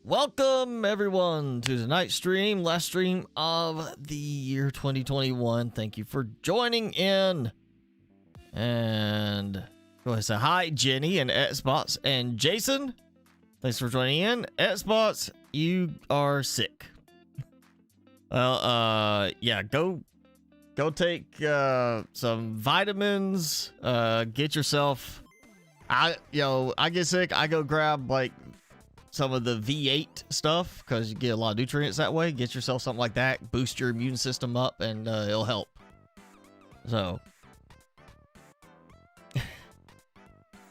Welcome everyone to the night stream, last stream of the year 2021. Thank you for joining in. And go ahead and say hi, Jenny and Xbox and Jason. Thanks for joining in. Xbox, you are sick. Well, yeah, go take some vitamins. Get yourself. I get sick. I go grab like some of the V8 stuff because you get a lot of nutrients that way. Get yourself something like that, boost your immune system up, and it'll help. So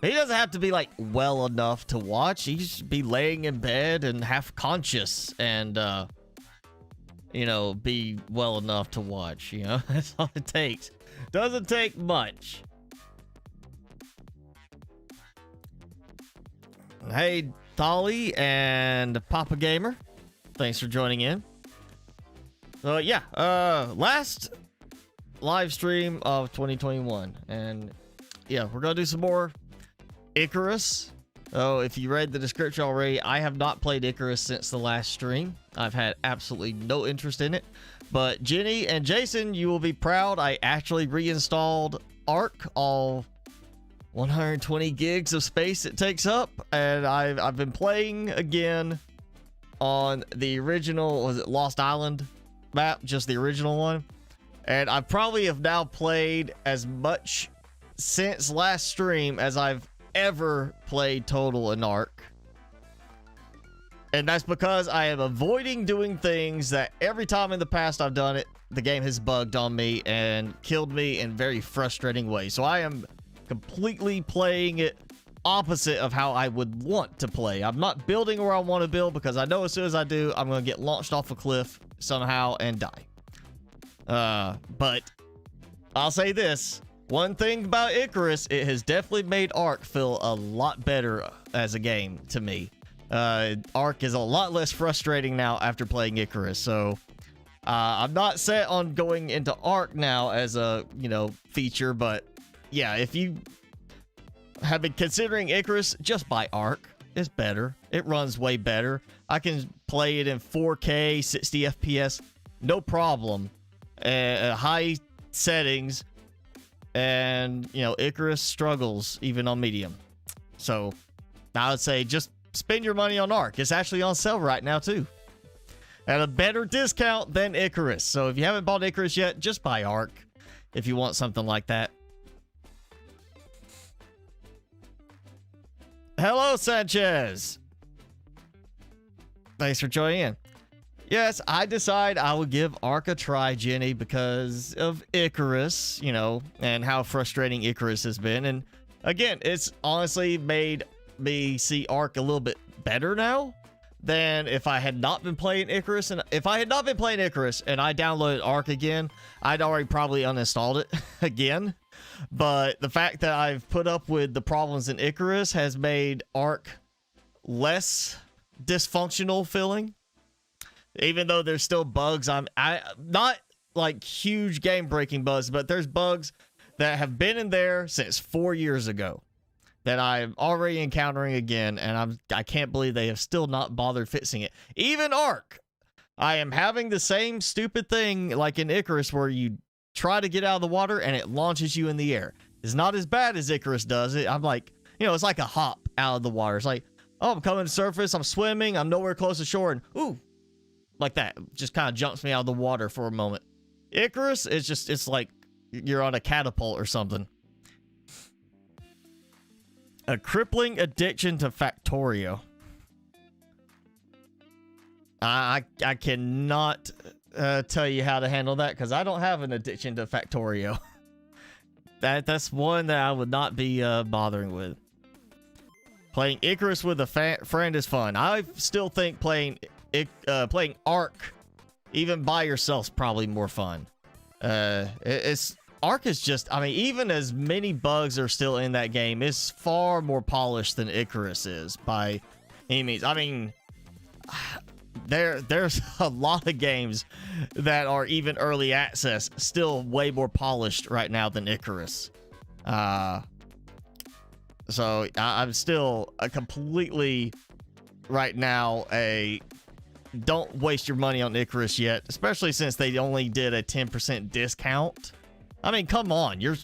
he doesn't have to be like well enough to watch. He should be laying in bed and half conscious and be well enough to watch. That's all it takes. Doesn't take much. Hey, Dolly and Papa Gamer, thanks for joining in. So yeah, last live stream of 2021, and yeah, we're gonna do some more Icarus. Oh, if you read the description already, I have not played Icarus since the last stream. I've had absolutely no interest in it. But Jenny and Jason, you will be proud. I actually reinstalled Ark, all 120 gigs of space it takes up, and I've been playing again on the original, was it Lost Island map, just the original one, and I probably have now played as much since last stream as I've ever played total in Ark. And that's because I am avoiding doing things that every time in the past I've done it, the game has bugged on me and killed me in very frustrating ways. So I am completely playing it opposite of how I would want to play. I'm not building where I want to build because I know as soon as I do, I'm going to get launched off a cliff somehow and die. But I'll say this. One thing about Icarus, it has definitely made Ark feel a lot better as a game to me. Ark is a lot less frustrating now after playing Icarus. So I'm not set on going into Ark now as a, feature, but yeah, if you have been considering Icarus, just buy Ark. It's better. It runs way better. I can play it in 4K, 60 FPS, no problem. High settings, and Icarus struggles even on medium. So I would say just spend your money on Ark. It's actually on sale right now too, at a better discount than Icarus. So if you haven't bought Icarus yet, just buy Ark if you want something like that. Hello, Sanchez. Thanks for joining in. Yes, I decide I will give Ark a try, Jenny, because of Icarus, and how frustrating Icarus has been. And again, it's honestly made me see Ark a little bit better now than if I had not been playing Icarus. And if I had not been playing Icarus and I downloaded Ark again, I'd already probably uninstalled it again. But the fact that I've put up with the problems in Icarus has made Ark less dysfunctional feeling. Even though there's still bugs, I'm not like huge game-breaking bugs, but there's bugs that have been in there since 4 years ago that I'm already encountering again, and I can't believe they have still not bothered fixing it. Even Ark, I am having the same stupid thing like in Icarus where you try to get out of the water and it launches you in the air. It's not as bad as Icarus does it. I'm like, it's like a hop out of the water. It's like, oh, I'm coming to surface, I'm swimming, I'm nowhere close to shore, and ooh, like that. Just kind of jumps me out of the water for a moment. Icarus, it's like you're on a catapult or something. A crippling addiction to Factorio. I cannot tell you how to handle that because I don't have an addiction to Factorio. That's one that I would not be bothering with. Playing Icarus with a friend is fun. I still think playing Ark, even by yourself, is probably more fun. Ark is just, even as many bugs are still in that game, it's far more polished than Icarus is by any means. There's a lot of games that are even early access still way more polished right now than Icarus. So I'm still completely right now don't waste your money on Icarus yet, especially since they only did a 10% discount. I mean, come on, you're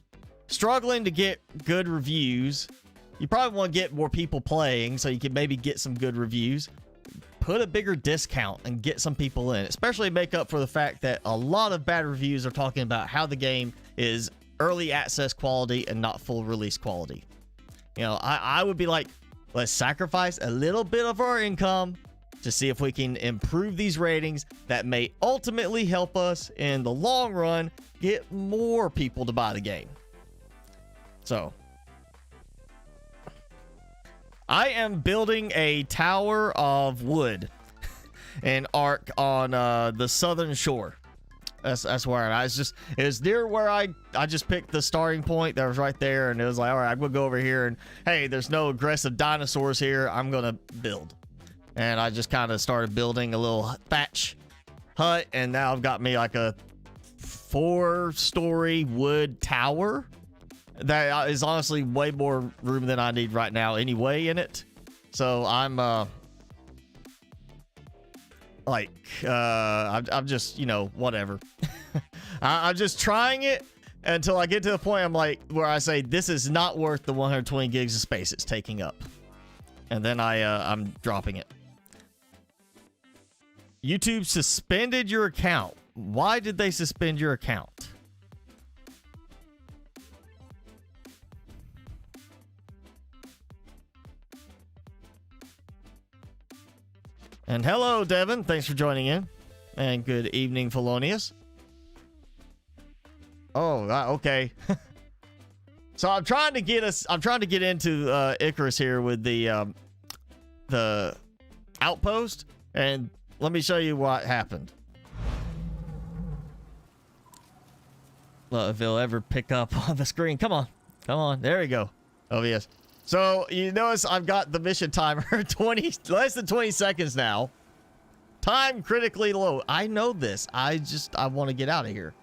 struggling to get good reviews. You probably want to get more people playing so you can maybe get some good reviews. Put a bigger discount and get some people in, especially make up for the fact that a lot of bad reviews are talking about how the game is early access quality and not full release quality. You know, I would be like, let's sacrifice a little bit of our income to see if we can improve these ratings that may ultimately help us in the long run get more people to buy the game. So I am building a tower of wood in Ark on the southern shore. That's where I'm at. It was near where I just picked the starting point that was right there, and it was like, all right, I'm gonna go over here, and hey, there's no aggressive dinosaurs here. I'm gonna build. And I just kind of started building a little thatch hut, and now I've got me like a 4-story wood tower that is honestly way more room than I need right now anyway in it. So I'm I'm just, you know, whatever. I'm just trying it until I get to the point I'm like where I say this is not worth the 120 gigs of space it's taking up, and then I'm dropping it. YouTube suspended your account. Why did they suspend your account? And hello, Devin. Thanks for joining in. And good evening, Felonius. Oh, okay. So I'm trying to get into Icarus here with the outpost, and let me show you what happened. Well, if it'll ever pick up on the screen. Come on. There we go. Oh yes. So you notice I've got the mission timer less than 20 seconds now. Time critically low. I know this. I want to get out of here.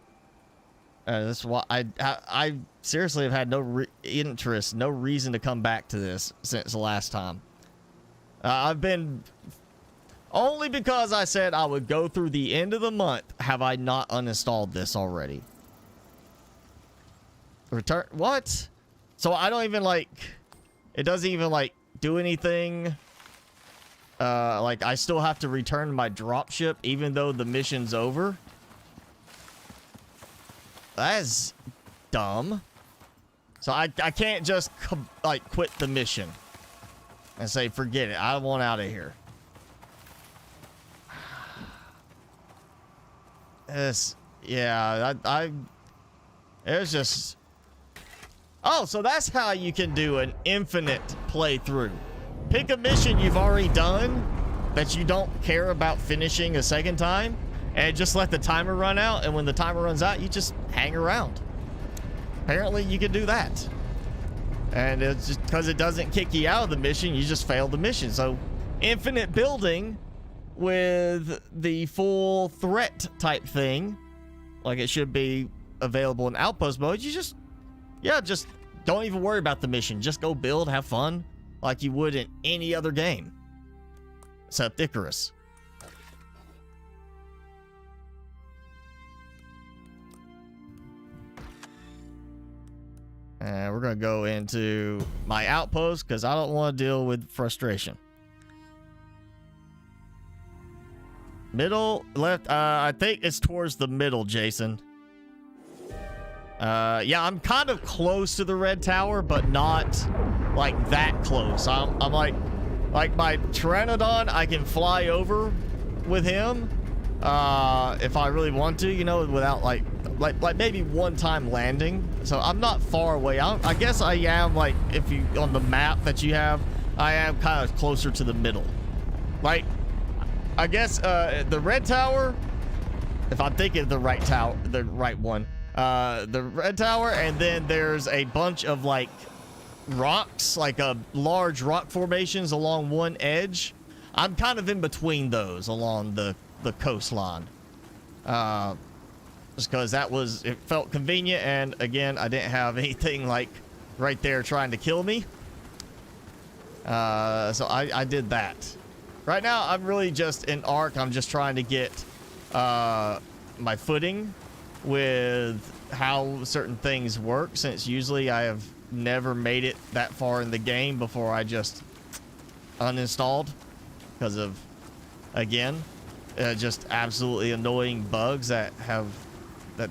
That's why I seriously have had no interest, no reason to come back to this since the last time. I've been only because I said I would go through the end of the month. Have I not uninstalled this already? Return what? So I don't even like. It doesn't even like do anything. Like I still have to return my dropship even though the mission's over. That's dumb. So I can't just like quit the mission and say forget it. I want out of here. It's just. Oh, so that's how you can do an infinite playthrough. Pick a mission you've already done that you don't care about finishing a second time, and just let the timer run out, and when the timer runs out, you just hang around. Apparently, you can do that. And it's just because it doesn't kick you out of the mission, you just failed the mission. So, infinite building with the full threat type thing, like it should be available in outpost mode, you just don't even worry about the mission. Just go build, have fun, like you would in any other game. Except Icarus. And we're going to go into my outpost because I don't want to deal with frustration. Middle, left, I think it's towards the middle, Jason. Yeah, I'm kind of close to the red tower, but not like that close. I'm like my Pteranodon, I can fly over with him if I really want to, you know, without like maybe one-time landing. So I'm not far away. I guess I am, like, if you on the map that you have, I am kind of closer to the middle. Like, I guess the red tower, if I'm thinking of the right tower, the right one. The red tower, and then there's a bunch of like rocks, like large rock formations along one edge. I'm kind of in between those along the coastline, just because it felt convenient, and again I didn't have anything like right there trying to kill me, so I did that. Right now, I'm really just in Ark. I'm just trying to get my footing with how certain things work, since usually I have never made it that far in the game before I just uninstalled because of, again, just absolutely annoying bugs that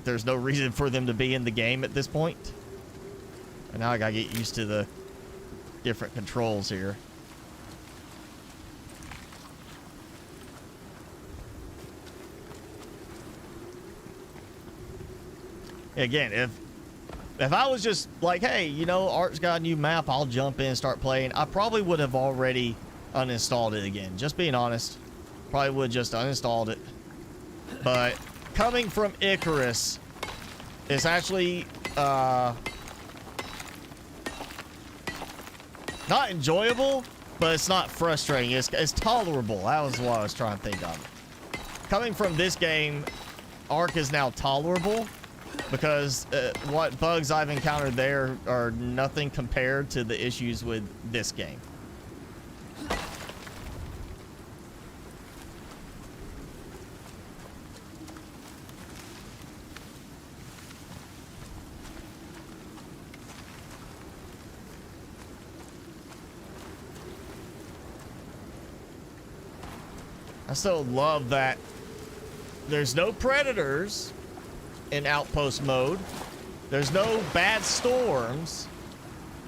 there's no reason for them to be in the game at this point. And now I gotta get used to the different controls here. Again, if I was just like, hey, you know, Ark's got a new map, I'll jump in and start playing, I probably would have already uninstalled it again. Just being honest. Probably would have just uninstalled it. But coming from Icarus, it's actually not enjoyable, but it's not frustrating. It's tolerable. That was what I was trying to think of. Coming from this game, Ark is now tolerable, because what bugs I've encountered there are nothing compared to the issues with this game. I still love that there's no predators in outpost mode. There's no bad storms,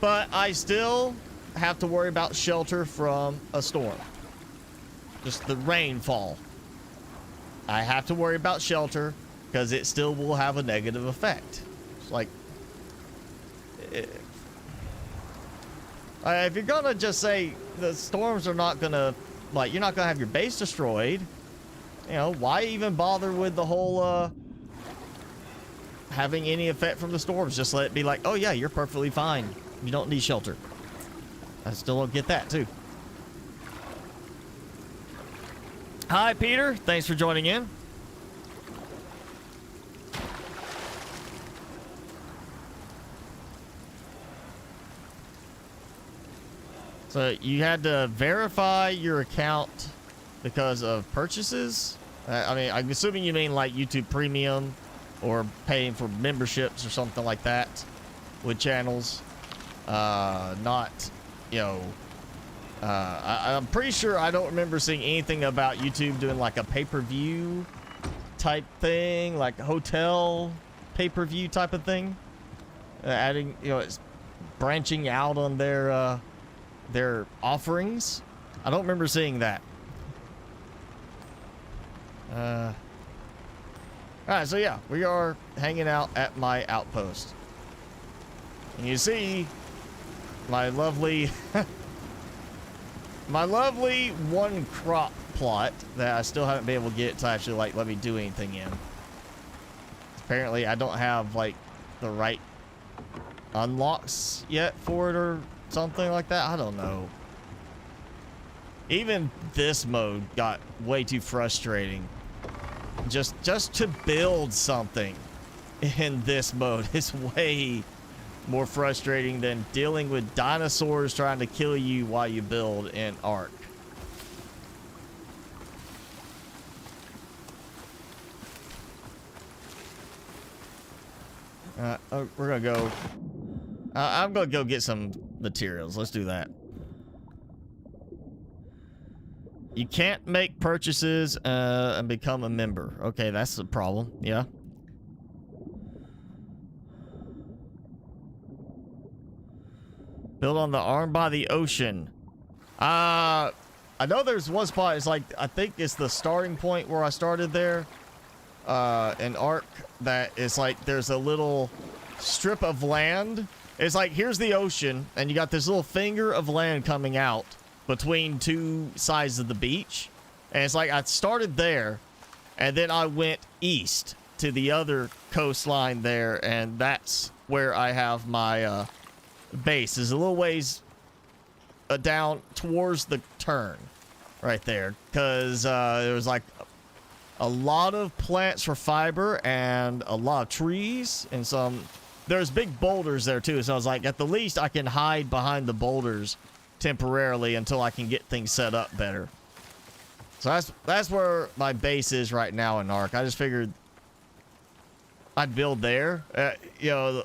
but I still have to worry about shelter from a storm. Just the rainfall. I have to worry about shelter because it still will have a negative effect. It's like, if you're gonna just say the storms are not gonna, like, you're not gonna have your base destroyed, you know, why even bother with the whole having any effect from the storms? Just let it be like, oh yeah, you're perfectly fine, you don't need shelter. I still don't get that too. Hi Peter, thanks for joining in. So you had to verify your account because of purchases? I mean, I'm assuming you mean like YouTube Premium or paying for memberships or something like that with channels. Not, you know, I'm pretty sure I don't remember seeing anything about YouTube doing like a pay-per-view type thing, like a hotel pay-per-view type of thing. Adding, you know, it's branching out on their offerings. I don't remember seeing that. All right, so yeah, we are hanging out at my outpost. And you see my lovely my lovely one crop plot that I still haven't been able to get to actually like let me do anything in. Apparently I don't have like the right unlocks yet for it or something like that. I don't know. Even this mode got way too frustrating. Just to build something in this mode is way more frustrating than dealing with dinosaurs trying to kill you while you build in Ark. We're gonna go. I'm gonna go get some materials. Let's do that. You can't make purchases and become a member. Okay, that's the problem. Yeah. Build on the arm by the ocean. I know there's one spot. It's like, I think it's the starting point where I started there. In Ark, that is like there's a little strip of land. It's like, here's the ocean, and you got this little finger of land coming out between two sides of the beach. And it's like I started there, and then I went east to the other coastline there, and that's where I have my base. Is a little ways down towards the turn right there, because there was like a lot of plants for fiber and a lot of trees and some. There's big boulders there too, so I was like, at the least I can hide behind the boulders temporarily until I can get things set up better. So that's where my base is right now in Ark. I just figured I'd build there. You know,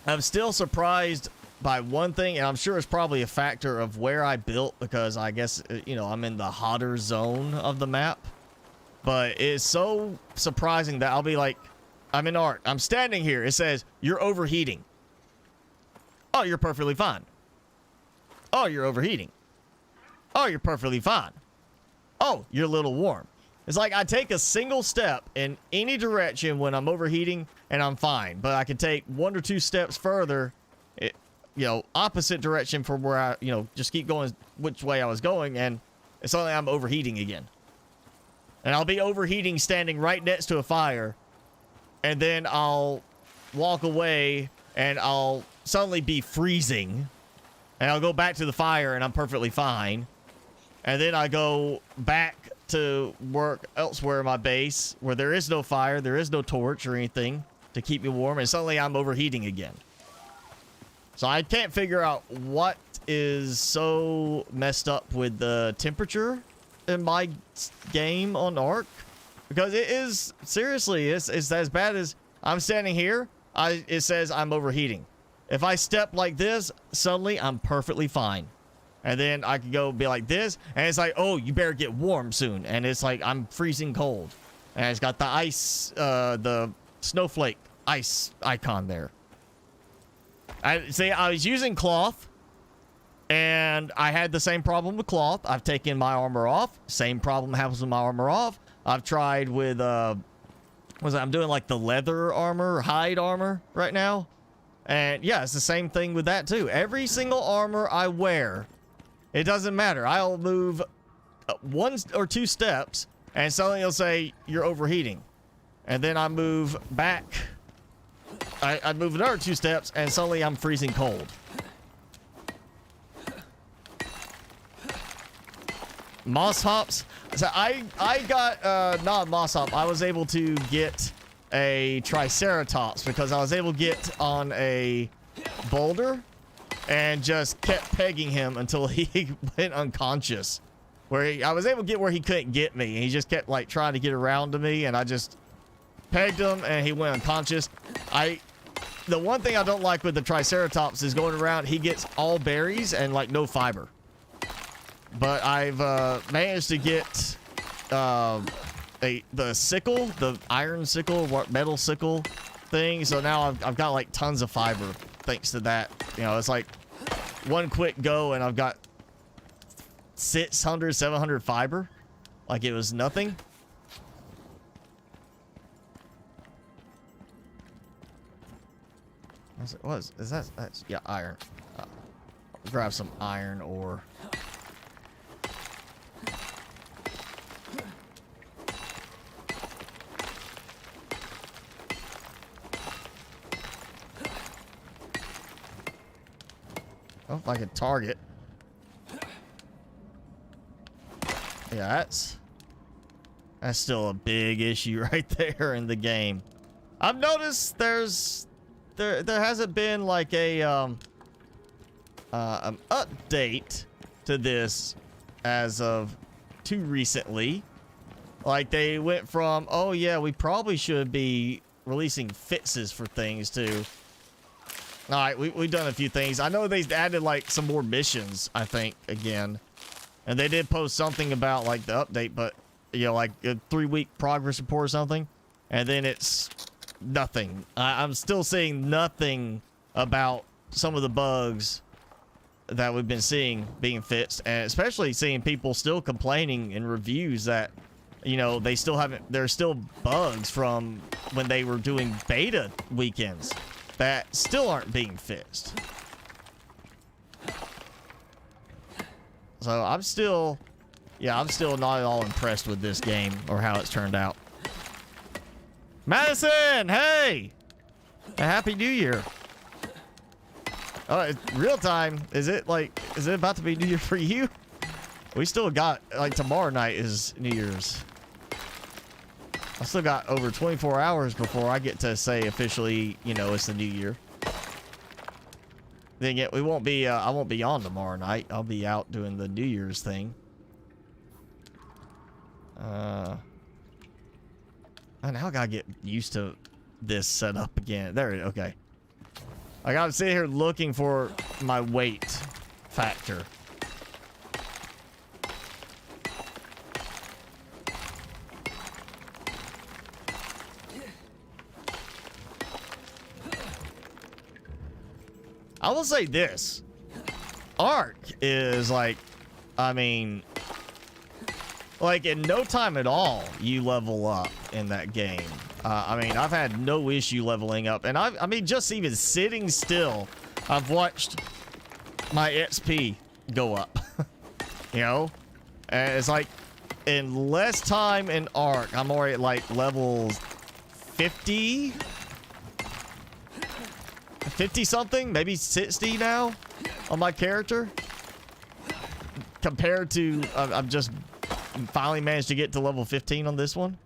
I'm still surprised by one thing, and I'm sure it's probably a factor of where I built, because I guess, you know, I'm in the hotter zone of the map. But it's so surprising that I'll be like, I'm in Ark. I'm standing here. It says, you're overheating. Oh, you're perfectly fine. Oh, you're overheating. Oh, you're perfectly fine. Oh, you're a little warm. It's like I take a single step in any direction when I'm overheating and I'm fine. But I can take 1 or 2 steps further, you know, opposite direction from where I, you know, just keep going which way I was going, and it's only I'm overheating again. And I'll be overheating standing right next to a fire, and then I'll walk away and I'll suddenly be freezing, and I'll go back to the fire and I'm perfectly fine. And then I go back to work elsewhere in my base where there is no fire, there is no torch or anything to keep me warm, and suddenly I'm overheating again. So I can't figure out what is so messed up with the temperature in my game on Ark, because it is, seriously, it's as bad as I'm standing here. It says I'm overheating. If I step like this, suddenly I'm perfectly fine. And then I could go be like this, and it's like, oh, you better get warm soon. And it's like I'm freezing cold. And it's got the ice, the snowflake ice icon there. I was using cloth, and I had the same problem with cloth. I've taken my armor off. Same problem happens with my armor off. I've tried with, I'm doing like the leather armor, hide armor right now. And yeah, it's the same thing with that too. Every single armor I wear, it doesn't matter. I'll move 1 or 2 steps, and suddenly it'll say, you're overheating. And then I move back. I move another 2 steps, and suddenly I'm freezing cold. Moss hops. So I got, not moss hop. I was able to get a triceratops because I was able to get on a boulder and just kept pegging him until he went unconscious. I was able to get where he couldn't get me. He just kept like trying to get around to me, and I just pegged him and he went unconscious. The one thing I don't like with the triceratops is going around, he gets all berries and like no fiber. But I've managed to get the sickle, the iron sickle, metal sickle thing. So now I've got like tons of fiber thanks to that. You know, it's like one quick go and I've got 600, 700 fiber. Like it was nothing. What is that? That's, yeah, iron. Grab some iron ore. Oh, if I could target. Yeah, that's still a big issue right there in the game. I've noticed there hasn't been like a an update to this as of too recently. Like they went from, oh yeah, we probably should be releasing fixes for things to, all right, we've done a few things. I know they added like some more missions, I think, again. And they did post something about like the update, but you know, like a 3-week progress report or something. And then it's nothing. I'm still seeing nothing about some of the bugs that we've been seeing being fixed, and especially seeing people still complaining in reviews that, you know, they still haven't, there's still bugs from when they were doing beta weekends that still aren't being fixed. So I'm still not at all impressed with this game or how it's turned out. Madison, hey! A happy New Year. Oh, it's real time. Is it about to be New Year for you? We still got, like, tomorrow night is New Year's. I still got over 24 hours before I get to say officially, you know, it's the New Year. Then again, I won't be on tomorrow night. I'll be out doing the New Year's thing. Now I gotta get used to this setup again. There it is. Okay. I gotta sit here looking for my weight factor. I will say this. Ark is like, I mean, like in no time at all, you level up in that game. I mean, I've had no issue leveling up. And I mean, just even sitting still, I've watched my XP go up. You know? And it's like, in less time in Ark, I'm already at like level 50? 50 something, maybe 60 now on my character, compared to I've just finally managed to get to level 15 on this one.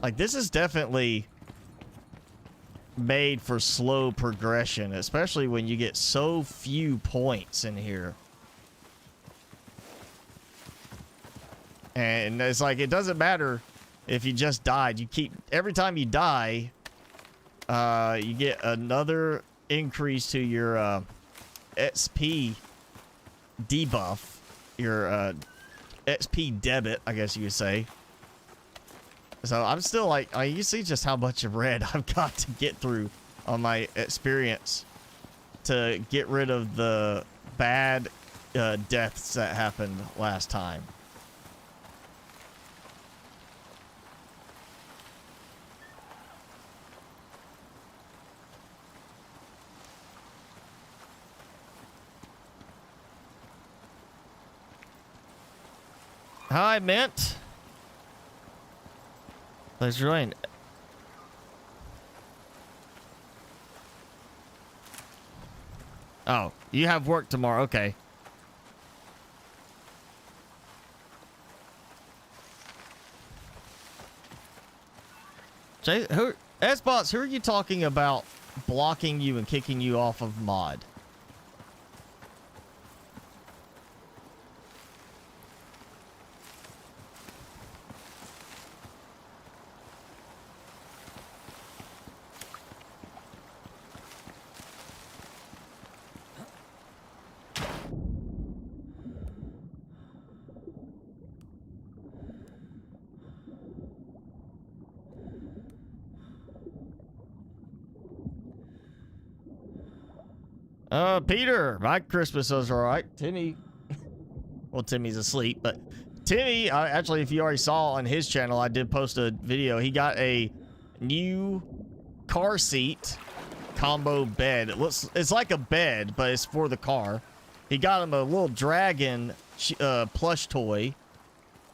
Like, this is definitely made for slow progression, especially when you get so few points in here. And it's like, it doesn't matter if you just died. You keep, every time you die, you get another increase to your XP debuff, your XP debit, I guess you could say. So I'm still like, you see just how much of red I've got to get through on my experience to get rid of the bad deaths that happened last time. Hi, Mint. Thanks for joining. Oh, you have work tomorrow. Okay. Jay, S-Bots, who are you talking about blocking you and kicking you off of mod? Peter, my Christmas was all right. Timmy, well, Timmy's asleep, but Timmy, actually, if you already saw on his channel, I did post a video. He got a new car seat combo bed. It's like a bed, but it's for the car. He got him a little dragon plush toy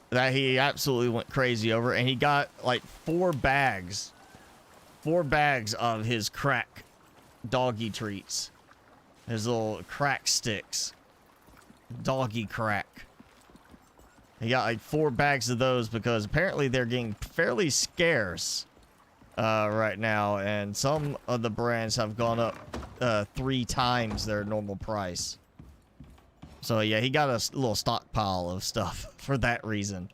that he absolutely went crazy over, and he got like 4 bags of his crack doggy treats. His little crack sticks. Doggy crack. He got like 4 bags of those because apparently they're getting fairly scarce right now. And some of the brands have gone up 3 times their normal price. So yeah, he got a little stockpile of stuff for that reason.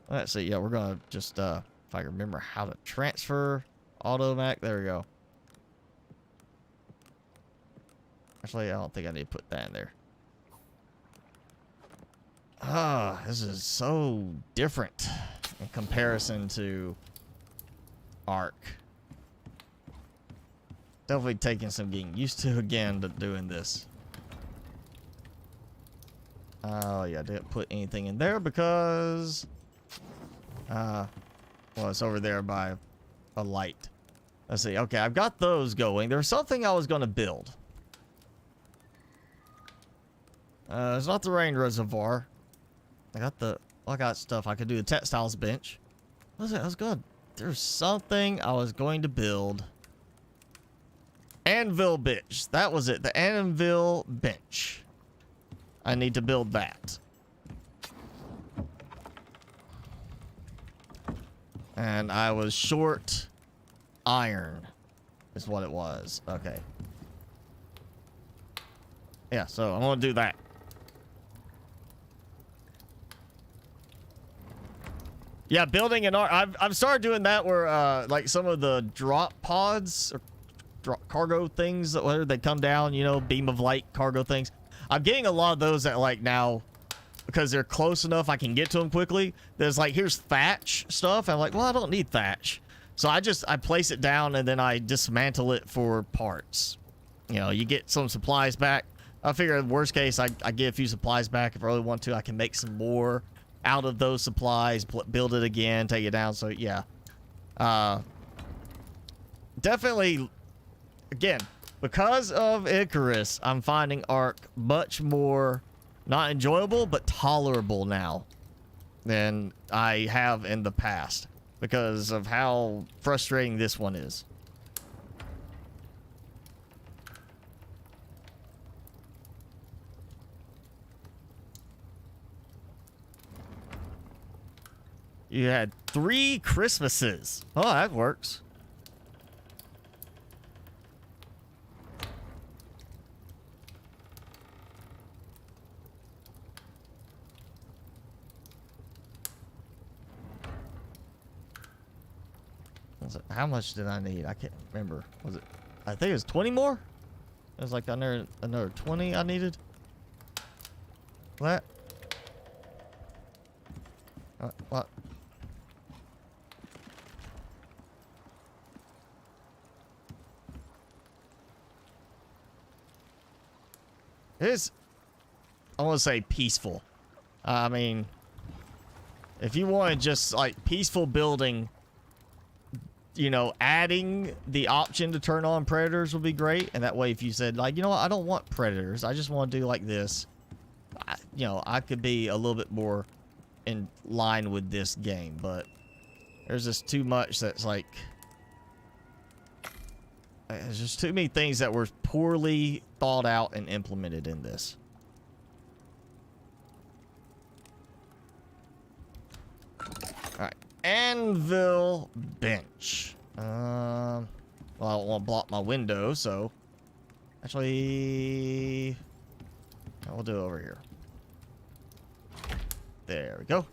Let's see. Yeah, we're going to just, if I remember how to transfer Automac. There we go. Actually, I don't think I need to put that in there. Ah, this is so different in comparison to Ark. Definitely taking some getting used to again to doing this. Oh, yeah, I didn't put anything in there because... well, it's over there by a light. Let's see. Okay, I've got those going. There's something I was going to build. It's not the rain reservoir. I got stuff. I could do the textiles bench. What was it? I was good. There's something I was going to build. Anvil bench. That was it. The anvil bench. I need to build that. And I was short iron. Is what it was. Okay. Yeah, so I'm going to do that. Yeah, building an ark. I've started doing that where like some of the drop pods or cargo things that whether they come down, you know, beam of light cargo things. I'm getting a lot of those that like now because they're close enough I can get to them quickly. There's like here's thatch stuff. I'm like, well, I don't need thatch. So I place it down and then I dismantle it for parts. You know, you get some supplies back. I figure in worst case I get a few supplies back if I really want to. I can make some more out of those supplies, build it again, take it down. So yeah, definitely, again, because of Icarus, I'm finding Ark much more not enjoyable but tolerable now than I have in the past because of how frustrating this one is. You had 3 Christmases. Oh, that works. How much did I need? I can't remember. Was it? I think it was 20 more. It was like another 20 I needed. What? What? It is, I want to say peaceful. I mean, if you want to just like peaceful building, you know, adding the option to turn on predators would be great. And that way, if you said like, you know what, I don't want predators, I just want to do like this, you know, I could be a little bit more in line with this game. But there's just too much that's like, there's just too many things that were poorly thought out and implemented in this. Alright. Anvil bench. Well, I don't want to block my window, so... Actually... we'll do it over here. There we go.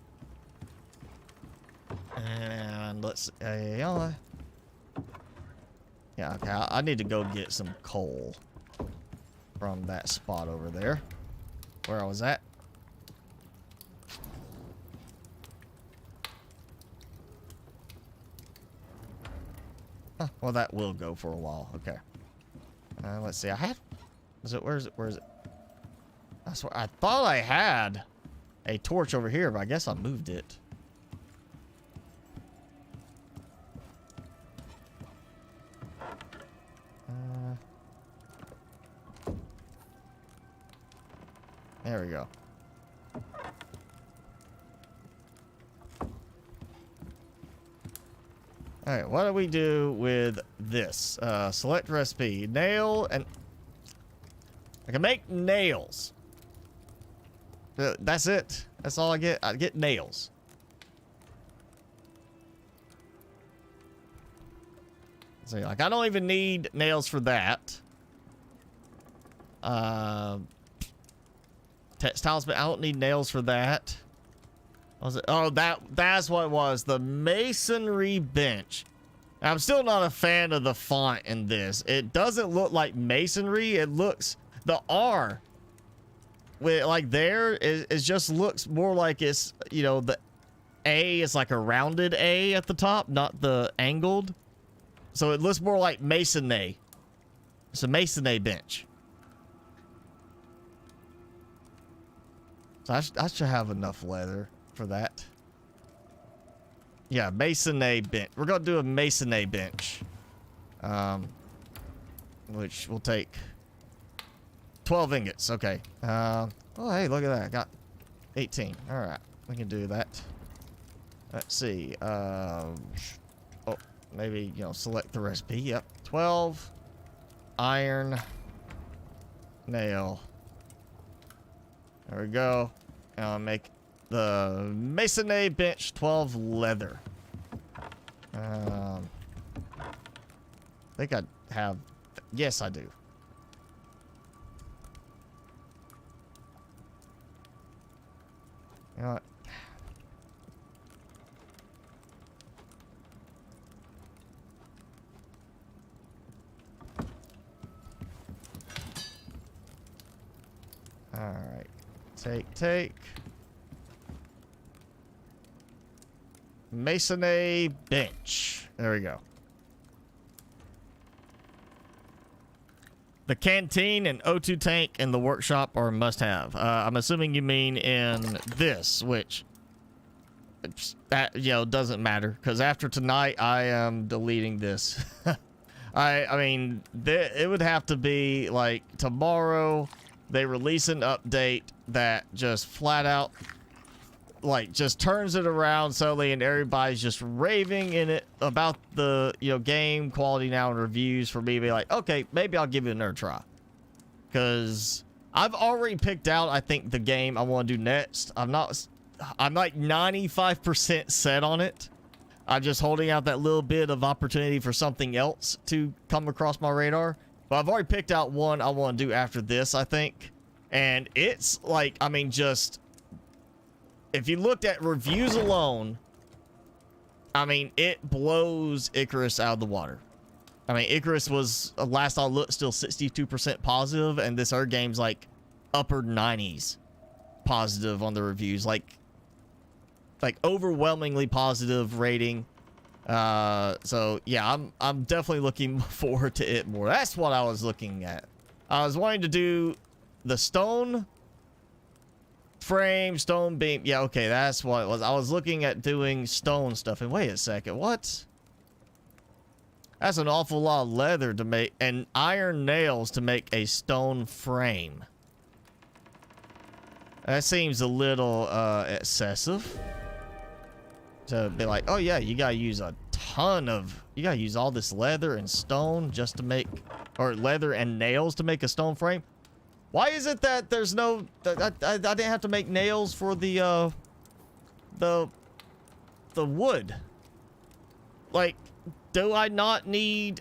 And let's... yeah, okay, I need to go get some coal from that spot over there where I was at. Huh, well, that will go for a while. Okay. Let's see. I had... Where is it? Where is it? I swear, I thought I had a torch over here, but I guess I moved it. There we go. Alright, what do we do with this? Select recipe. Nail and... I can make nails. That's it. That's all I get. I get nails. So, like, I don't even need nails for that. Textiles, but I don't need nails for that. What was it? Oh, that's what it was. The masonry bench. I'm still not a fan of the font in this. It doesn't look like masonry. It looks, the R with like there is just looks more like it's, you know, the A is like a rounded A at the top, not the angled. So it looks more like masonry. It's a masonry bench. So I should have enough leather for that. Yeah, masonry bench. We're gonna do a masonry bench, which will take 12 ingots. Okay. Oh, hey, look at that. I got 18. All right, we can do that. Let's see. Oh, maybe, you know, select the recipe. Yep. 12 iron nail. There we go. And I'll make the masonry bench 12 leather. I think I have... Yes, I do. You know what? Alright. Take. Masonry bench. There we go. The canteen and O2 tank in the workshop are must-have. I'm assuming you mean in this, which that doesn't matter because after tonight I am deleting this. I mean it would have to be like tomorrow they release an update that just flat out like just turns it around suddenly and everybody's just raving in it about the game quality now and reviews for me to be like, okay, maybe I'll give it another try. Because I've already picked out I think the game I want to do next. I'm like 95% set on it. I'm just holding out that little bit of opportunity for something else to come across my radar. But I've already picked out one I want to do after this, I think. And it's like, I mean, just if you looked at reviews alone, I mean, it blows Icarus out of the water. I mean, Icarus was, last I looked, still 62% positive, and this other game's like upper 90s positive on the reviews. Like overwhelmingly positive rating. So yeah, I'm definitely looking forward to it more. That's what I was looking at. I was wanting to do the stone frame, stone beam. Yeah, okay, that's what it was. I was looking at doing stone stuff. And wait a second, what? That's an awful lot of leather to make and iron nails to make a stone frame. That seems a little excessive. To be like, oh yeah, you gotta use a ton of, you gotta use all this leather and stone just to make, or leather and nails to make a stone frame. Why is it that there's no, I didn't have to make nails for the wood? Like, do I not need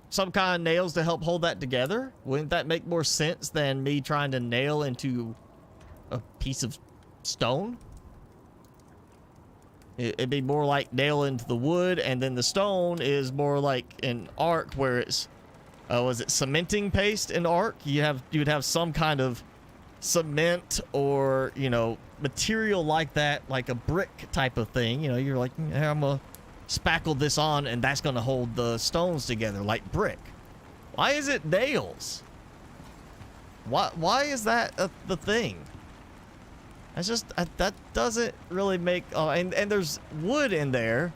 some kind of nails to help hold that together? Wouldn't that make more sense than me trying to nail into a piece of stone? It'd be more like nail into the wood, and then the stone is more like an arc where it's, was it cementing paste in arc? You would have some kind of cement or material like that, like a brick type of thing. You're like, hey, I'm gonna spackle this on, and that's gonna hold the stones together like brick. Why is it nails? Why is that the thing? That's just that doesn't really make. And there's wood in there.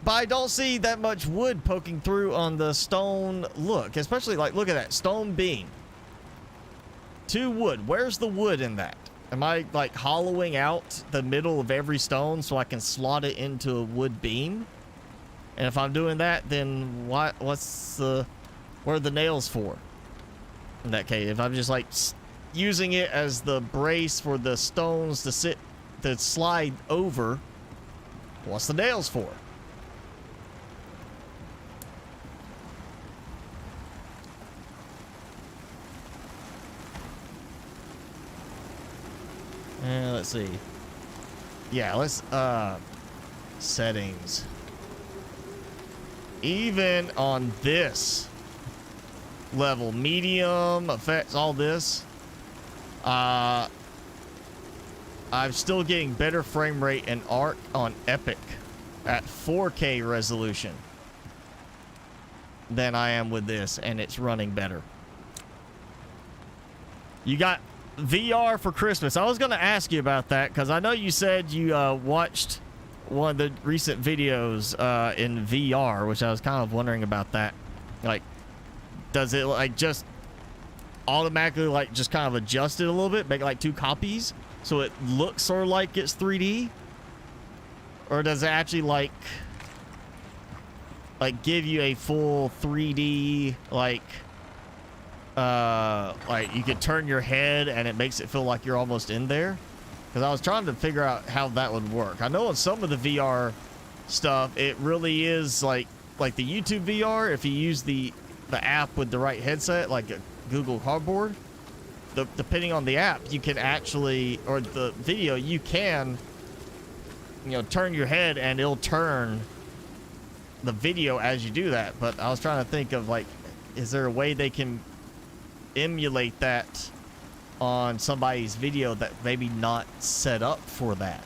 But I don't see that much wood poking through on the stone look. Especially, like, look at that. Stone beam. 2 wood. Where's the wood in that? Am I, like, hollowing out the middle of every stone so I can slot it into a wood beam? And if I'm doing that, then what are the nails for? In that case, if I'm just, like, using it as the brace for the stones to slide over, what's the nails for? Let's see. Yeah, let's settings. Even on this level, medium effects, all this, I'm still getting better frame rate and arc on Epic at 4K resolution than I am with this, and it's running better. You got VR for Christmas. I was going to ask you about that because I know you said you watched one of the recent videos in VR, which I was kind of wondering about that. Like, does it like just automatically like just kind of adjust it a little bit, make like 2 copies so it looks sort of like it's 3D? Or does it actually like give you a full 3D like you could turn your head and it makes it feel like you're almost in there? Because I was trying to figure out how that would work. I know in some of the VR stuff it really is like the YouTube VR, if you use the app with the right headset, like a Google Cardboard, depending on the app, you can actually, or the video, you can turn your head and it'll turn the video as you do that. But I was trying to think of like, is there a way they can emulate that on somebody's video that maybe not set up for that.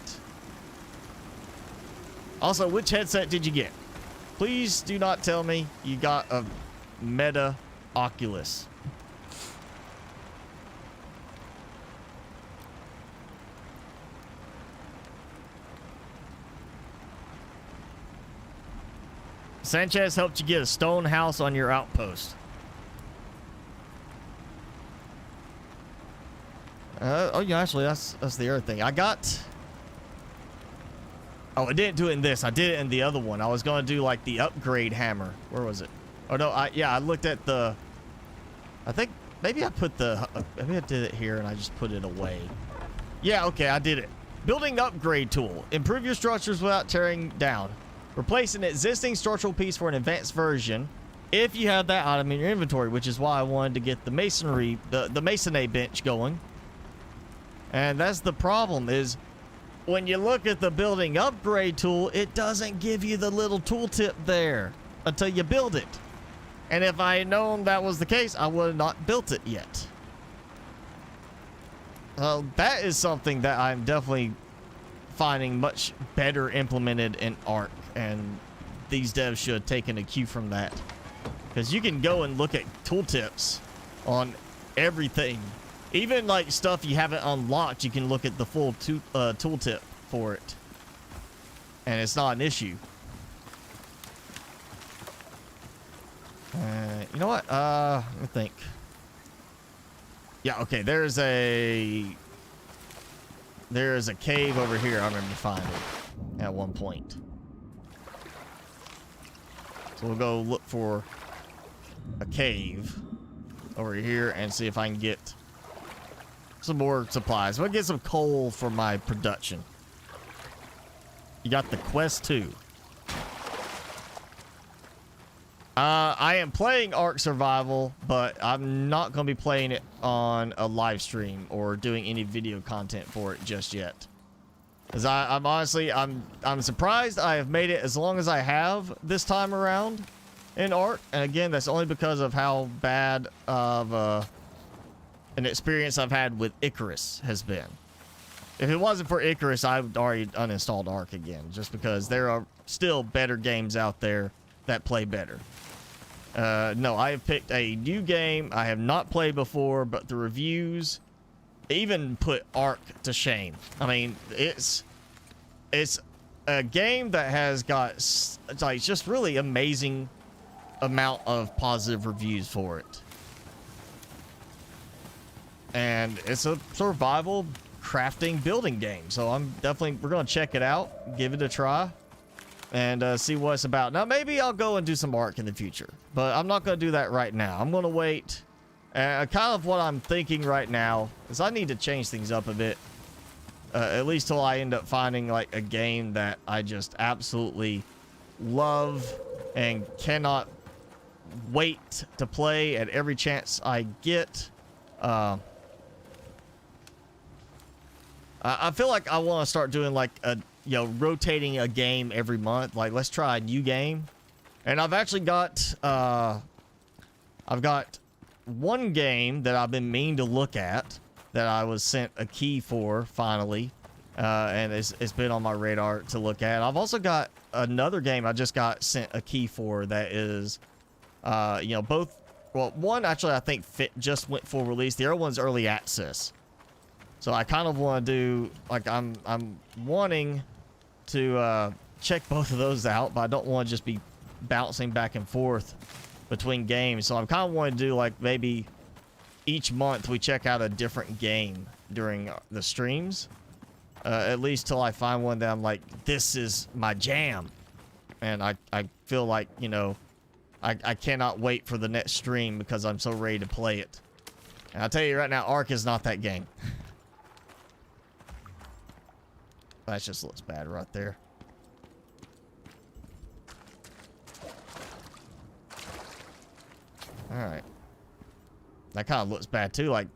Also, which headset did you get? Please do not tell me you got a Meta Oculus. Sanchez helped you get a stone house on your outpost. Oh yeah, actually that's the other thing. I got... Oh, I didn't do it in this. I did it in the other one. I was going to do like the upgrade hammer. Where was it? Oh no, I looked at the... I think maybe I put the... Maybe I did it here and I just put it away. Yeah, okay, I did it. Building upgrade tool. Improve your structures without tearing down. Replace an existing structural piece for an advanced version if you have that item in your inventory, which is why I wanted to get the masonry, the masonry bench going. And that's the problem is when you look at the building upgrade tool, it doesn't give you the little tooltip there until you build it. And if I had known that was the case, I would have not built it yet. That is something that I'm definitely finding much better implemented in Ark, and these devs should have taken a cue from that, because you can go and look at tooltips on everything, even like stuff you haven't unlocked. You can look at the full tooltip for it, and it's not an issue. You know what? Let me think. Yeah, okay. There's a cave over here. I remember finding at one point. So we'll go look for a cave over here and see if I can get some more supplies. We'll get some coal for my production. You got the quest too. I am playing Ark Survival, but I'm not going to be playing it on a live stream or doing any video content for it just yet. Because I'm honestly, I'm surprised I have made it as long as I have this time around in Ark. And again, that's only because of how bad of an experience I've had with Icarus has been. If it wasn't for Icarus, I would already uninstalled Ark again, just because there are still better games out there that play better. No, I have picked a new game I have not played before, but the reviews even put Ark to shame. I mean, it's a game that has got like just really amazing amount of positive reviews for it. And it's a survival crafting building game. So we're going to check it out, give it a try, and see what it's about. Now, maybe I'll go and do some Ark in the future, but I'm not going to do that right now. I'm going to wait. Kind of what I'm thinking right now is I need to change things up a bit, at least till I end up finding like a game that I just absolutely love and cannot wait to play at every chance I get. I feel like I want to start doing like rotating a game every month. Like, let's try a new game. And I've actually got I've got one game that I've been meaning to look at that I was sent a key for finally, and it's been on my radar to look at. I've also got another game I just got sent a key for that is both, well, one actually I think just went full release, the other one's early access. So I kind of want to do, like, I'm wanting to check both of those out, but I don't want to just be bouncing back and forth between games. So I'm kind of wanting to do, like, maybe each month we check out a different game during the streams, at least till I find one that I'm like, this is my jam. And I feel like, I cannot wait for the next stream because I'm so ready to play it. And I'll tell you right now, Ark is not that game. That just looks bad right there. Alright. That kind of looks bad too. Like,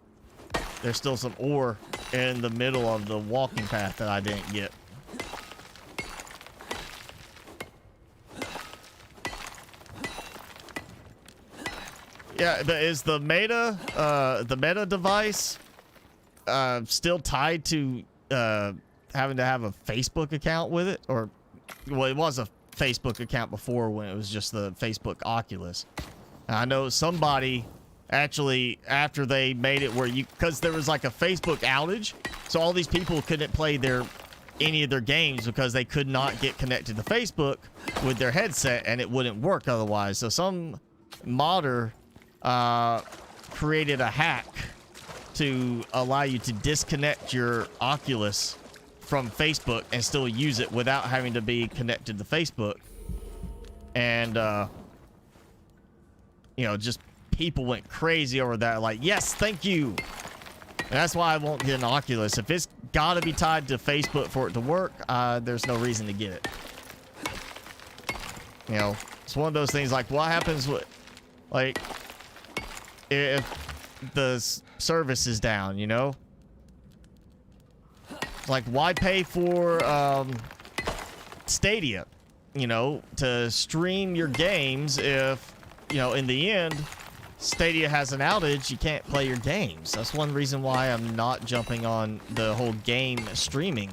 there's still some ore in the middle of the walking path that I didn't get. Yeah, is the Meta device still tied to having to have a Facebook account with it? Or, well, it was a Facebook account before when it was just the Facebook Oculus. I know somebody actually, after they made it where you, because there was like a Facebook outage, so all these people couldn't play any of their games because they could not get connected to Facebook with their headset, and it wouldn't work otherwise. So some modder created a hack to allow you to disconnect your Oculus from Facebook and still use it without having to be connected to Facebook. And you know, just people went crazy over that, like, yes, thank you. And that's why I won't get an Oculus. If it's got to be tied to Facebook for it to work, there's no reason to get it. You know, it's one of those things, like, what happens with, like, if the service is down, you know? Like, why pay for Stadia, you know, to stream your games if, you know, in the end, Stadia has an outage, you can't play your games. That's one reason why I'm not jumping on the whole game streaming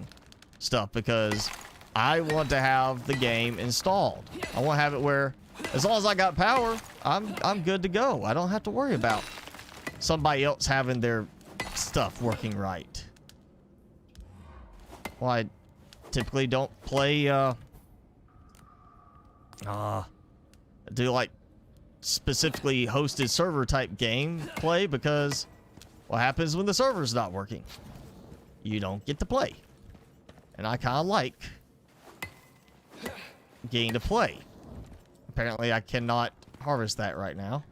stuff, because I want to have the game installed. I want to have it where, as long as I got power, I'm good to go. I don't have to worry about somebody else having their stuff working right. Well, I typically don't play, do like specifically hosted server type game play, because what happens when the server's not working? You don't get to play. And I kind of like getting to play. Apparently I cannot harvest that right now.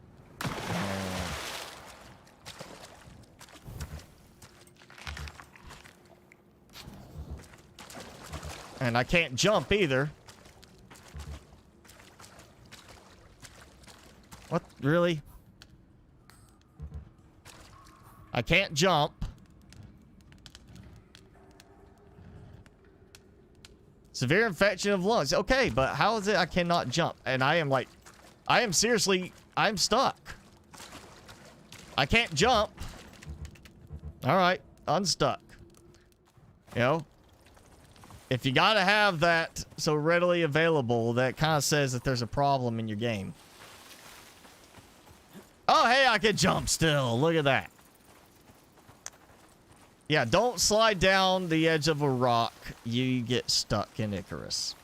And I can't jump either. What? Really? I can't jump. Severe infection of lungs. Okay, but how is it I cannot jump? And I am like, I'm stuck. I can't jump. All right, unstuck. You know? If you gotta have that so readily available, that kind of says that there's a problem in your game. Oh, hey, I can jump still. Look at that. Yeah, don't slide down the edge of a rock. You get stuck in Icarus.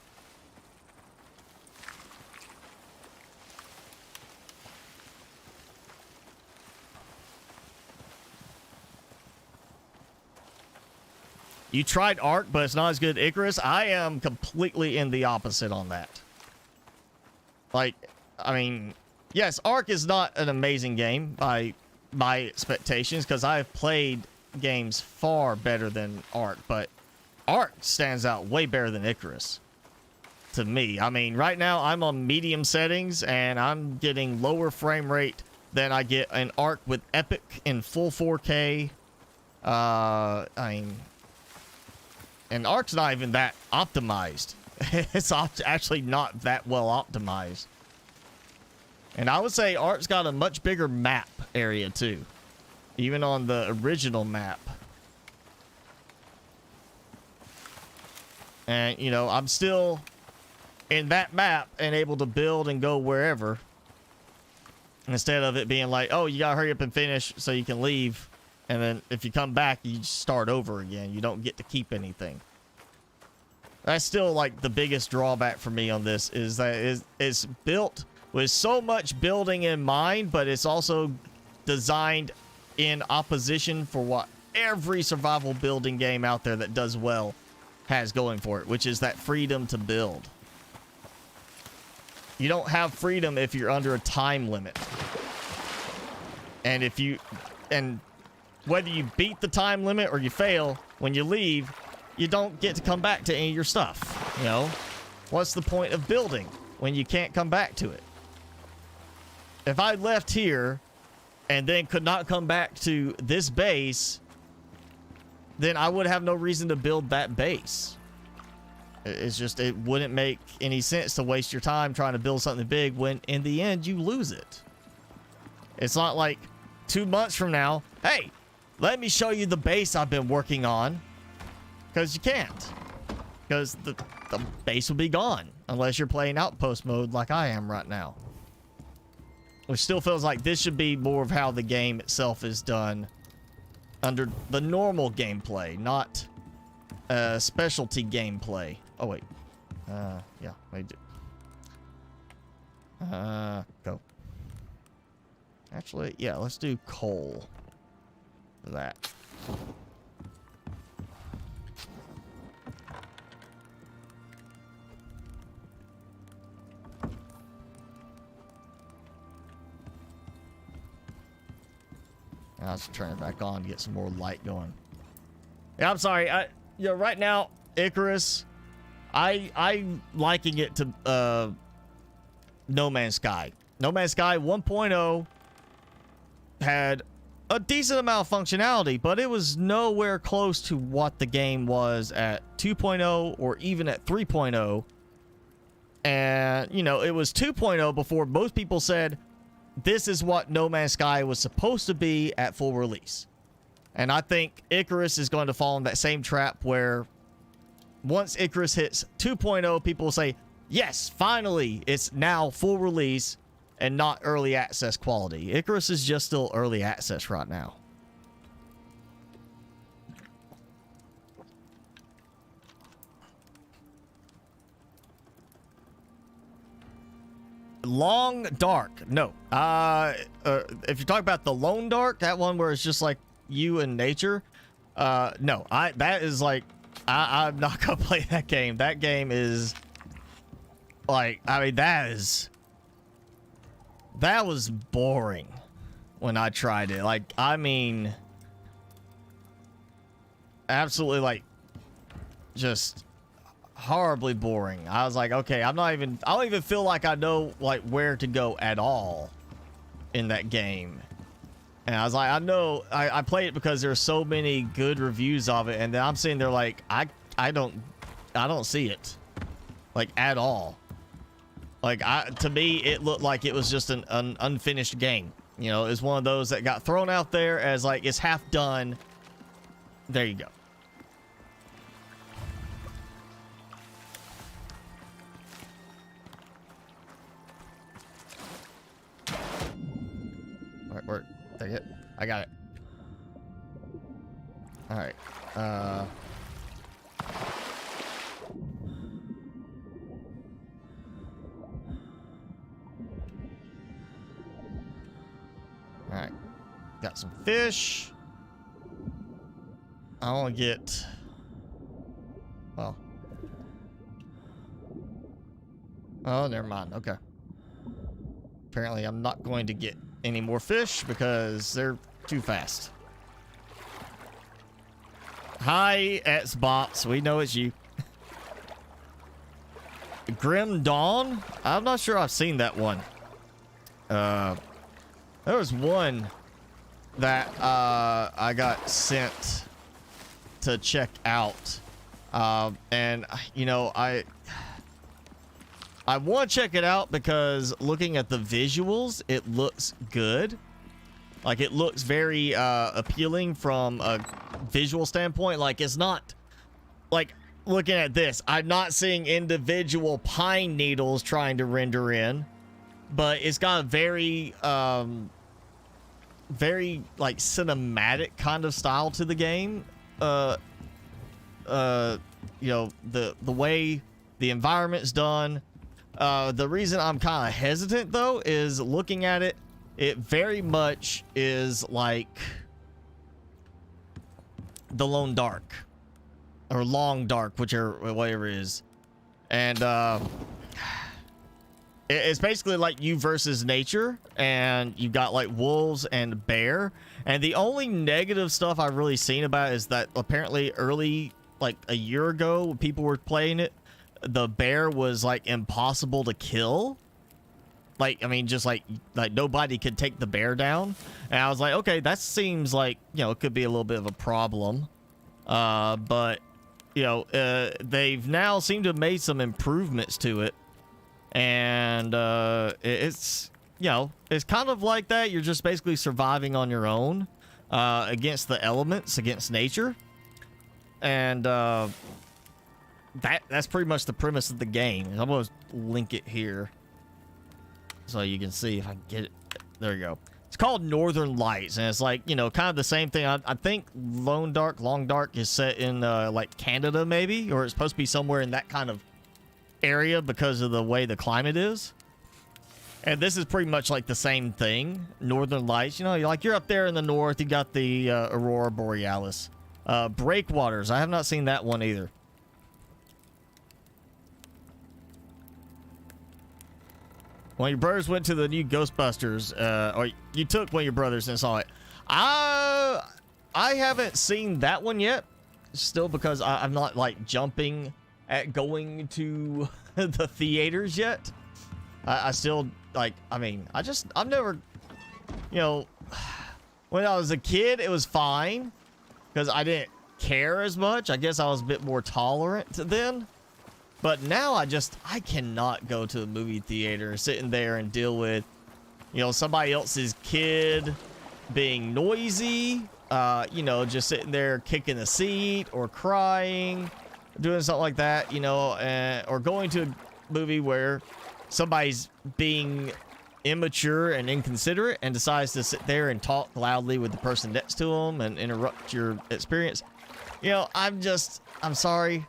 You tried Ark, but it's not as good as Icarus. I am completely in the opposite on that. Like, I mean, yes, Ark is not an amazing game by my expectations, because I've played games far better than Ark, but Ark stands out way better than Icarus to me. I mean, right now I'm on medium settings, and I'm getting lower frame rate than I get in Ark with Epic in full 4K. I mean... And Ark's not even that optimized. It's actually not that well optimized. And I would say Ark's got a much bigger map area too. Even on the original map. And, you know, I'm still in that map and able to build and go wherever. Instead of it being like, oh, you gotta hurry up and finish so you can leave. And then if you come back, you just start over again. You don't get to keep anything. That's still like the biggest drawback for me on this, is that it's built with so much building in mind, but it's also designed in opposition for what every survival building game out there that does well has going for it, which is that freedom to build. You don't have freedom if you're under a time limit. And whether you beat the time limit or you fail, when you leave, you don't get to come back to any of your stuff. You know, what's the point of building when you can't come back to it? If I left here and then could not come back to this base, then I would have no reason to build that base. It's just, it wouldn't make any sense to waste your time trying to build something big when in the end you lose it. It's not like 2 months from now, hey, let me show you the base I've been working on. Because you can't. Because the base will be gone. Unless you're playing Outpost mode like I am right now. Which still feels like this should be more of how the game itself is done. Under the normal gameplay, not specialty gameplay. Oh, wait. Yeah, I do. Go. Actually, yeah, let's do coal for that. I'll just turn it back on to get some more light going. Yeah, I'm sorry. Right now, Icarus, I'm liking it to No Man's Sky. No Man's Sky 1.0 had a decent amount of functionality, but it was nowhere close to what the game was at 2.0 or even at 3.0. And, you know, it was 2.0 before most people said, this is what No Man's Sky was supposed to be at full release. And I think Icarus is going to fall in that same trap where once Icarus hits 2.0, people will say, yes, finally, it's now full release and not early access quality. Icarus is just still early access right now. Long Dark. No. If you're talking about the Lone Dark, that one where it's just like you and nature. No. That is like, I'm not gonna play that game. That game is like, I mean, that was boring when I tried it. Like, I mean, absolutely, like, just horribly boring. I was like, okay, I don't even feel like I know, like, where to go at all in that game. And I was like, I know, I played it because there's so many good reviews of it, and then I'm sitting there like, I don't see it, like, at all. Like, to me, it looked like it was just an unfinished game. You know, it's one of those that got thrown out there as like, it's half done. There you go. Where? Take it. I got it. All right. All right. Got some fish. I want to get. Well. Oh, never mind. Okay. Apparently, I'm not going to get any more fish because they're too fast. Hi, Xbox. We know it's you. Grim Dawn? I'm not sure I've seen that one. There was one that I got sent to check out. And, you know, I want to check it out because looking at the visuals, it looks good. Like, it looks very appealing from a visual standpoint. Like, it's not... Like, looking at this, I'm not seeing individual pine needles trying to render in. But it's got a very, like, cinematic kind of style to the game. You know, the way the environment's done. The reason I'm kind of hesitant, though, is looking at it, it very much is like the Lone Dark. Or Long Dark, whatever it is. And, it's basically like you versus nature, and you've got like wolves and bear. And the only negative stuff I've really seen about it is that apparently early, like a year ago, when people were playing it, the bear was like impossible to kill. Like, I mean, just like nobody could take the bear down. And I was like, okay, that seems like, you know, it could be a little bit of a problem. But, you know, they've now seemed to have made some improvements to it. And it's, you know, it's kind of like that. You're just basically surviving on your own against the elements, against nature. And that's pretty much the premise of the game. I'm going to link it here so you can see if I can get it. There you go. It's called Northern Lights, and it's like, you know, kind of the same thing. I think Long Dark is set in like Canada maybe, or it's supposed to be somewhere in that kind of area because of the way the climate is. And this is pretty much like the same thing. Northern Lights, you know, you're up there in the north, you got the Aurora Borealis. Breakwaters, I have not seen that one either. When your brothers went to the new Ghostbusters, or you took one of your brothers and saw it. I haven't seen that one yet. Still, because I'm not like jumping at going to the theaters yet. I still like, I mean, I've never, you know, when I was a kid, it was fine because I didn't care as much. I guess I was a bit more tolerant then. But now I cannot go to a movie theater sitting there and deal with, you know, somebody else's kid being noisy, you know, just sitting there kicking the seat or crying, doing something like that, you know, or going to a movie where somebody's being immature and inconsiderate and decides to sit there and talk loudly with the person next to them and interrupt your experience. You know, I'm sorry.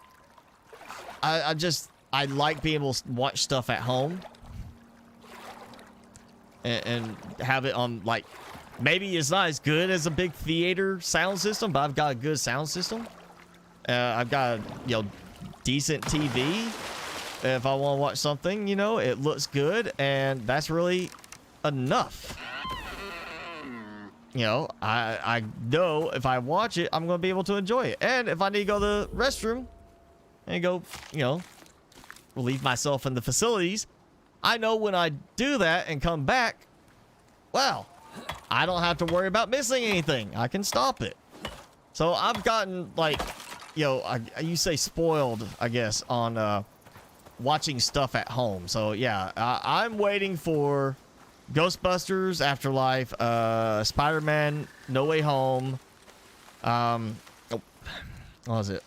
I like being able to watch stuff at home and have it on, like, maybe it's not as good as a big theater sound system, but I've got a good sound system. I've got, you know, decent TV. If I want to watch something, you know, it looks good, and that's really enough. You know, I know if I watch it, I'm going to be able to enjoy it. And if I need to go to the restroom and go, you know, relieve myself in the facilities, I know when I do that and come back, well, I don't have to worry about missing anything. I can stop it. So I've gotten, like, you know, you say spoiled, I guess, on watching stuff at home. So yeah, I'm waiting for Ghostbusters Afterlife, Spider-Man No Way Home, what was it?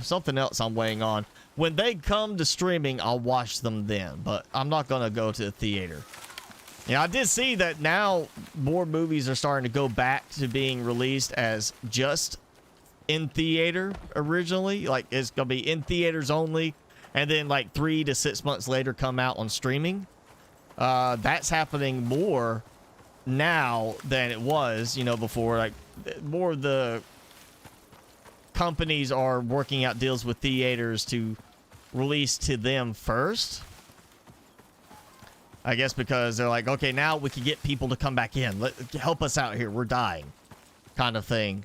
Something else I'm waiting on. When they come to streaming, I'll watch them then, but I'm not gonna go to the theater. Yeah, I did see that now more movies are starting to go back to being released as just in theater originally. Like, it's gonna be in theaters only, and then like 3 to 6 months later come out on streaming. That's happening more now than it was, you know, before. Like, more of the companies are working out deals with theaters to release to them first. I guess because they're like, okay, now we can get people to come back in. Help us out here. We're dying, kind of thing.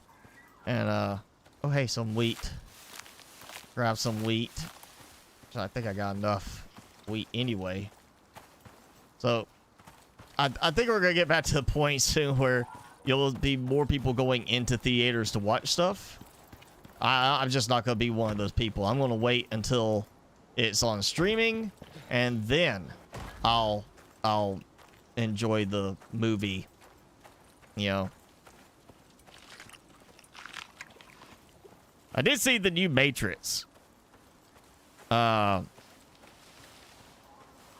And, oh, hey, some wheat. Grab some wheat. I think I got enough wheat anyway. So, I think we're going to get back to the point soon where you'll be more people going into theaters to watch stuff. I'm just not going to be one of those people. I'm going to wait until it's on streaming, and then I'll enjoy the movie, you know. I did see the new Matrix. And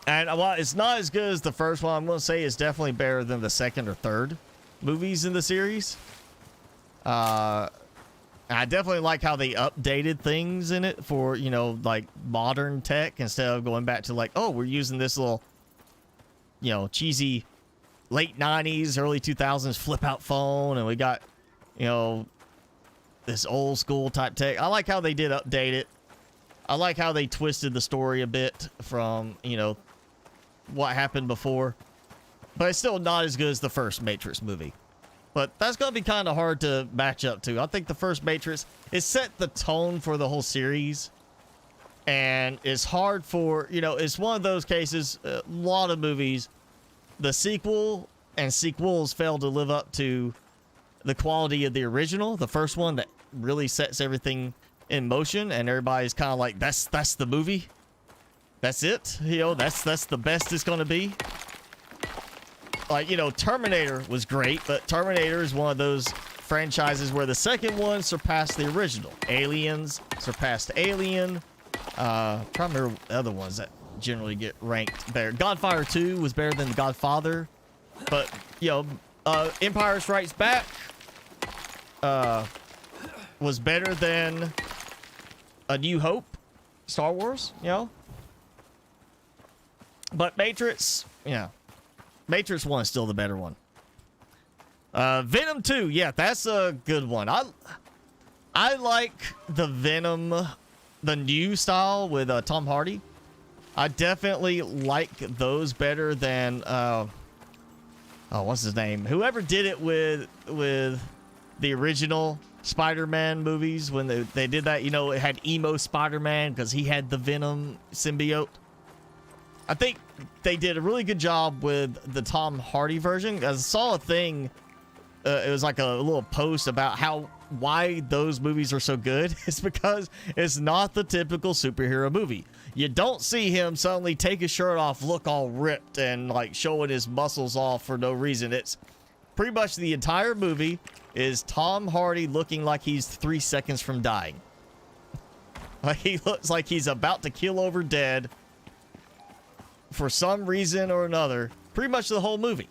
while it's not as good as the first one, I'm going to say it's definitely better than the second or third movies in the series. I definitely like how they updated things in it for, you know, like modern tech instead of going back to like, oh, we're using this little, you know, cheesy late 90s, early 2000s flip out phone. And we got, you know, this old school type tech. I like how they did update it. I like how they twisted the story a bit from, you know, what happened before. But it's still not as good as the first Matrix movie. But that's going to be kind of hard to match up to. I think the first Matrix, it set the tone for the whole series. And it's hard for, you know, it's one of those cases, a lot of movies, the sequel and sequels fail to live up to the quality of the original. The first one that really sets everything in motion, and everybody's kind of like, that's the movie. That's it. You know, that's the best it's going to be. like, you know, Terminator was great, but Terminator is one of those franchises where the second one surpassed the original. Aliens surpassed Alien. Trying to remember the other ones that generally get ranked better. Godfather 2 was better than The Godfather, but, you know, Empire Strikes Back was better than A New Hope, Star Wars, you know? But Matrix, yeah. Matrix 1 is still the better one. Venom 2, yeah, that's a good one. I like the Venom, the new style with Tom Hardy. I definitely like those better than oh, what's his name? Whoever did it with the original Spider-Man movies, when they did that, you know, it had emo Spider-Man because he had the Venom symbiote. I think they did a really good job with the Tom Hardy version. I saw a thing, it was like a little post about why those movies are so good. It's because it's not the typical superhero movie. You don't see him suddenly take his shirt off, look all ripped, and like showing his muscles off for no reason. It's pretty much the entire movie is Tom Hardy looking like he's 3 seconds from dying. Like he looks like he's about to keel over dead for some reason or another. Pretty much the whole movie.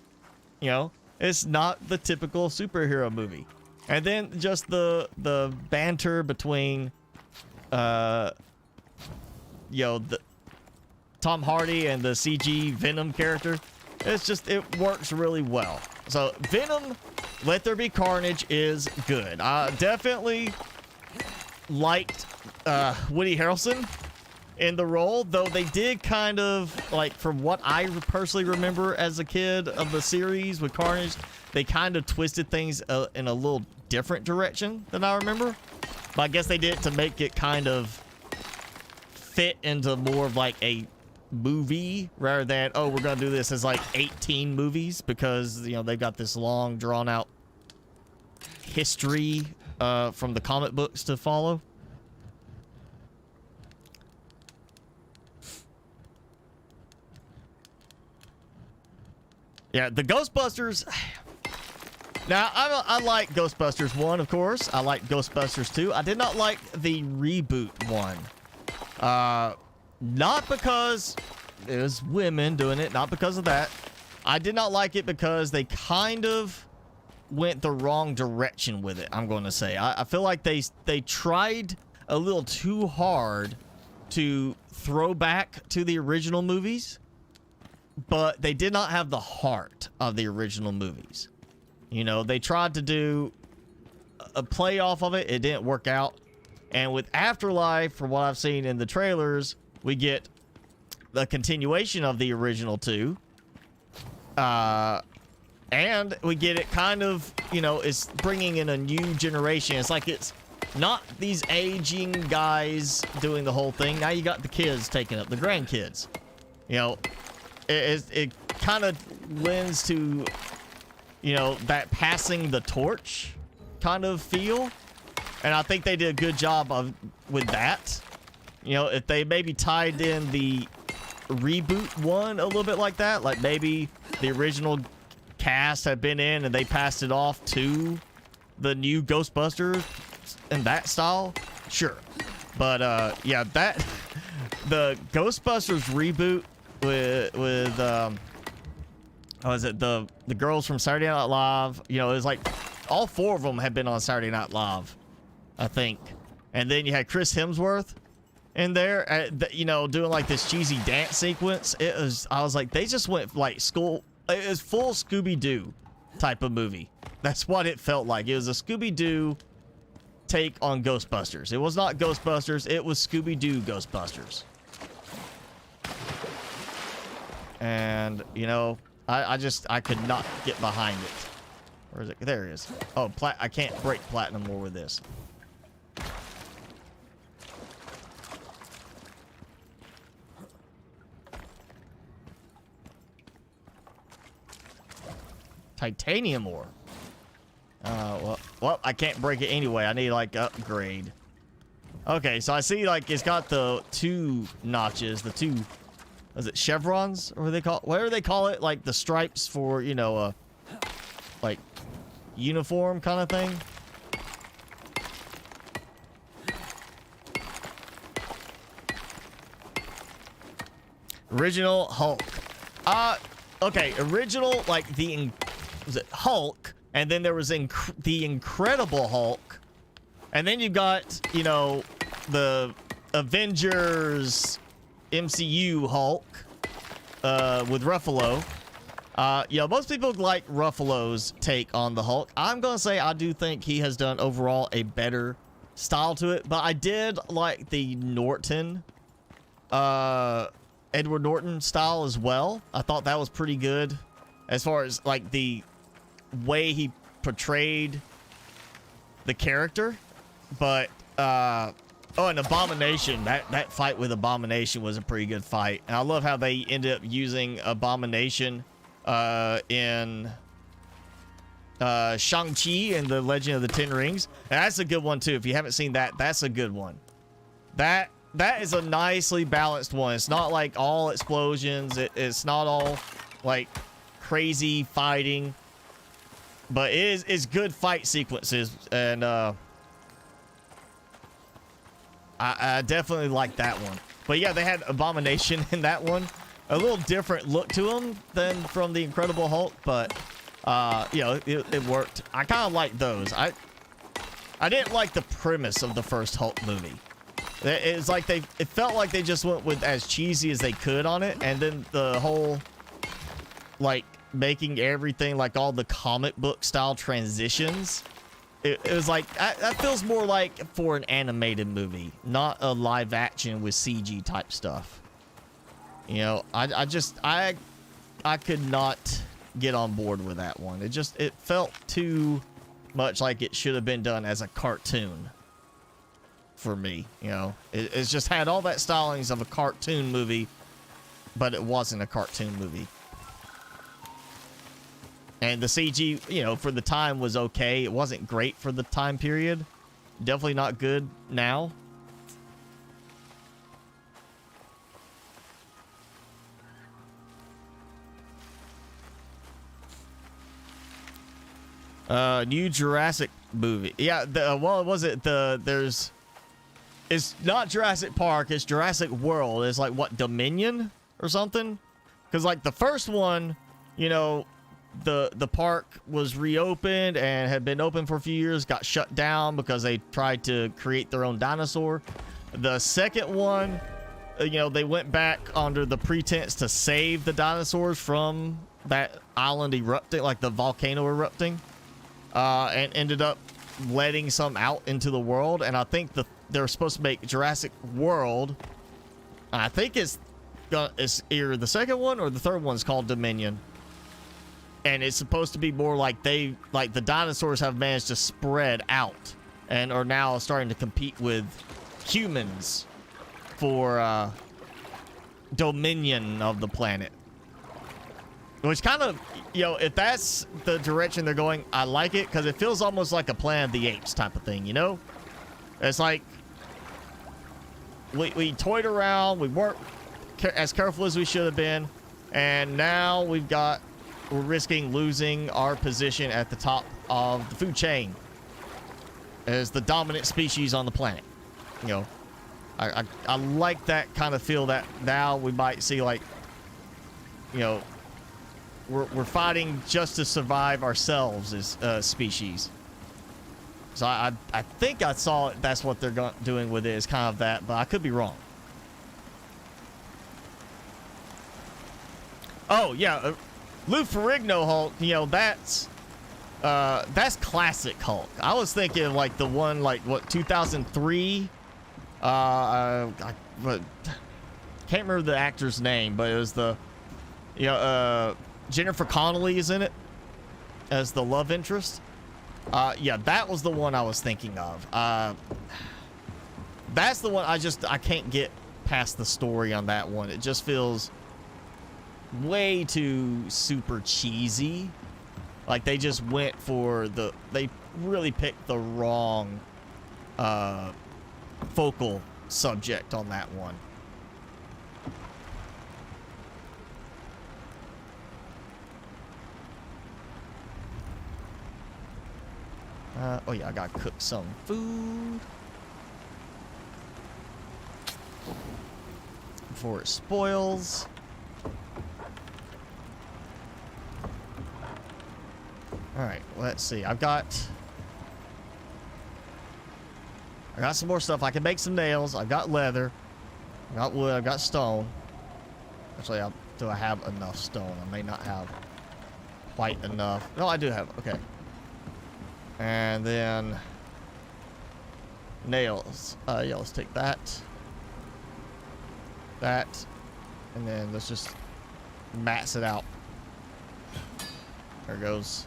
You know, it's not the typical superhero movie. And then just the banter between you know, the Tom Hardy and the CG Venom character, it's just, it works really well. So Venom, Let There Be Carnage is good. I definitely liked Woody Harrelson in the role, though they did kind of, like, from what I personally remember as a kid of the series with Carnage, they kind of twisted things in a little different direction than I remember. But I guess they did it to make it kind of fit into more of like a movie rather than, oh, we're gonna do this as like 18 movies, because, you know, they've got this long drawn out history from the comic books to follow. Yeah, the Ghostbusters. Now, I like Ghostbusters 1, of course. I like Ghostbusters 2. I did not like the reboot one. Not because it was women doing it, not because of that. I did not like it because they kind of went the wrong direction with it, I'm going to say. I feel like they tried a little too hard to throw back to the original movies, but they did not have the heart of the original movies. You know, they tried to do a play off of it. It didn't work out. And with Afterlife, from what I've seen in the trailers, we get the continuation of the original two. And we get it kind of, you know, it's bringing in a new generation. It's like it's not these aging guys doing the whole thing. Now you got the kids taking up, the grandkids. You know, it kind of lends to, you know, that passing the torch kind of feel. And I think they did a good job with that. You know, if they maybe tied in the reboot one a little bit like that, like maybe the original cast had been in and they passed it off to the new Ghostbusters in that style, sure. But yeah, that the Ghostbusters reboot with what was it, the girls from Saturday Night Live, you know, it was like all four of them had been on Saturday Night Live, I think. And then you had Chris Hemsworth in there, you know, doing like this cheesy dance sequence. It was, I was like, they just went like school. It was full Scooby-Doo type of movie. That's what it felt like. It was a Scooby-Doo take on Ghostbusters. It was not Ghostbusters. It was Scooby-Doo Ghostbusters. And, you know, I could not get behind it. Where is it? There it is. Oh, I can't break platinum more with this. Titanium ore. Well, I can't break it anyway. I need like upgrade. Okay, so I see like it's got the two notches, the two is it chevrons, or whatever they call it, like the stripes for, you know, like uniform kind of thing. Original Hulk. Okay, original, like was it Hulk, and then there was the Incredible Hulk, and then you got, you know, the Avengers MCU Hulk with Ruffalo. You know, most people like Ruffalo's take on the Hulk. I'm gonna say I do think he has done overall a better style to it, but I did like the Norton, Edward Norton style as well. I thought that was pretty good as far as like the way he portrayed the character. But oh, and Abomination, that fight with Abomination was a pretty good fight. And I love how they ended up using Abomination in Shang-Chi and the Legend of the Ten Rings. And that's a good one too. If you haven't seen that, that's a good one. That is a nicely balanced one. It's not like all explosions. It's not all like crazy fighting, but it's good fight sequences, and I definitely like that one. But yeah, they had Abomination in that one. A little different look to him than from the Incredible Hulk, but you know, it worked. I kind of like those. I didn't like the premise of the first Hulk movie. It's like it felt like they just went with as cheesy as they could on it, and then the whole like making everything like all the comic book style transitions. It was like that feels more like for an animated movie, not a live action with CG type stuff. You know, I could not get on board with that one. It felt too much like it should have been done as a cartoon. For me, you know, it's just had all that stylings of a cartoon movie, but it wasn't a cartoon movie. And the CG, you know, for the time was okay. It wasn't great for the time period. Definitely not good now. New Jurassic movie. Yeah, well, was it there's... It's not Jurassic Park, it's Jurassic World. It's like, what, Dominion or something? Because, like, the first one, you know, the park was reopened and had been open for a few years, got shut down because they tried to create their own dinosaur. The second one, you know, they went back under the pretense to save the dinosaurs from that island erupting, like the volcano erupting, and ended up letting some out into the world. And I think they're supposed to make Jurassic World. I think it's either the second one or the third one's called Dominion. And it's supposed to be more like the dinosaurs have managed to spread out and are now starting to compete with humans for dominion of the planet. Which kind of, you know, if that's the direction they're going, I like it, because it feels almost like a Planet of the Apes type of thing, you know? It's like we toyed around, we weren't as careful as we should have been, and now we're risking losing our position at the top of the food chain as the dominant species on the planet. You know, I like that kind of feel, that now we might see, like, you know, we're fighting just to survive ourselves as a species. So I think I saw it, that's what they're doing with it, is kind of that, but I could be wrong. Oh yeah, Lou Ferrigno Hulk, you know, that's classic Hulk. I was thinking like the one, like, what, 2003? I can't remember the actor's name, but it was the, you know, Jennifer Connelly is in it as the love interest. Yeah, that was the one I was thinking of. That's the one I can't get past the story on that one. It just feels way too super cheesy. Like they just went for they really picked the wrong focal subject on that one. Oh yeah, I gotta cook some food before it spoils. All right, let's see. I've got some more stuff. I can make some nails. I've got leather. I've got wood. I've got stone. Actually, do I have enough stone? I may not have quite enough. No, I do have. Okay. And then nails. Yeah, let's take that. That. And then let's just max it out. There it goes.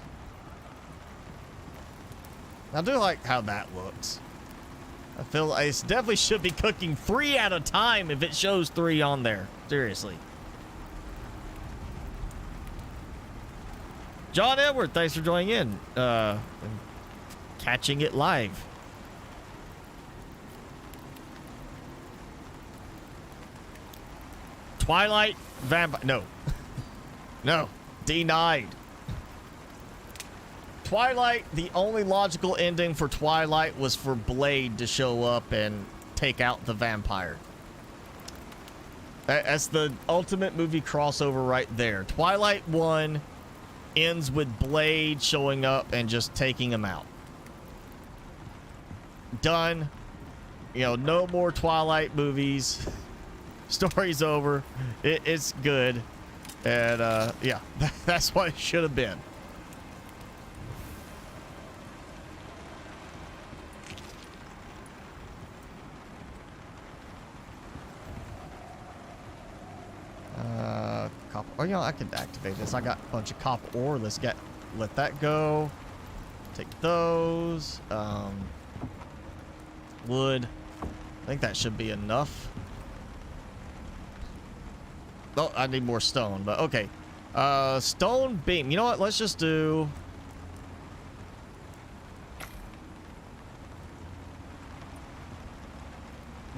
I do like how that looks. I feel like it definitely should be cooking 3 at a time if it shows 3 on there. Seriously. John Edward, thanks for joining in. And catching it live. Twilight vampire. No. No. Denied. Twilight, the only logical ending for Twilight was for Blade to show up and take out the vampire. That's the ultimate movie crossover right there. Twilight 1 ends with Blade showing up and just taking him out. Done. You know, no more Twilight movies. Story's over. It's good. And, yeah, that's what it should have been. Copper. Oh, you know, I could activate this. I got a bunch of copper ore. Let that go. Take those. Wood. I think that should be enough. Oh, I need more stone, but okay. Stone beam. You know what? Let's just do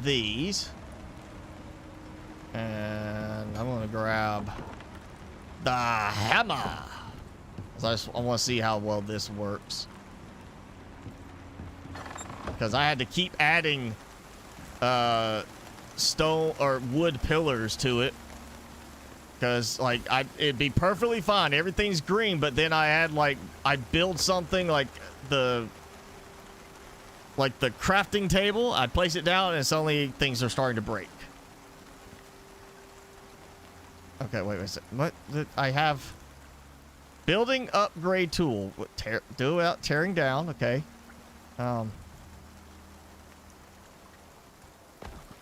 these. And I'm gonna grab the hammer. I want to see how well this works. Because I had to keep adding stone or wood pillars to it. Because like it'd be perfectly fine. Everything's green, but then I build something like the crafting table. I place it down and suddenly things are starting to break. Okay, wait a second. What? I have building upgrade tool. Do without tearing down. Okay.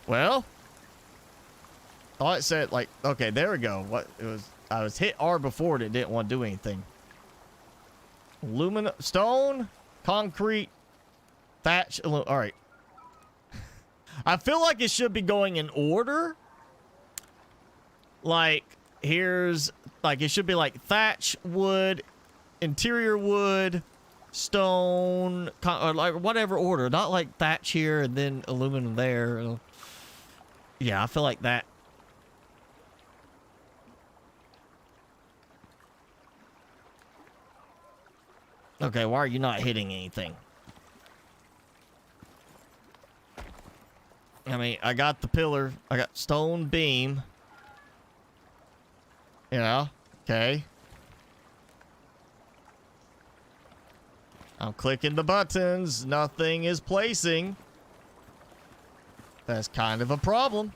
Well, thought it said like, okay, there we go. What it was? I was hit R before and it didn't want to do anything. Aluminum, stone, concrete, thatch. All right. I feel like it should be going in order. Like, here's, like, it should be like thatch, wood, interior wood, stone, or like whatever order. Not like thatch here and then aluminum there. Yeah, I feel like that. Okay, why are you not hitting anything? I mean, I got the pillar. I got stone beam. You know, okay. I'm clicking the buttons. Nothing is placing. That's kind of a problem.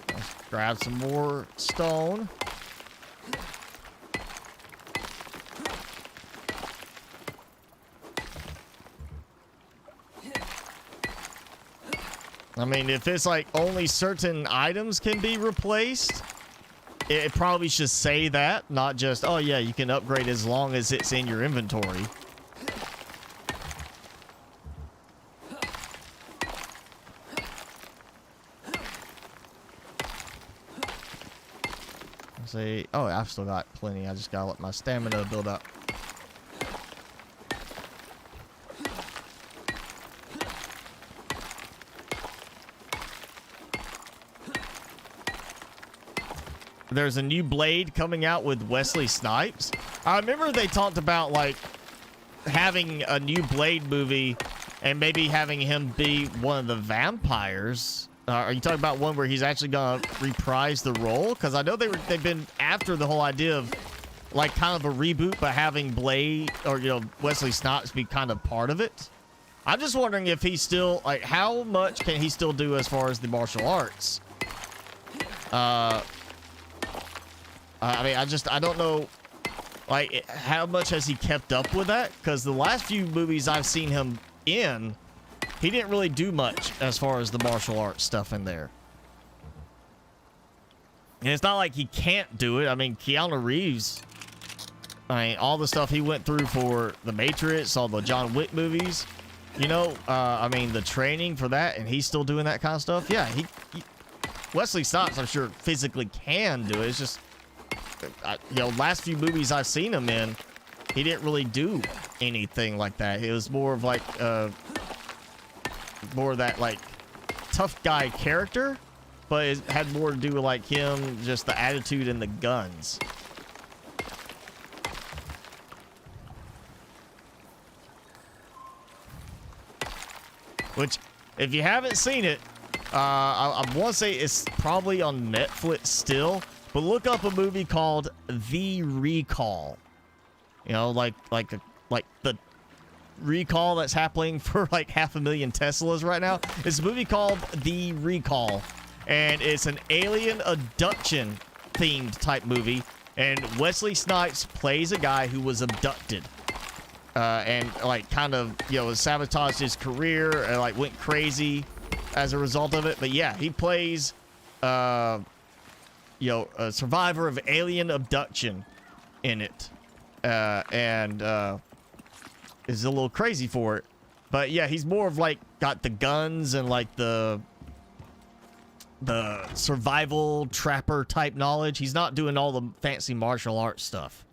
Let's grab some more stone. I mean, if it's like only certain items can be replaced, it probably should say that, not just, oh yeah, you can upgrade as long as it's in your inventory. Let's see. Oh, I've still got plenty. I just gotta let my stamina build up. there's a new Blade coming out with Wesley Snipes. I remember they talked about like having a new Blade movie and maybe having him be one of the vampires. Are you talking about one where he's actually gonna reprise the role? Because I know they've been after the whole idea of like kind of a reboot, but having Blade or Wesley Snipes be kind of part of it. I'm just wondering if he's still like how much can he still do as far as the martial arts. I mean, I don't know, like, how much has he kept up with that? Because the last few movies I've seen him in, he didn't really do much as far as the martial arts stuff in there. And it's not like he can't do it. I mean, Keanu Reeves, I mean, all the stuff he went through for The Matrix, all the John Wick movies, I mean, the training for that, and he's still doing that kind of stuff. Yeah, Wesley Snipes, I'm sure, physically can do it. It's just, last few movies I've seen him in, he didn't really do anything like that. It was more of like, more of that like tough guy character, but it had more to do with like him, just the attitude and the guns. Which, if you haven't seen it, I want to say it's probably on Netflix still, but look up a movie called The Recall. Like the recall that's happening for like 500,000 Teslas right now. It's a movie called The Recall, and it's an alien abduction themed type movie, and Wesley Snipes plays a guy who was abducted. And like kind of sabotaged his career and like went crazy as a result of it. But yeah, he plays a survivor of alien abduction in it, and is a little crazy for it. But yeah, he's more of like got the guns and like the survival trapper type knowledge. He's not doing all the fancy martial arts stuff.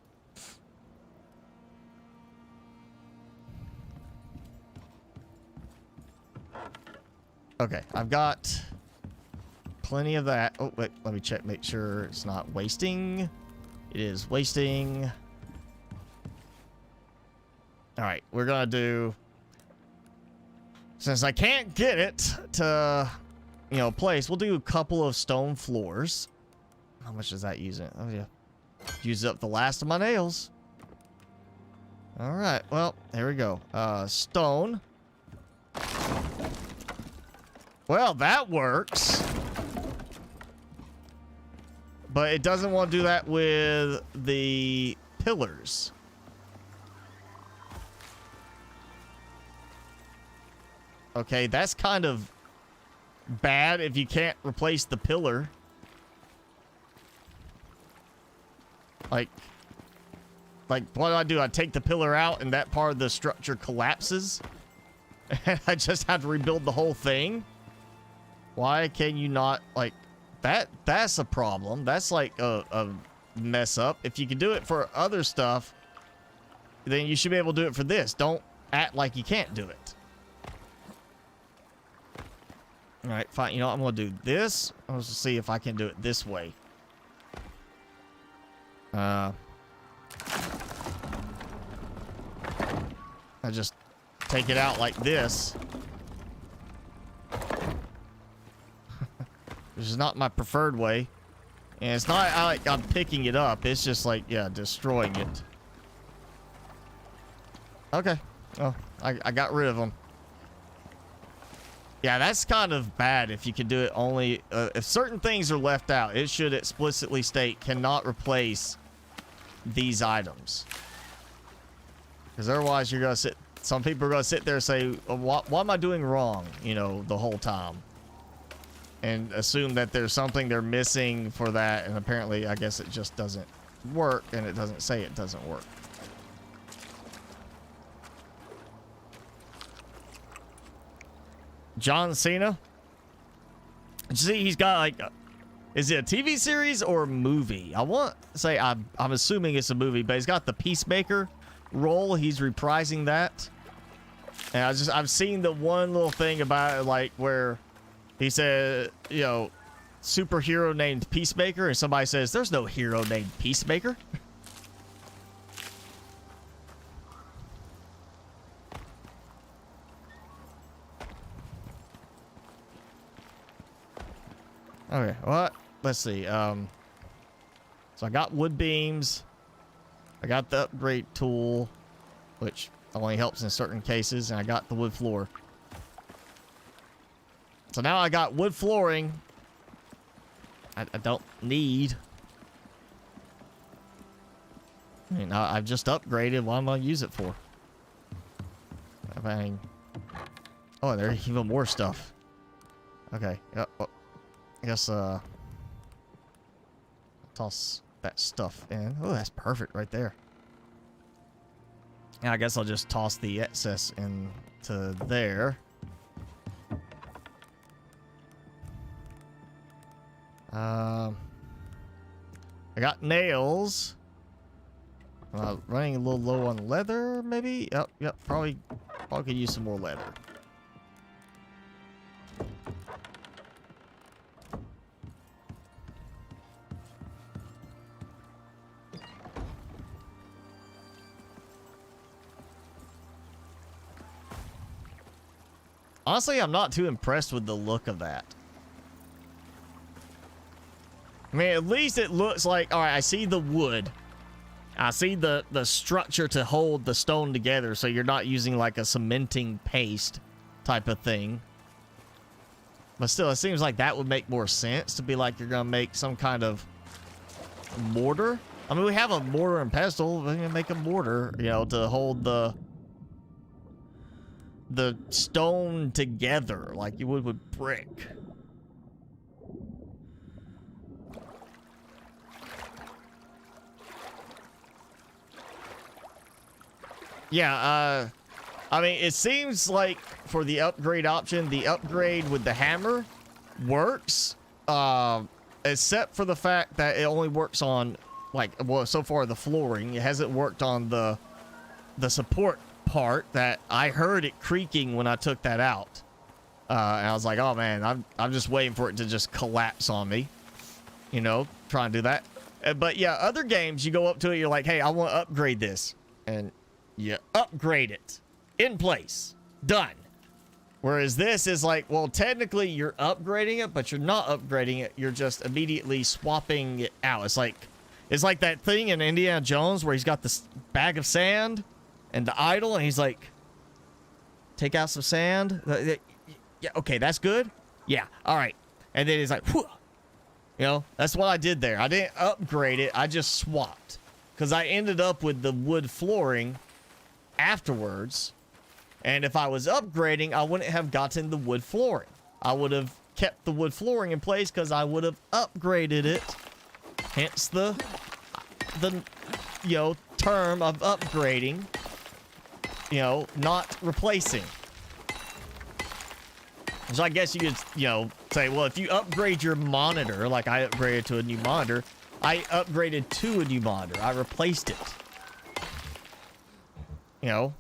Okay, I've got plenty of that. Oh, wait, let me check, make sure it's not wasting. It is wasting. All right, we're gonna do, since I can't get it to, place, we'll do a couple of stone floors. How much does that use it? Oh, yeah. Use up the last of my nails. All right, well, there we go. Stone. Well, that works. But it doesn't want to do that with the pillars. Okay, that's kind of bad if you can't replace the pillar. Like what do? I take the pillar out and that part of the structure collapses? And I just have to rebuild the whole thing? Why can you not, like, that's a problem. That's like a mess up. If you can do it for other stuff, then you should be able to do it for this. Don't act like you can't do it. All right, fine. You know what? I'm going to do this. I'm going to see if I can do it this way. I just take it out like this. Which is not my preferred way. And it's not like I'm picking it up. It's just like, yeah, destroying it. Okay. Oh, I got rid of them. Yeah, that's kind of bad if you can do it only... if certain things are left out, it should explicitly state cannot replace these items. Because otherwise you're going to sit... Some people are going to sit there and say, what am I doing wrong, the whole time? And assume that there's something they're missing for that, and apparently, I guess it just doesn't work, and it doesn't say it doesn't work. John Cena. See, he's got like, is it a TV series or a movie? I want to say I'm assuming it's a movie, but he's got the Peacemaker role. He's reprising that, and I've seen the one little thing about it, like where he said, superhero named Peacemaker, and somebody says, there's no hero named Peacemaker. Okay, what? Let's see. So I got wood beams. I got the upgrade tool, which only helps in certain cases, and I got the wood floor. So now I got wood flooring. I don't need. I mean, I've just upgraded. What am I gonna use it for? I mean, oh, there's even more stuff. Okay. Yep. Well, I guess toss that stuff in. Oh, that's perfect right there. Yeah, I guess I'll just toss the excess into there. I got nails. Running a little low on leather, maybe? Yep, probably could use some more leather. Honestly, I'm not too impressed with the look of that. I mean, at least it looks like, all right, I see the wood. I see the structure to hold the stone together, so you're not using like a cementing paste type of thing. But still, it seems like that would make more sense to be like you're going to make some kind of mortar. I mean, we have a mortar and pestle. We're going to make a mortar, you know, to hold the stone together like you would with brick. Yeah, I mean, it seems like for the upgrade option, the upgrade with the hammer works, except for the fact that it only works on, like, well, so far the flooring. It hasn't worked on the support part that I heard it creaking when I took that out. And I was like, oh man, I'm just waiting for it to just collapse on me. You know, try and do that. But yeah, other games, you go up to it, you're like, hey, I want to upgrade this. And you upgrade it. In place. Done. Whereas this is like, well, technically you're upgrading it, but you're not upgrading it. You're just immediately swapping it out. It's like that thing in Indiana Jones where he's got this bag of sand and the idol, and he's like, take out some sand. Yeah, okay, that's good. Yeah, all right. And then he's like, whew. You know, that's what I did there. I didn't upgrade it. I just swapped. Because I ended up with the wood flooring afterwards. And if I was upgrading, I wouldn't have gotten the wood flooring. I would have kept the wood flooring in place because I would have upgraded it. Hence the you know, term of upgrading. You know, not replacing. So I guess you could, you know, say, well, if you upgrade your monitor, like I upgraded to a new monitor, I upgraded to a new monitor. I replaced it. You know.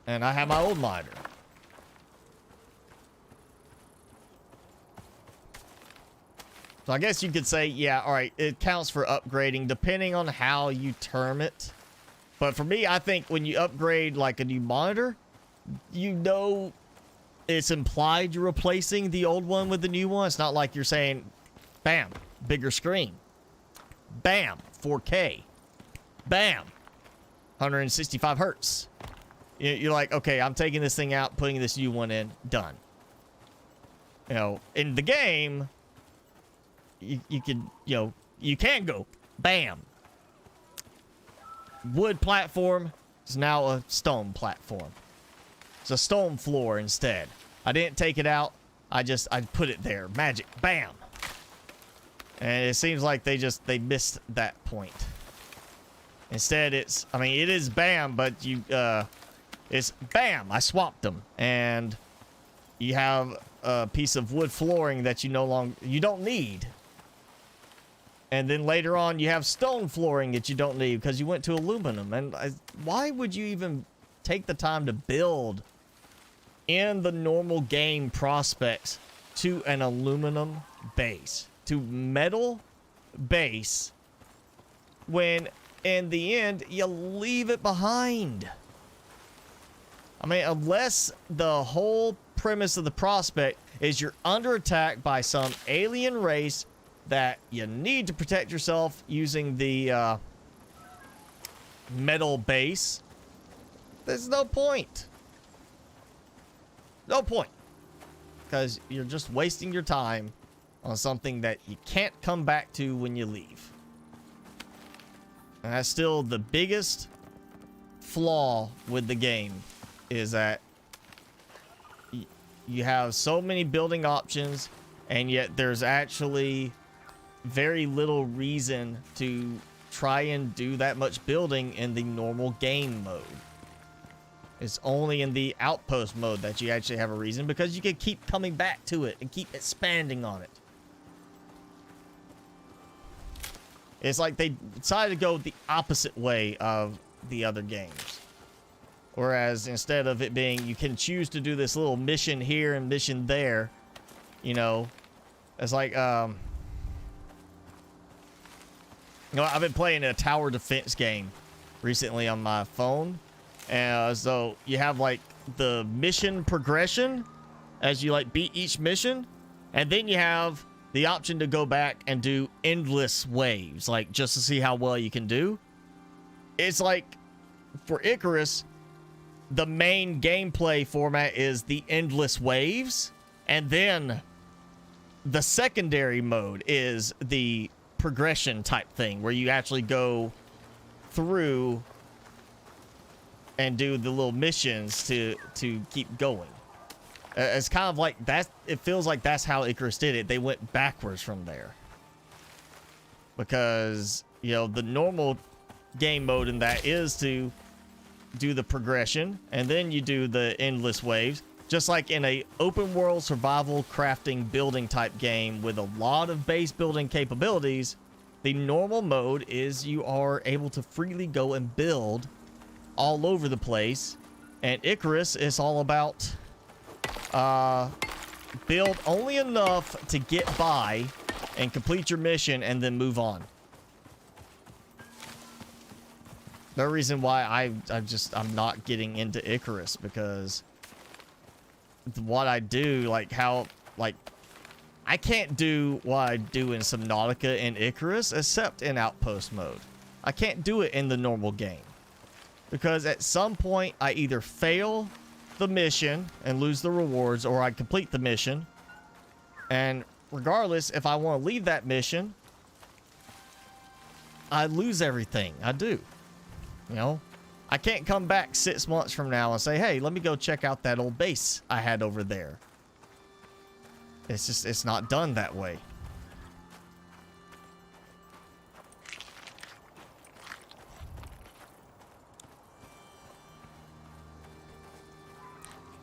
And I have my old monitor. So I guess you could say, yeah, all right, it counts for upgrading depending on how you term it. But for me, I think when you upgrade like a new monitor, you know it's implied you're replacing the old one with the new one. It's not like you're saying, bam, bigger screen. Bam, 4K. Bam, 165 hertz. You're like, okay, I'm taking this thing out, putting this new one in, done. You know, in the game, you can, you know, you can go, bam. Wood platform is now a stone platform. It's a stone floor instead. I didn't take it out. I put it there. Magic. Bam. And it seems like they missed that point. Instead, it is bam, but it's bam. I swapped them. And you have a piece of wood flooring that you don't need. And then later on, you have stone flooring that you don't need because you went to aluminum. And why would you even take the time to build in the normal game prospects to an aluminum base, to metal base, when in the end you leave it behind. I mean, unless the whole premise of the prospect is you're under attack by some alien race that you need to protect yourself using the metal base, there's no point. No point. Because you're just wasting your time on something that you can't come back to when you leave. And that's still the biggest flaw with the game, is that you have so many building options, and yet there's actually very little reason to try and do that much building in the normal game mode. It's only in the outpost mode that you actually have a reason, because you can keep coming back to it and keep expanding on it. It's like they decided to go the opposite way of the other games. Whereas instead of it being, you can choose to do this little mission here and mission there, you know, it's like, you know, I've been playing a tower defense game recently on my phone. And so you have like the mission progression as you like beat each mission. And then you have the option to go back and do endless waves, like just to see how well you can do. It's like for Icarus, the main gameplay format is the endless waves. And then the secondary mode is the progression type thing where you actually go through and do the little missions to keep going. It's kind of like that. It feels like that's how Icarus did it. They went backwards from there. Because, you know, the normal game mode in that is to do the progression, and then you do the endless waves. Just like in a open world survival crafting building type game with a lot of base building capabilities, the normal mode is you are able to freely go and build all over the place. And Icarus is all about build only enough to get by and complete your mission and then move on. No reason why I'm not getting into Icarus, because what I do, like how, like, I can't do what I do in Subnautica and Icarus except in outpost mode. I can't do it in the normal game. Because at some point, I either fail the mission and lose the rewards, or I complete the mission. And regardless, if I want to leave that mission, I lose everything. I do. You know? I can't come back 6 months from now and say, hey, let me go check out that old base I had over there. It's just, it's not done that way.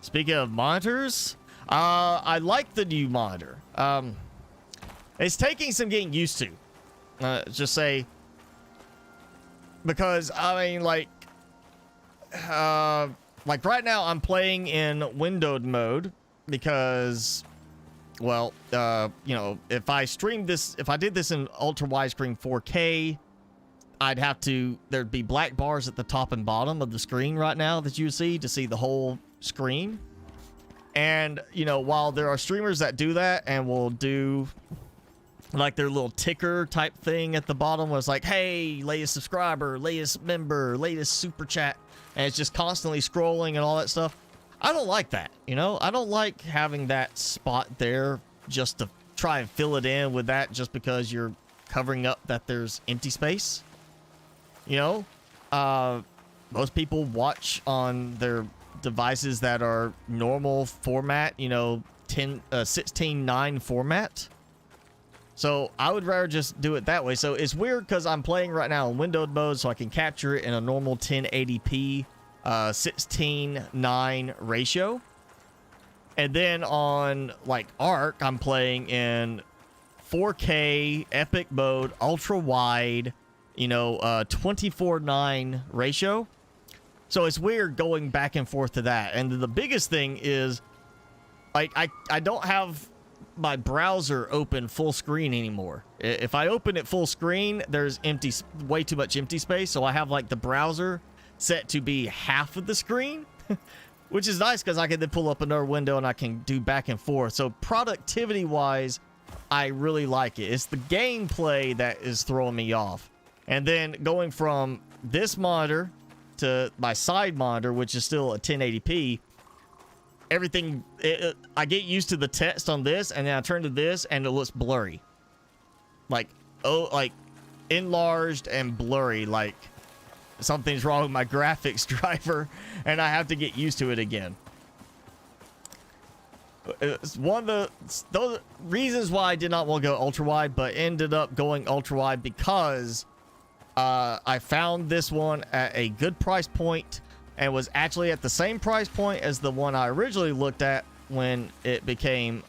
Speaking of monitors, I like the new monitor. It's taking some getting used to. Just say, because I mean, like right now I'm playing in windowed mode because, well, you know, if I streamed this, if I did this in ultra widescreen 4K, I'd have to, there'd be black bars at the top and bottom of the screen right now that you see to see the whole screen. And, you know, while there are streamers that do that and will do like their little ticker type thing at the bottom where it's like, hey, latest subscriber, latest member, latest super chat, and it's just constantly scrolling and all that stuff. I don't like that, you know? I don't like having that spot there just to try and fill it in with that just because you're covering up that there's empty space. You know? Most people watch on their devices that are normal format, you know, 16:9 format. So I would rather just do it that way. So it's weird because I'm playing right now in windowed mode, so I can capture it in a normal 1080p 16:9 ratio. And then on like Arc, I'm playing in 4K epic mode, ultra wide, you know, 24:9 ratio. So it's weird going back and forth to that. And the biggest thing is, like, I don't have my browser open full screen anymore. If I open it full screen, there's way too much empty space. So I have like the browser set to be half of the screen, which is nice because I can then pull up another window and I can do back and forth. So productivity wise, I really like it. It's the gameplay that is throwing me off. And then going from this monitor to my side monitor, which is still a 1080p, everything, I get used to the text on this, and then I turn to this and it looks blurry. Like, oh, like enlarged and blurry, like something's wrong with my graphics driver and I have to get used to it again. It's one of those reasons why I did not want to go ultra wide, but ended up going ultra wide because I found this one at a good price point and was actually at the same price point as the one I originally looked at when it became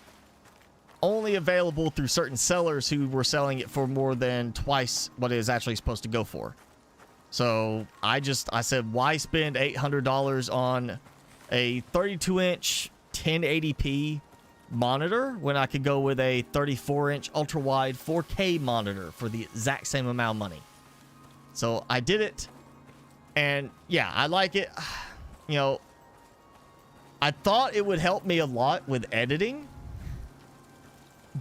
only available through certain sellers who were selling it for more than twice what it is actually supposed to go for. So I said, why spend $800 on a 32-inch 1080p monitor when I could go with a 34-inch ultra-wide 4K monitor for the exact same amount of money? So I did it, and yeah, I like it. You know, I thought it would help me a lot with editing,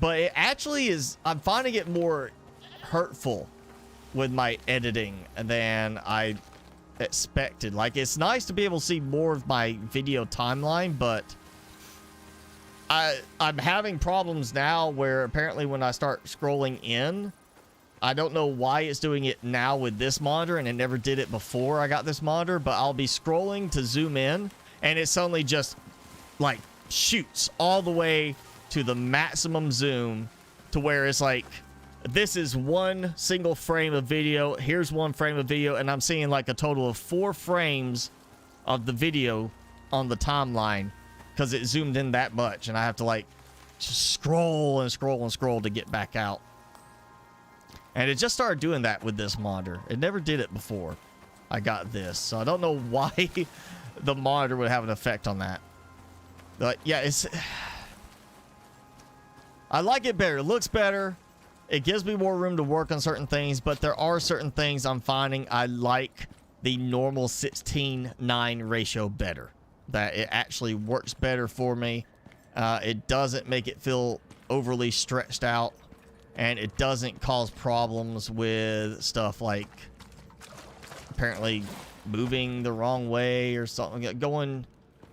but it actually is, I'm finding it more hurtful with my editing than I expected. Like, it's nice to be able to see more of my video timeline, but I'm having problems now where apparently when I start scrolling in, I don't know why it's doing it now with this monitor, and it never did it before I got this monitor, but I'll be scrolling to zoom in and it suddenly just like shoots all the way to the maximum zoom to where it's like, this is one single frame of video, here's one frame of video, and I'm seeing like a total of 4 frames of the video on the timeline because it zoomed in that much, and I have to like just scroll and scroll and scroll to get back out. And it just started doing that with this monitor. It never did it before I got this, so I don't know why the monitor would have an effect on that. But yeah, it's, I like it better. It looks better. It gives me more room to work on certain things, but there are certain things I'm finding I like the normal 16:9 ratio better. That it actually works better for me. It doesn't make it feel overly stretched out, and it doesn't cause problems with stuff like apparently moving the wrong way or something, going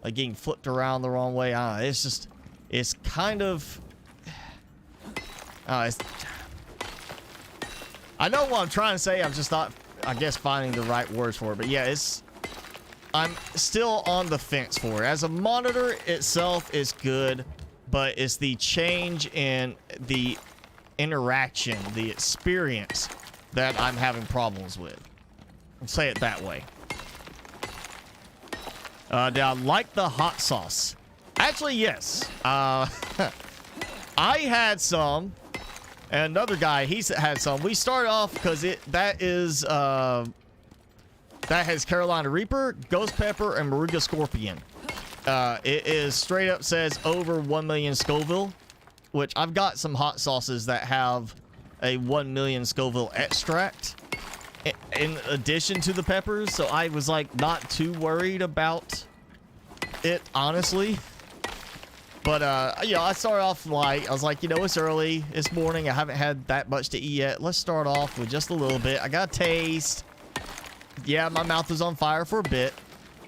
like getting flipped around the wrong way. I don't know, it's just, it's kind of, I know what I'm trying to say. I'm just not, I guess, finding the right words for it. But yeah, it's, I'm still on the fence for it. As a monitor itself is good, but it's the change in the interaction, the experience that I'm having problems with. I'll say it that way. Now, like the hot sauce. Actually, yes. I had some. And another guy, he's had some. We start off because that has Carolina Reaper, Ghost Pepper, and Moruga Scorpion. It is straight up says over 1 million Scoville, which I've got some hot sauces that have a 1 million Scoville extract in addition to the peppers. So I was like not too worried about it, honestly. But, you know, I started off light. I was like, you know, it's early. It's morning. I haven't had that much to eat yet. Let's start off with just a little bit. I got a taste. Yeah, my mouth was on fire for a bit.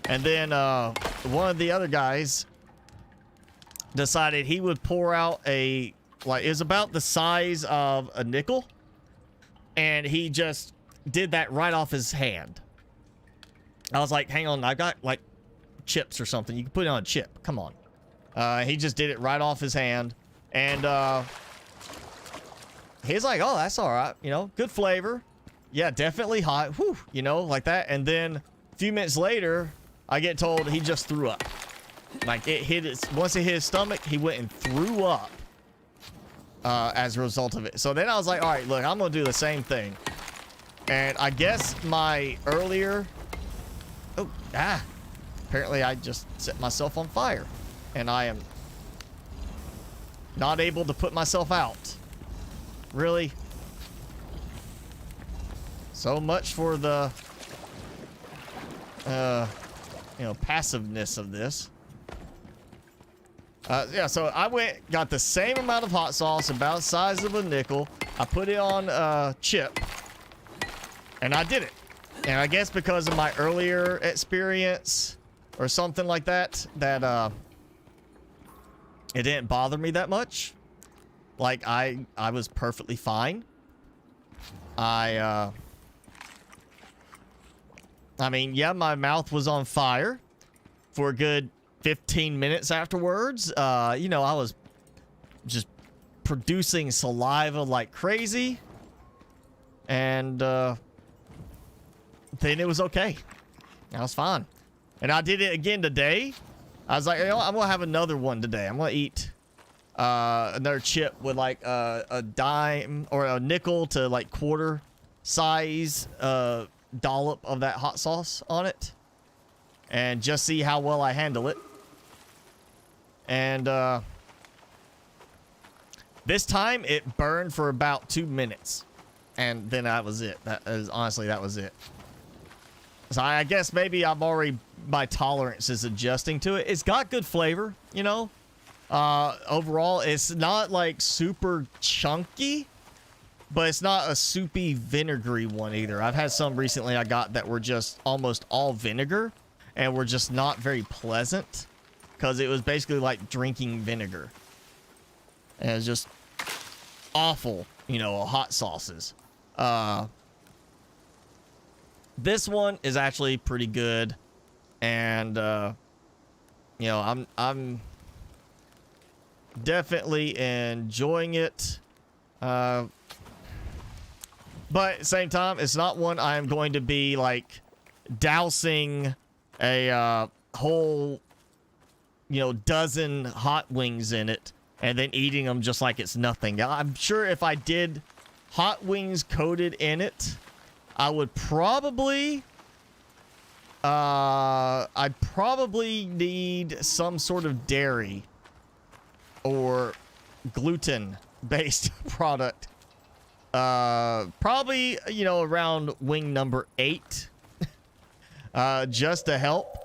And then, one of the other guys decided he would pour out a, like, it was about the size of a nickel. And he just did that right off his hand. I was like, hang on, I got, like, chips or something. You can put it on a chip. Come on. He just did it right off his hand, and he's like, oh, that's all right, you know, good flavor. Yeah, definitely hot. Whew, you know, like that. And then a few minutes later, I get told he just threw up. Like, it hit his, once it hit his stomach, he went and threw up as a result of it. So then I was like, all right, look, I'm gonna do the same thing. And I guess my earlier Oh, apparently I just set myself on fire. And I am not able to put myself out. Really? So much for the, you know, passiveness of this. Yeah, so I got the same amount of hot sauce, about the size of a nickel. I put it on chip, and I did it. And I guess because of my earlier experience or something like that, it didn't bother me that much. Like, I was perfectly fine. I mean, yeah, my mouth was on fire for a good 15 minutes afterwards. You know, I was just producing saliva like crazy. And then it was okay. I was fine. And I did it again today. I was like, you know, I'm gonna have another one today. I'm gonna eat another chip with like a dime or a nickel to like quarter size dollop of that hot sauce on it, and just see how well I handle it. And this time it burned for about 2 minutes, and then that was it. Honestly, that was it. So I guess maybe my tolerance is adjusting to it. It's got good flavor, you know. Overall, it's not like super chunky, but it's not a soupy vinegary one either. I've had some recently I got that were just almost all vinegar and were just not very pleasant because it was basically like drinking vinegar. And it's just awful, you know, hot sauces. This one is actually pretty good, and you know, I'm definitely enjoying it. But at the same time, it's not one I'm going to be like dousing a whole, you know, dozen hot wings in it and then eating them just like it's nothing. I'm sure if I did hot wings coated in it, I would probably I'd probably need some sort of dairy or gluten-based product. Probably, you know, around wing number 8, just to help.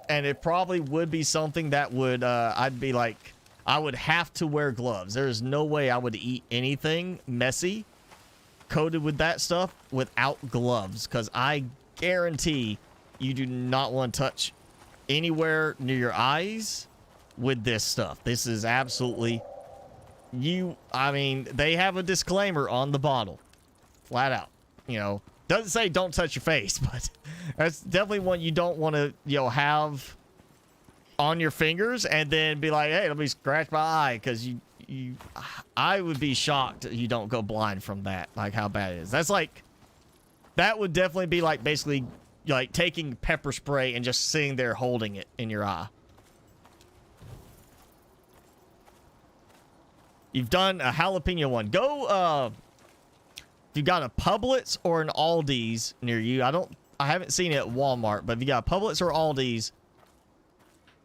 And it probably would be something that would, I'd be like, I would have to wear gloves. There's no way I would eat anything messy coated with that stuff without gloves, because I guarantee you do not want to touch anywhere near your eyes with this stuff. This is absolutely, I mean, they have a disclaimer on the bottle, flat out, you know, doesn't say don't touch your face, but that's definitely one you don't want to, you know, have on your fingers and then be like, hey, let me scratch my eye, because I would be shocked you don't go blind from that, like how bad it is. That's like, that would definitely be like basically like taking pepper spray and just sitting there holding it in your eye. You've done a jalapeno one. Go, if you've got a Publix or an Aldi's near you. I haven't seen it at Walmart, but if you got Publix or Aldi's,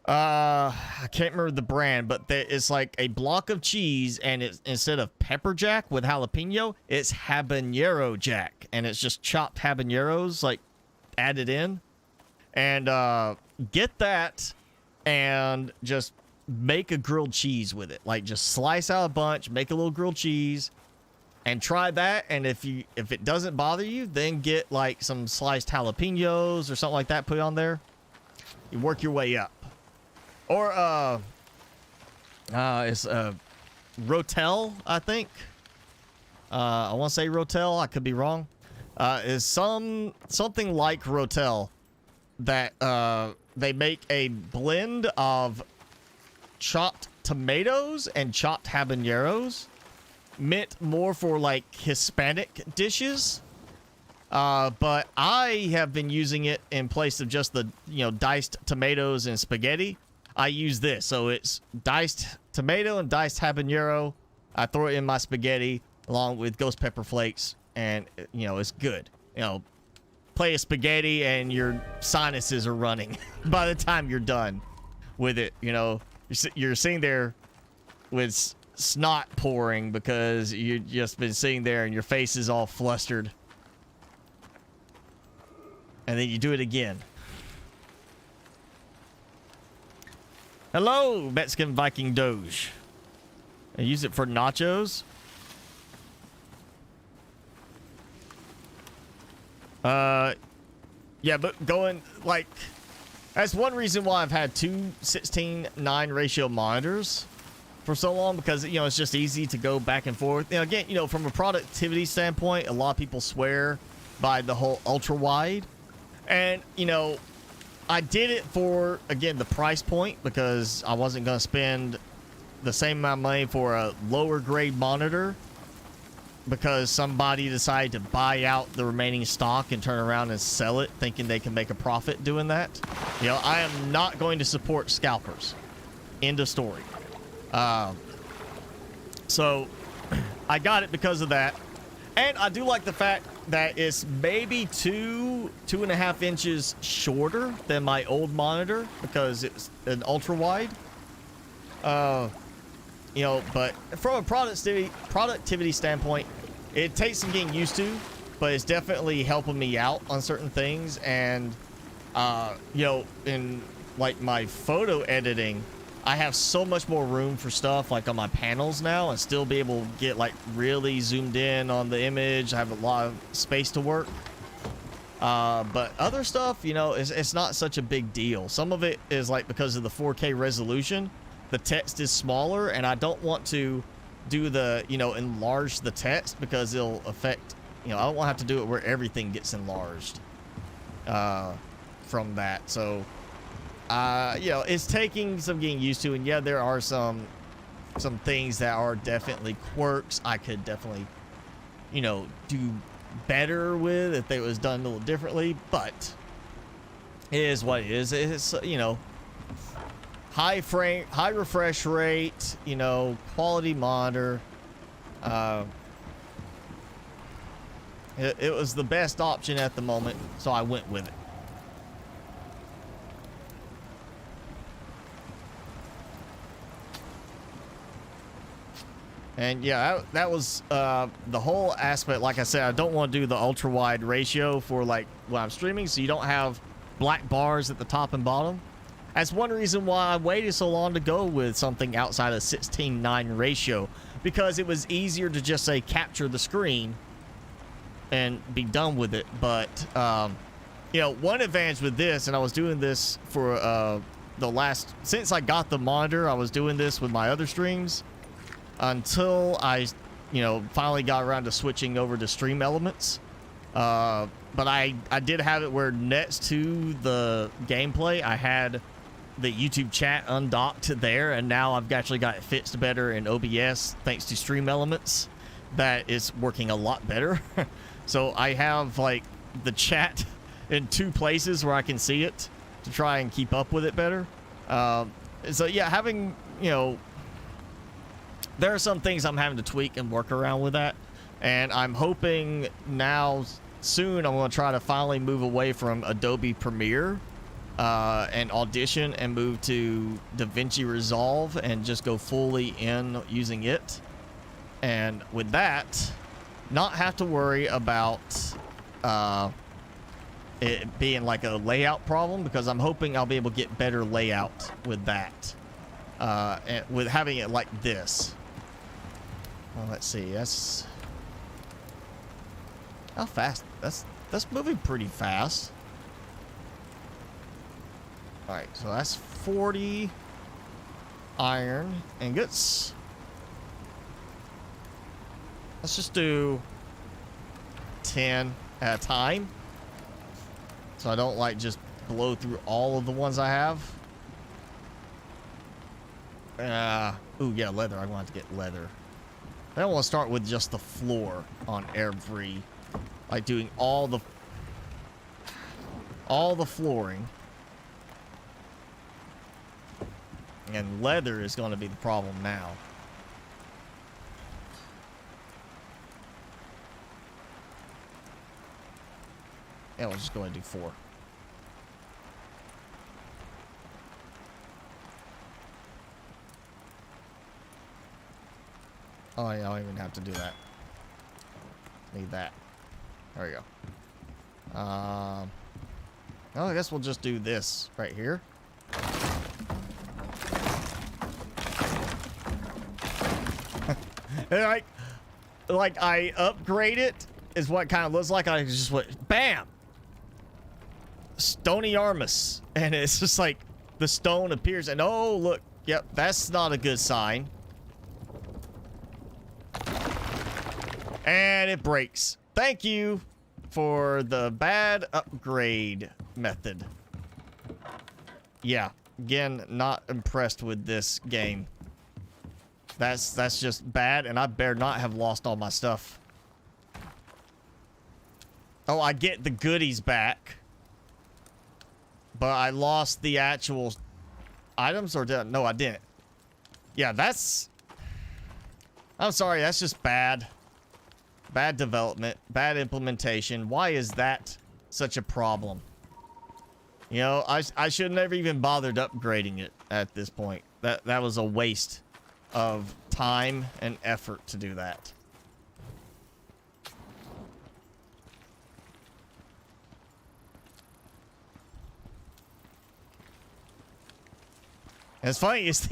I can't remember the brand, but it's like a block of cheese, and it's, instead of pepper jack with jalapeno, it's habanero jack, and it's just chopped habaneros like added in. And get that and just make a grilled cheese with it. Like, just slice out a bunch, make a little grilled cheese, and try that. And if it doesn't bother you, then get like some sliced jalapenos or something like that, put it on there. You work your way up. Or it's Rotel, I think. I want to say Rotel, I could be wrong. Is something like Rotel that they make a blend of chopped tomatoes and chopped habaneros, meant more for like Hispanic dishes. But I have been using it in place of just the, you know, diced tomatoes and spaghetti. I use this, so it's diced tomato and diced habanero. I throw it in my spaghetti along with ghost pepper flakes, and, you know, it's good. You know, plate of spaghetti and your sinuses are running by the time you're done with it. You know, you're sitting there with snot pouring because you've just been sitting there and your face is all flustered. And then you do it again. Hello, Mexican Viking Doge. I use it for nachos. Yeah, but going, like, that's one reason why I've had two 16:9 ratio monitors for so long, because, you know, it's just easy to go back and forth. You know, again, you know, from a productivity standpoint, a lot of people swear by the whole ultra wide. And, you know, I did it for, again, the price point, because I wasn't going to spend the same amount of money for a lower grade monitor, because somebody decided to buy out the remaining stock and turn around and sell it thinking they can make a profit doing that. You know, I am not going to support scalpers. End of story. So I got it because of that. And I do like the fact that it's maybe 2.5 inches shorter than my old monitor, because it's an ultra wide. You know, but from a productivity standpoint, it takes some getting used to, but it's definitely helping me out on certain things. And, you know, in like my photo editing, I have so much more room for stuff like on my panels now, and still be able to get like really zoomed in on the image. I have a lot of space to work. But other stuff, you know, it's not such a big deal. Some of it is like because of the 4K resolution, the text is smaller, and I don't want to do the, you know, enlarge the text, because it'll affect, you know, I don't want to have to do it where everything gets enlarged from that. So, you know, it's taking some getting used to, and yeah, there are some things that are definitely quirks I could definitely, you know, do better with if it was done a little differently, but it is what it is. It's, you know, high refresh rate, you know, quality monitor. It was the best option at the moment, so I went with it. And yeah, that was the whole aspect. Like I said, I don't want to do the ultra wide ratio for like when I'm streaming, so you don't have black bars at the top and bottom. That's one reason why I waited so long to go with something outside of 16:9 ratio, because it was easier to just say capture the screen and be done with it. But you know, one advantage with this, and I was doing this for since I got the monitor, I was doing this with my other streams until I, you know, finally got around to switching over to Stream Elements. But I did have it where next to the gameplay, I had the YouTube chat undocked there, and now I've actually got it fixed better in OBS thanks to Stream Elements. That is working a lot better. So I have like the chat in two places where I can see it to try and keep up with it better. So yeah, having, you know, there are some things I'm having to tweak and work around with that, and I'm hoping now soon I'm going to try to finally move away from Adobe Premiere and Audition and move to DaVinci Resolve and just go fully in using it. And with that, not have to worry about it being like a layout problem, because I'm hoping I'll be able to get better layout with that, and with having it like this. Well, let's see, that's how fast. That's moving pretty fast. All right, so that's 40 iron ingots. Let's just do 10 at a time, so I don't like just blow through all of the ones I have. Ooh, yeah, leather. I want to get leather. I don't want to start with just the floor on every, like doing all the flooring. And leather is going to be the problem now. Yeah, we'll just go ahead and do 4. Oh, yeah, I don't even have to do that. Need that. There we go. Well, I guess we'll just do this right here. And like I upgrade it is what it kind of looks like. I just went bam, Stony Armus, and it's just like the stone appears, and oh look, yep, that's not a good sign. And it breaks. Thank you for the bad upgrade method. Yeah, again, not impressed with this game. That's just bad, and I better not have lost all my stuff. Oh, I get the goodies back, but I lost the actual items, or did no, I didn't. Yeah, that's... I'm sorry, that's just bad. Bad development, bad implementation. Why is that such a problem? You know, I should never even bothered upgrading it at this point. That was a waste of time and effort to do that. And it's funny is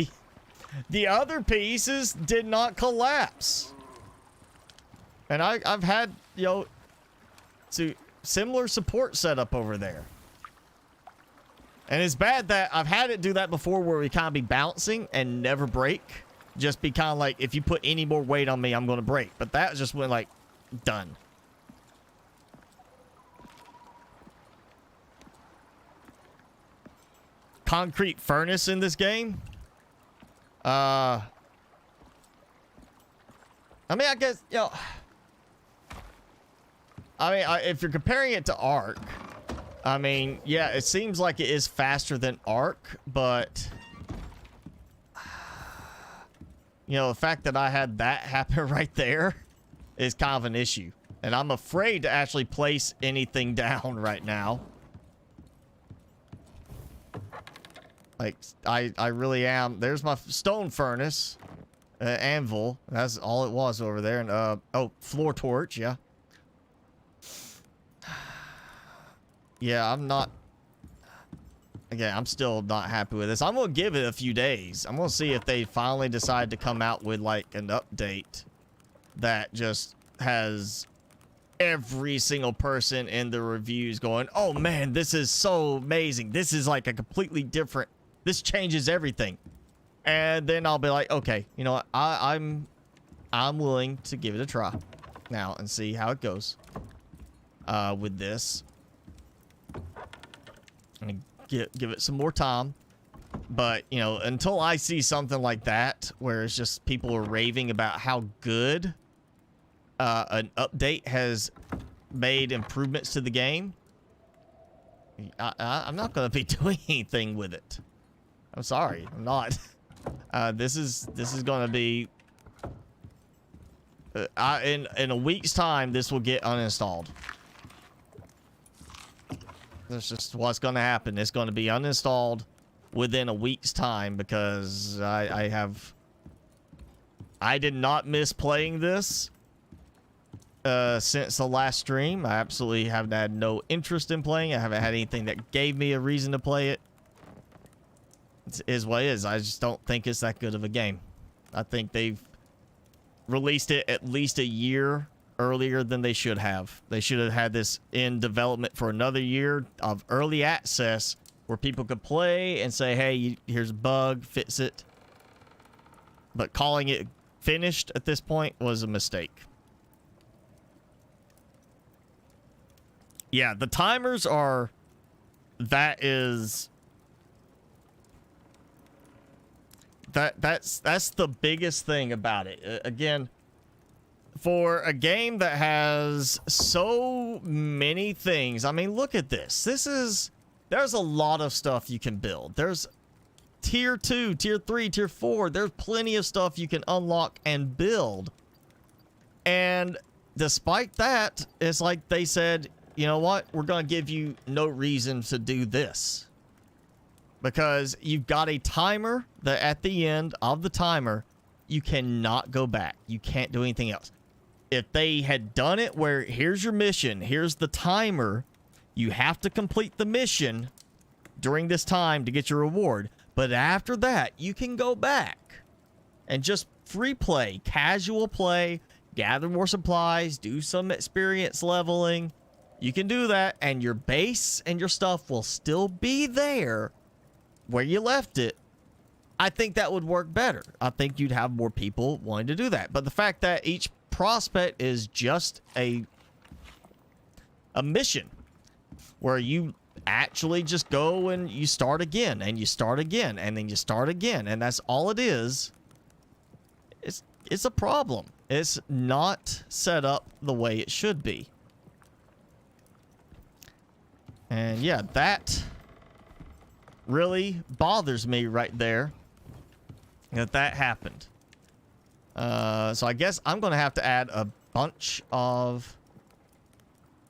the other pieces did not collapse. And I've had, you know, similar support setup over there. And it's bad that I've had it do that before where we kind of be bouncing and never break. Just be kind of like, if you put any more weight on me, I'm going to break. But that just went like, done. Concrete furnace in this game? I mean, I guess, you know... I mean, if you're comparing it to Ark, I mean, yeah, it seems like it is faster than Ark, but... You know, the fact that I had that happen right there is kind of an issue. And I'm afraid to actually place anything down right now. Like, I really am. There's my stone furnace. Anvil. That's all it was over there. And, oh, floor torch, yeah. Yeah, I'm not... Again, I'm still not happy with this. I'm going to give it a few days. I'm going to see if they finally decide to come out with, like, an update that just has every single person in the reviews going, oh, man, this is so amazing. This is, like, a completely different... This changes everything. And then I'll be like, okay, you know what? I'm willing to give it a try now and see how it goes with this. And give it some more time. But, you know, until I see something like that, where it's just people are raving about how good an update has made improvements to the game, I'm not going to be doing anything with it. I'm sorry, I'm not. This is going to be... in a week's time, this will get uninstalled. That's just what's going to happen. It's going to be uninstalled within a week's time because I did not miss playing this since the last stream. I absolutely have had no interest in playing. I haven't had anything that gave me a reason to play it. It is what it is. I just don't think it's that good of a game. I think they've released it at least a year earlier than they should have. They should have had this in development for another year of early access where people could play and say, hey, here's a bug, fix it. But calling it finished at this point was a mistake. Yeah, the timers are... That's the biggest thing about it. Again, for a game that has so many things, I mean, look at this. There's a lot of stuff you can build. There's tier 2, tier 3, tier 4. There's plenty of stuff you can unlock and build. And despite that, it's like they said, you know what? We're going to give you no reason to do this. Because you've got a timer that at the end of the timer, you cannot go back. You can't do anything else. If they had done it where here's your mission, here's the timer, you have to complete the mission during this time to get your reward. But after that, you can go back and just free play, casual play, gather more supplies, do some experience leveling. You can do that, and your base and your stuff will still be there where you left it. I think that would work better. I think you'd have more people wanting to do that. But the fact that each prospect is just a mission where you actually just go and you start again and you start again and then you start again, and that's all it is. It's a problem. It's not set up the way it should be. And yeah, that really bothers me right there that happened. So I guess I'm going to have to add a bunch of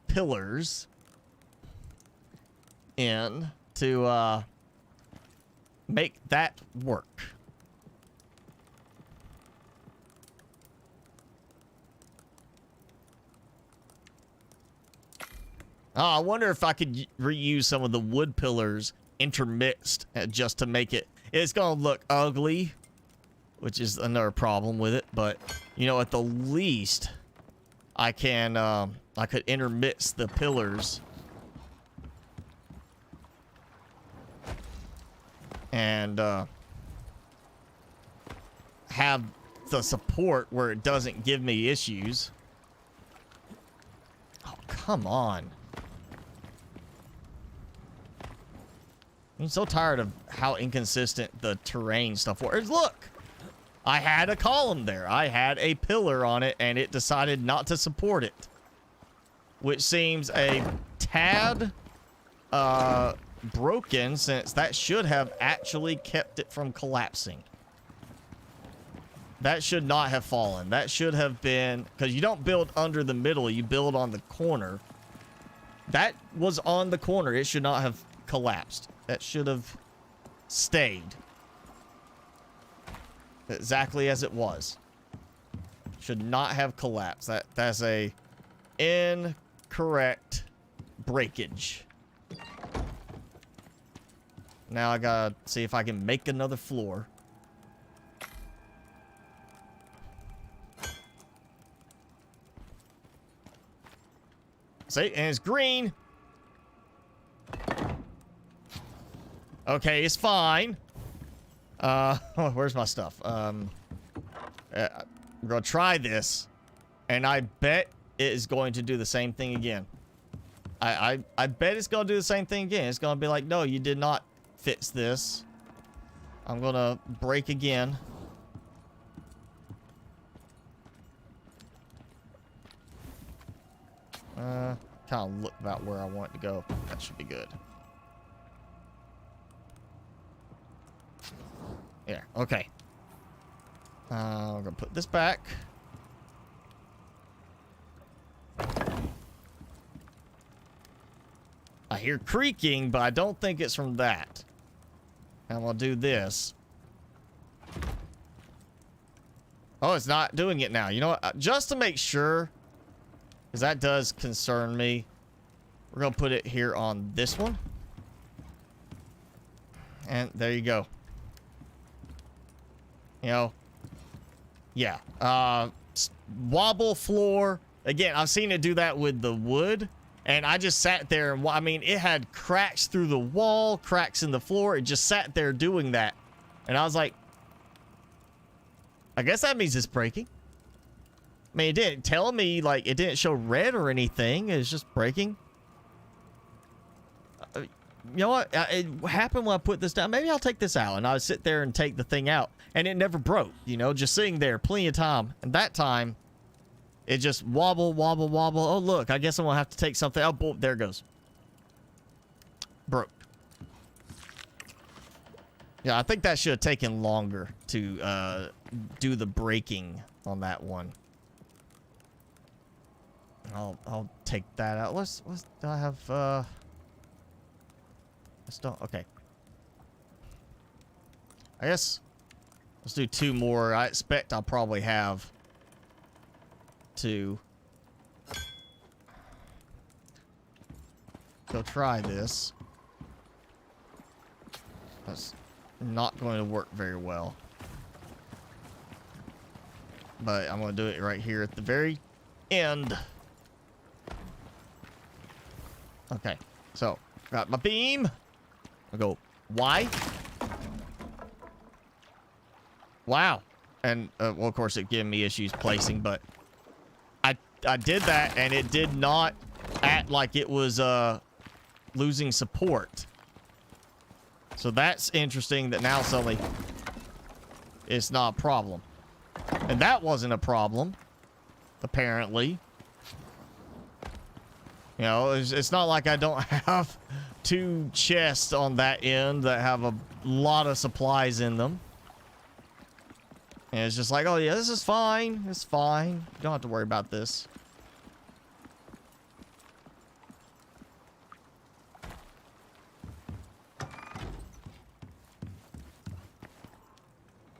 pillars in to make that work. Oh, I wonder if I could reuse some of the wood pillars intermixed just to make it. It's going to look ugly, which is another problem with it. But, you know, at the least, I can, I could intermix the pillars. And, have the support where it doesn't give me issues. Oh, come on. I'm so tired of how inconsistent the terrain stuff was. Look! I had a column there. I had a pillar on it, and it decided not to support it. Which seems a tad broken, since that should have actually kept it from collapsing. That should not have fallen. That should have been... Because you don't build under the middle, you build on the corner. That was on the corner. It should not have collapsed. That should have stayed exactly as it was. Should not have collapsed. That's a incorrect breakage. Now I gotta see if I can make another floor. See, and it's green. Okay, it's fine. Where's my stuff? I'm gonna try this, and I bet it is going to do the same thing again. I bet it's gonna do the same thing again. It's gonna be like, no, you did not fix this. I'm gonna break again. Kind of look about where I want it to go. That should be good. Yeah, okay. I'm gonna put this back. I hear creaking, but I don't think it's from that. I'm gonna do this. Oh, it's not doing it now. You know what? Just to make sure, because that does concern me, we're gonna put it here on this one. And there you go. You know, yeah. Wobble floor. Again, I've seen it do that with the wood. And I just sat there and, I mean, it had cracks through the wall, cracks in the floor. It just sat there doing that. And I was like, I guess that means it's breaking. I mean, it didn't tell me, like, it didn't show red or anything. It's just breaking. You know what? It happened when I put this down. Maybe I'll take this out, and I'll sit there and take the thing out. And it never broke, you know, just sitting there plenty of time. And that time, it just wobble, wobble, wobble. Oh, look, I guess I'm going to have to take something out. Oh, there it goes. Broke. Yeah, I think that should have taken longer to do the breaking on that one. I'll take that out. Let's do I have let's don't okay. I guess let's do 2 more. I expect I'll probably have 2. Go try this. That's not going to work very well. But I'm going to do it right here at the very end. Okay, so got my beam. I go Y. Wow. And well, of course, it gave me issues placing, but I did that, and it did not act like it was losing support. So that's interesting that now suddenly it's not a problem. And that wasn't a problem, apparently. You know, it's not like I don't have 2 chests on that end that have a lot of supplies in them. And it's just like, oh yeah, this is fine. It's fine. You don't have to worry about this.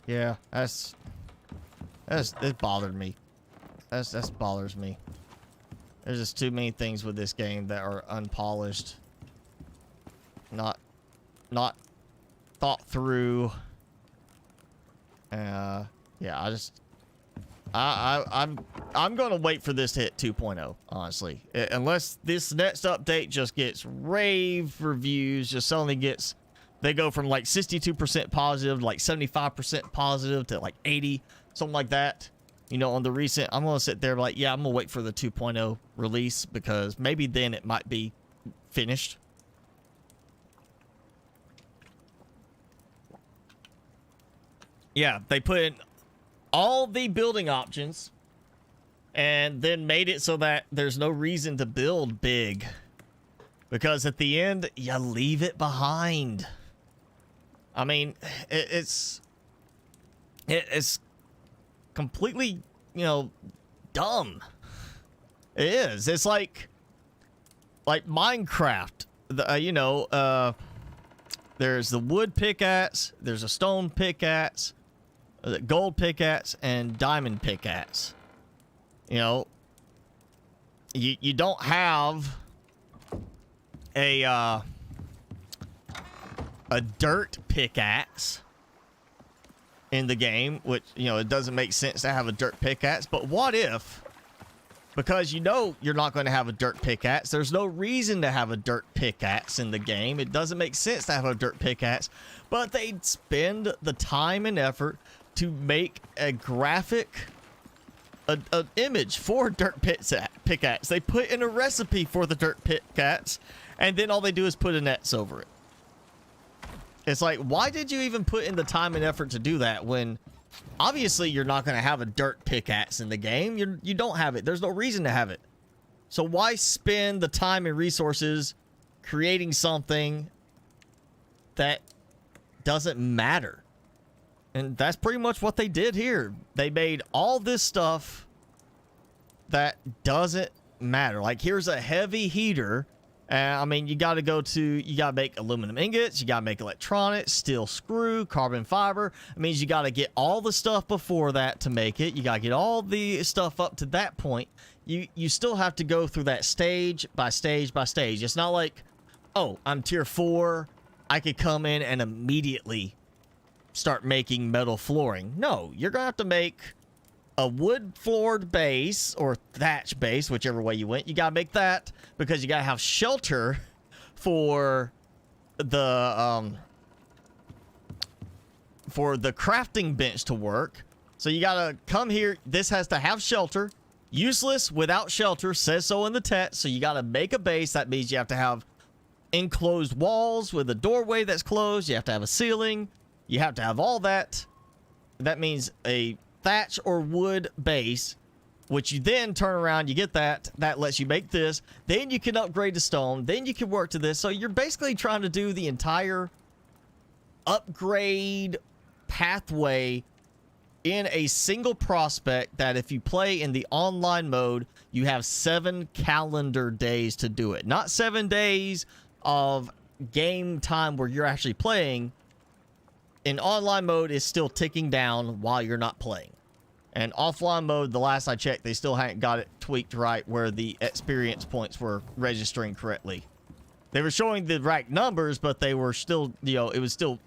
Yeah, it bothered me. That bothers me. There's just too many things with this game that are unpolished. Not thought through. Yeah, I'm gonna wait for this to hit 2.0, honestly. Unless this next update just gets rave reviews, just suddenly gets, they go from like 62% positive, like 75% positive to like 80, something like that. You know, on the recent, I'm gonna sit there like, yeah, I'm gonna wait for the 2.0 release because maybe then it might be finished. Yeah, they put in all the building options and then made it so that there's no reason to build big. Because at the end, you leave it behind. I mean, it's completely, you know, dumb. It is. It's like Minecraft. There's the wood pickaxe, there's a stone pickaxe, gold pickaxe, and diamond pickaxe. You know, you don't have a dirt pickaxe in the game, which, you know, it doesn't make sense to have a dirt pickaxe. But what if, because you know you're not going to have a dirt pickaxe, there's no reason to have a dirt pickaxe in the game. It doesn't make sense to have a dirt pickaxe, but they spend the time and effort to make a graphic, an image for dirt pickaxe. They put in a recipe for the dirt pickaxe, and then all they do is put a nets over it. It's like, why did you even put in the time and effort to do that when obviously you're not going to have a dirt pickaxe in the game? You don't have it. There's no reason to have it. So why spend the time and resources creating something that doesn't matter? And that's pretty much what they did here. They made all this stuff that doesn't matter. Like, here's a heavy heater. I mean, you got to make aluminum ingots, you got to make electronics, steel screw, carbon fiber. It means you got to get all the stuff before that to make it. You got to get all the stuff up to that point. You still have to go through that stage by stage by stage. It's not like, oh, I'm tier 4, I could come in and immediately start making metal flooring. No, you're going to have to make a wood floored base or thatch base, whichever way you went. You gotta make that because you gotta have shelter for the crafting bench to work. So you gotta come here. This has to have shelter. Useless without shelter, says so in the text. So you gotta make a base. That means you have to have enclosed walls with a doorway that's closed. You have to have a ceiling. You have to have all that. That means a thatch or wood base, which you then turn around, you get that lets you make this, then you can upgrade to stone, then you can work to this. So you're basically trying to do the entire upgrade pathway in a single prospect that if you play in the online mode, You have 7 calendar days to do it. Not 7 days of game time where you're actually playing. In online mode, is still ticking down while you're not playing. And offline mode, the last I checked, they still hadn't got it tweaked right where the experience points were registering correctly. They were showing the right numbers, but they were still, you know, it was still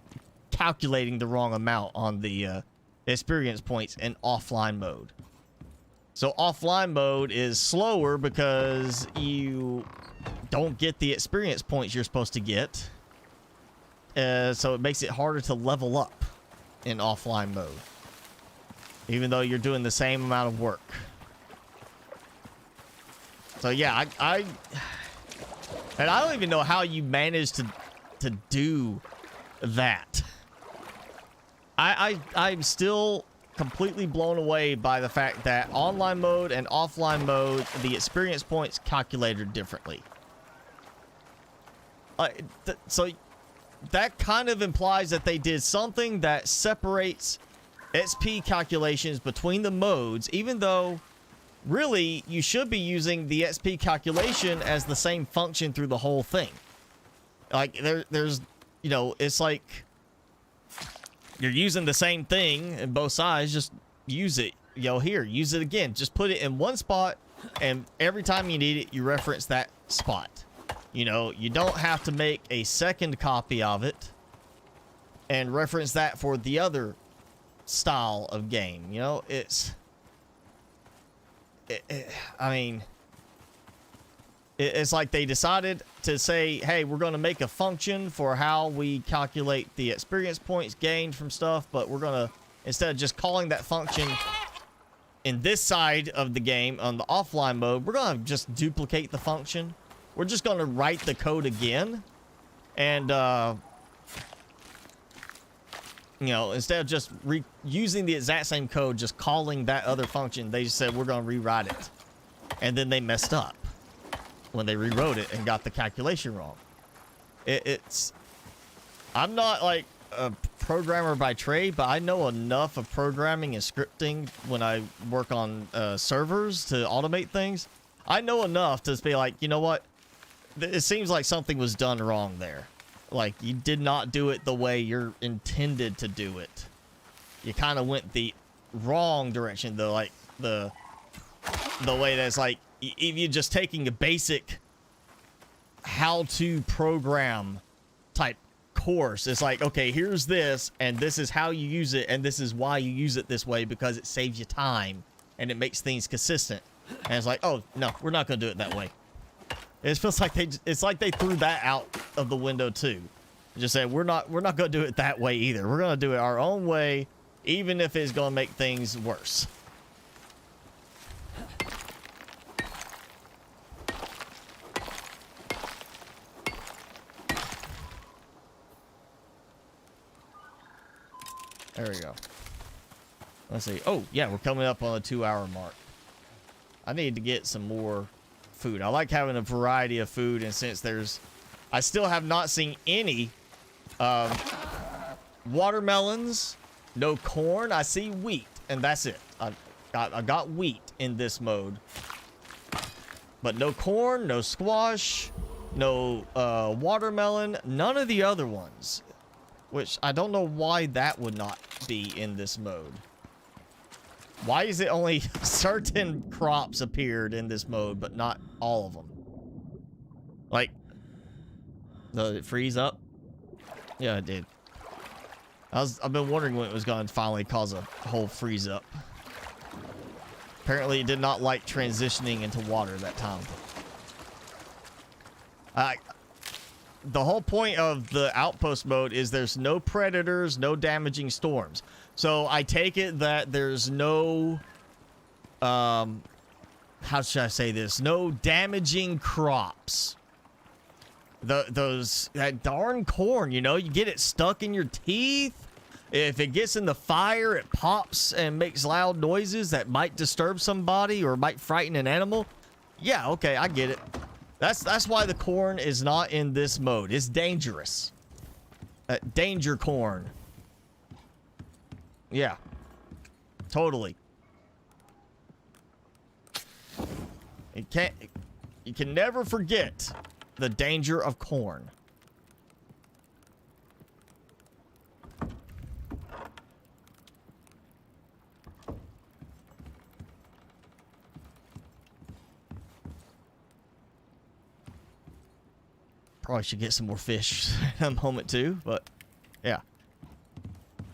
calculating the wrong amount on the experience points in offline mode. So offline mode is slower because you don't get the experience points you're supposed to get. So it makes it harder to level up in offline mode, even though you're doing the same amount of work. So yeah, and I don't even know how you managed to do that. I'm still completely blown away by the fact that online mode and offline mode, the experience points calculated differently. So that kind of implies that they did something that separates XP calculations between the modes, even though really you should be using the XP calculation as the same function through the whole thing. Like there's, you know, it's like you're using the same thing in both sides. Just use it, you know, here, use it again. Just put it in one spot, and every time you need it, you reference that spot. You know, you don't have to make a second copy of it and reference that for the other style of game. You know, I mean, it's like they decided to say, hey, we're going to make a function for how we calculate the experience points gained from stuff, but we're going to, instead of just calling that function in this side of the game on the offline mode, we're going to just duplicate the function. We're just going to write the code again. And, you know, instead of just using the exact same code, just calling that other function, they just said, we're going to rewrite it. And then they messed up when they rewrote it and got the calculation wrong. I'm not like a programmer by trade, but I know enough of programming and scripting when I work on servers to automate things. I know enough to be like, you know what? It seems like something was done wrong there. Like, you did not do it the way you're intended to do it. You kind of went the wrong direction, though. Like, the way that's like, if you're just taking a basic how to program type course, it's like, okay, here's this, and this is how you use it, and this is why you use it this way, because it saves you time, and it makes things consistent. And it's like, oh, no, we're not going to do it that way. It feels like it's like they threw that out of the window too. Just said, we're not going to do it that way either. We're going to do it our own way, even if it's going to make things worse. There we go. Let's see. Oh, yeah, we're coming up on a 2-hour mark. I need to get some more food. I like having a variety of food, and since I still have not seen any watermelons, no corn. I see wheat, and that's it. I got wheat in this mode, but no corn, no squash, no watermelon, none of the other ones, which I don't know why that would not be in this mode. Why is it only certain crops appeared in this mode, but not all of them? Like, did it freeze up? Yeah, it did. I've been wondering when it was going to finally cause a whole freeze up. Apparently, it did not like transitioning into water that time. The whole point of the outpost mode is there's no predators, no damaging storms. So I take it that there's no, how should I say this? No damaging crops. That darn corn, you know, you get it stuck in your teeth. If it gets in the fire, it pops and makes loud noises that might disturb somebody or might frighten an animal. Yeah, okay, I get it. That's why the corn is not in this mode. It's dangerous. Danger corn. Yeah. Totally. You can never forget the danger of corn. Probably should get some more fish in a moment too, but yeah.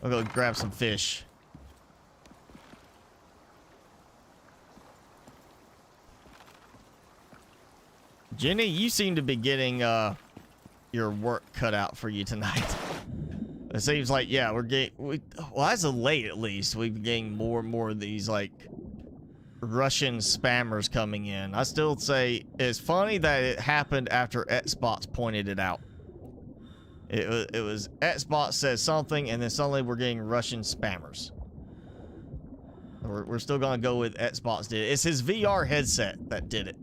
I'll go grab some fish. Jenny, you seem to be getting your work cut out for you tonight. It seems like, yeah, well, as of late at least, we've been getting more and more of these like Russian spammers coming in. I still say it's funny that it happened after Xbox pointed it out. It was Xbox said something, and then suddenly we're getting Russian spammers. We're still gonna go with Xbox did it. It's his VR headset that did it.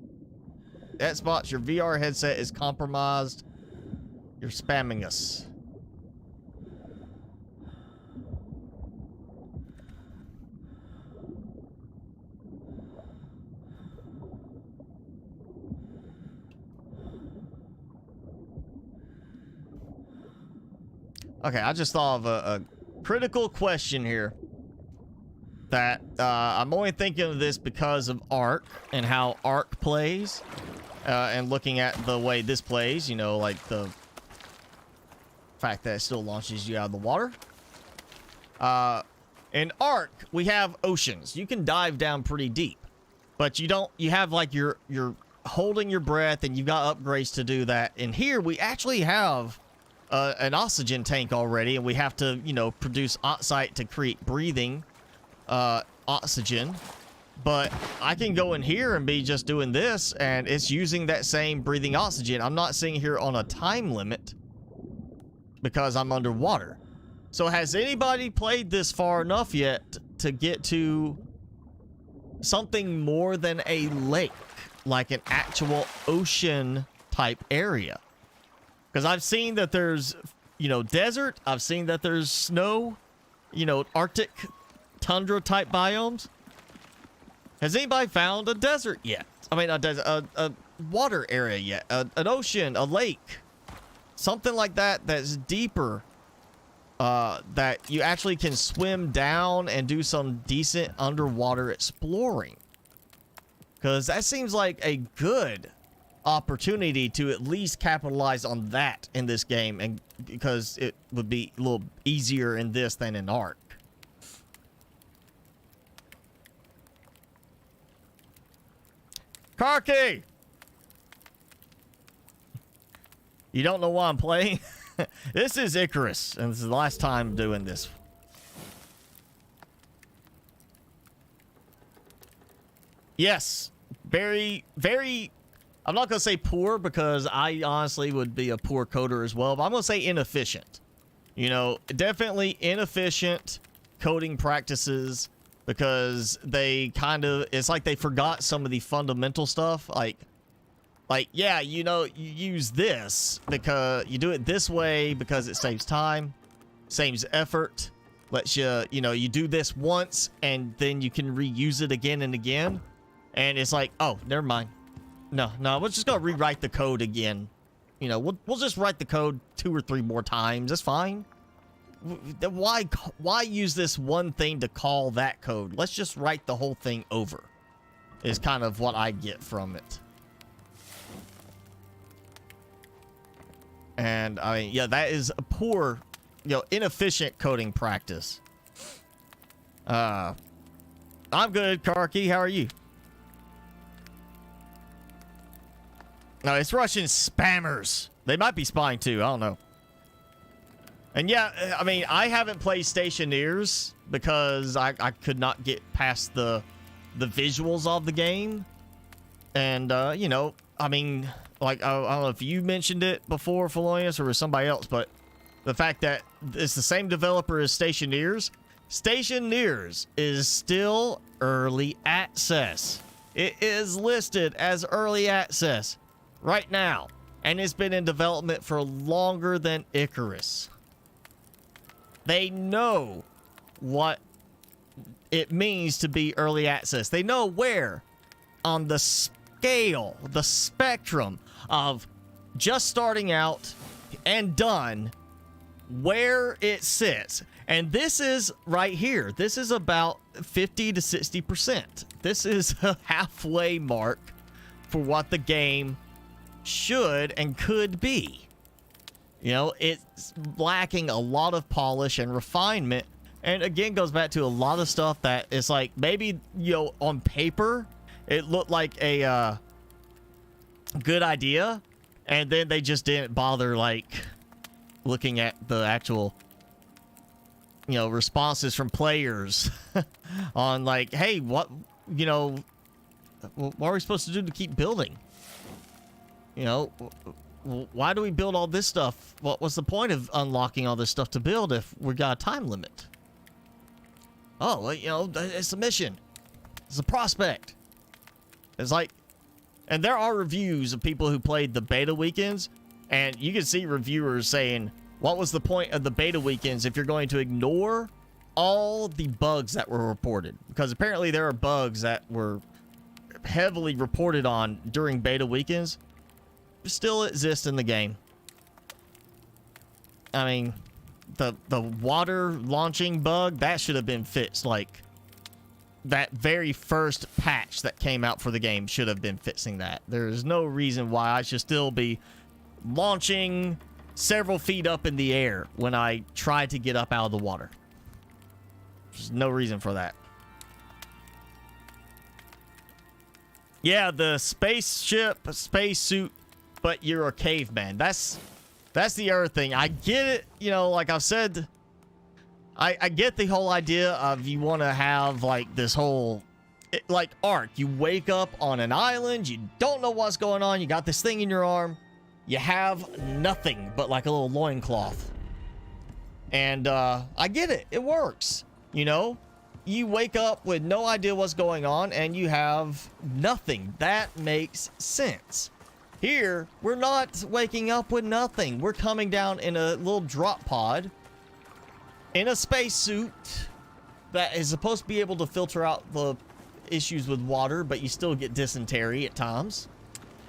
Xbox, your VR headset is compromised. You're spamming us. Okay, I just thought of a critical question here. That I'm only thinking of this because of Ark and how Ark plays. And looking at the way this plays, you know, like the fact that it still launches you out of the water. In Ark, we have oceans. You can dive down pretty deep, but you have like you're holding your breath, and you've got upgrades to do that. And here we actually have an oxygen tank already, and we have to, you know, produce oxide to create breathing oxygen. But I can go in here and be just doing this, and it's using that same breathing oxygen. I'm not sitting here on a time limit because I'm underwater. So has anybody played this far enough yet to get to something more than a lake, like an actual ocean type area? Because I've seen that there's, you know, desert. I've seen that there's snow, you know, Arctic tundra type biomes. Has anybody found a desert yet? I mean, a water area yet? An ocean, a lake, something like that that's deeper, that you actually can swim down and do some decent underwater exploring. Because that seems like a good opportunity to at least capitalize on that in this game, and because it would be a little easier in this than in Ark. Karki! You don't know why I'm playing? This is Icarus, and this is the last time doing this. Yes, very, very... I'm not going to say poor, because I honestly would be a poor coder as well, but I'm going to say inefficient. You know, definitely inefficient coding practices, because they kind of, it's like they forgot some of the fundamental stuff. Like, yeah, you know, you use this because you do it this way because it saves time, saves effort, lets you, you know, you do this once and then you can reuse it again and again. And it's like, oh, never mind. No, we're just gonna rewrite the code again. You know, we'll just write the code 2 or 3 more times. That's fine. Why use this one thing to call that code? Let's just write the whole thing over. Is kind of what I get from it. And I mean, yeah, that is a poor, you know, inefficient coding practice. I'm good, Karki. How are you? No, it's Russian spammers. They might be spying too. I don't know. And yeah, I mean, I haven't played Stationeers because I could not get past the visuals of the game. And, you know, I mean, like, I don't know if you mentioned it before, Felonius, or somebody else, but the fact that it's the same developer as Stationeers. Stationeers is still early access. It is listed as early access right now, and it's been in development for longer than Icarus. They know what it means to be early access. They know where on the scale, the spectrum of just starting out and done, where it sits. And this is right here. This is about 50 to 60%. This is a halfway mark for what the game should and could be. You know, it's lacking a lot of polish and refinement. And again, goes back to a lot of stuff that is like, maybe, you know, on paper, it looked like a good idea. And then they just didn't bother, like, looking at the actual, you know, responses from players on, like, hey, what, you know, what are we supposed to do to keep building? You know, why do we build all this stuff? What's the point of unlocking all this stuff to build if we got a time limit? Oh, well, you know, it's a mission. It's a prospect. It's like, and there are reviews of people who played the beta weekends, and you can see reviewers saying, what was the point of the beta weekends if you're going to ignore all the bugs that were reported? Because apparently there are bugs that were heavily reported on during beta weekends still exist in the game. I mean, the water launching bug, that should have been fixed. Like, that very first patch that came out for the game should have been fixing that. There's no reason why I should still be launching several feet up in the air when I try to get up out of the water. There's no reason for that. Yeah, the spaceship, spacesuit, but you're a caveman. That's the other thing. I get it, you know, like I've said, I get the whole idea of you want to have like this whole, like Ark. You wake up on an island, you don't know what's going on, you got this thing in your arm, you have nothing but like a little loincloth. And I get it, it works, you know? You wake up with no idea what's going on and you have nothing. That makes sense. Here, we're not waking up with nothing. We're coming down in a little drop pod in a spacesuit that is supposed to be able to filter out the issues with water, but you still get dysentery at times.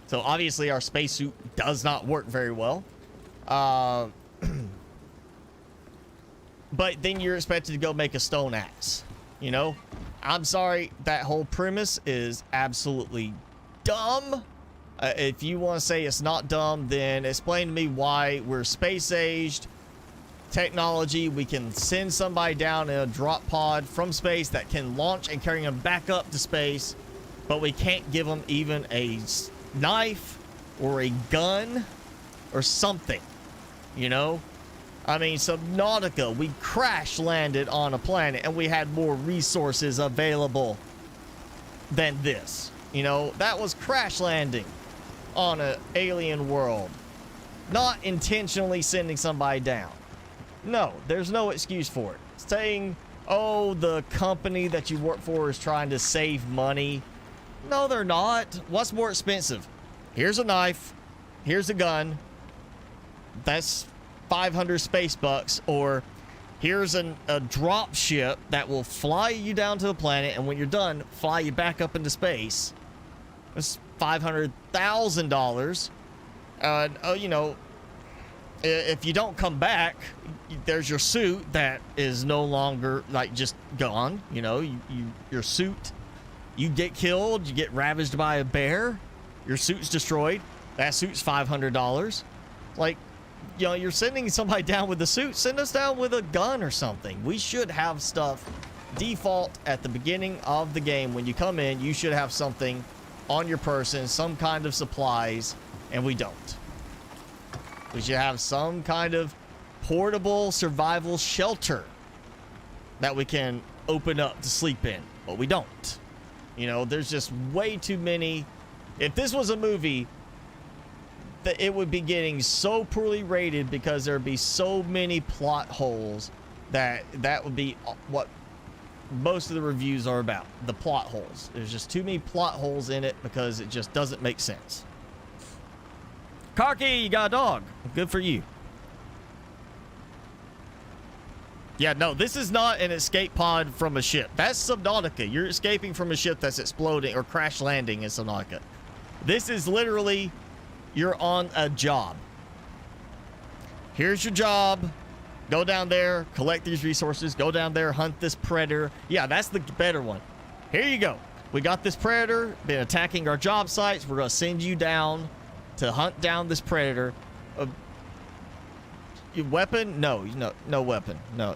So obviously our spacesuit does not work very well. But then you're expected to go make a stone axe. You know, I'm sorry, that whole premise is absolutely dumb. If you want to say it's not dumb, then explain to me why we're space-aged technology. We can send somebody down in a drop pod from space that can launch and carry them back up to space, but we can't give them even a knife or a gun or something, you know? I mean, Subnautica, we crash landed on a planet and we had more resources available than this. You know, that was crash landing on an alien world, not intentionally sending somebody down. No, there's no excuse for it. Saying, oh, the company that you work for is trying to save money. No, they're not. What's more expensive? Here's a knife. Here's a gun. That's 500 space bucks. Or here's a drop ship that will fly you down to the planet, and when you're done, fly you back up into space. It's $500,000. You know, if you don't come back, there's your suit that is no longer, like, just gone. You know, your suit, you get killed, you get ravaged by a bear, your suit's destroyed. That suit's $500. Like, you know, you're sending somebody down with the suit, send us down with a gun or something. We should have stuff default at the beginning of the game. When you come in, you should have something on your person, some kind of supplies, and we don't. We should have some kind of portable survival shelter that we can open up to sleep in, but we don't. You know, there's just way too many. If this was a movie, that it would be getting so poorly rated because there'd be so many plot holes that would be what most of the reviews are about. The plot holes. There's just too many plot holes in it because it just doesn't make sense. Karki, you got a dog. Good for you. Yeah, no, this is not an escape pod from a ship. That's Subnautica. You're escaping from a ship that's exploding or crash landing in Subnautica. This is literally, you're on a job. Here's your job. Go down there, collect these resources. Go down there, hunt this predator. Yeah, that's the better one. Here you go. We got this predator, been attacking our job sites. We're going to send you down to hunt down this predator. Your weapon? No weapon. No,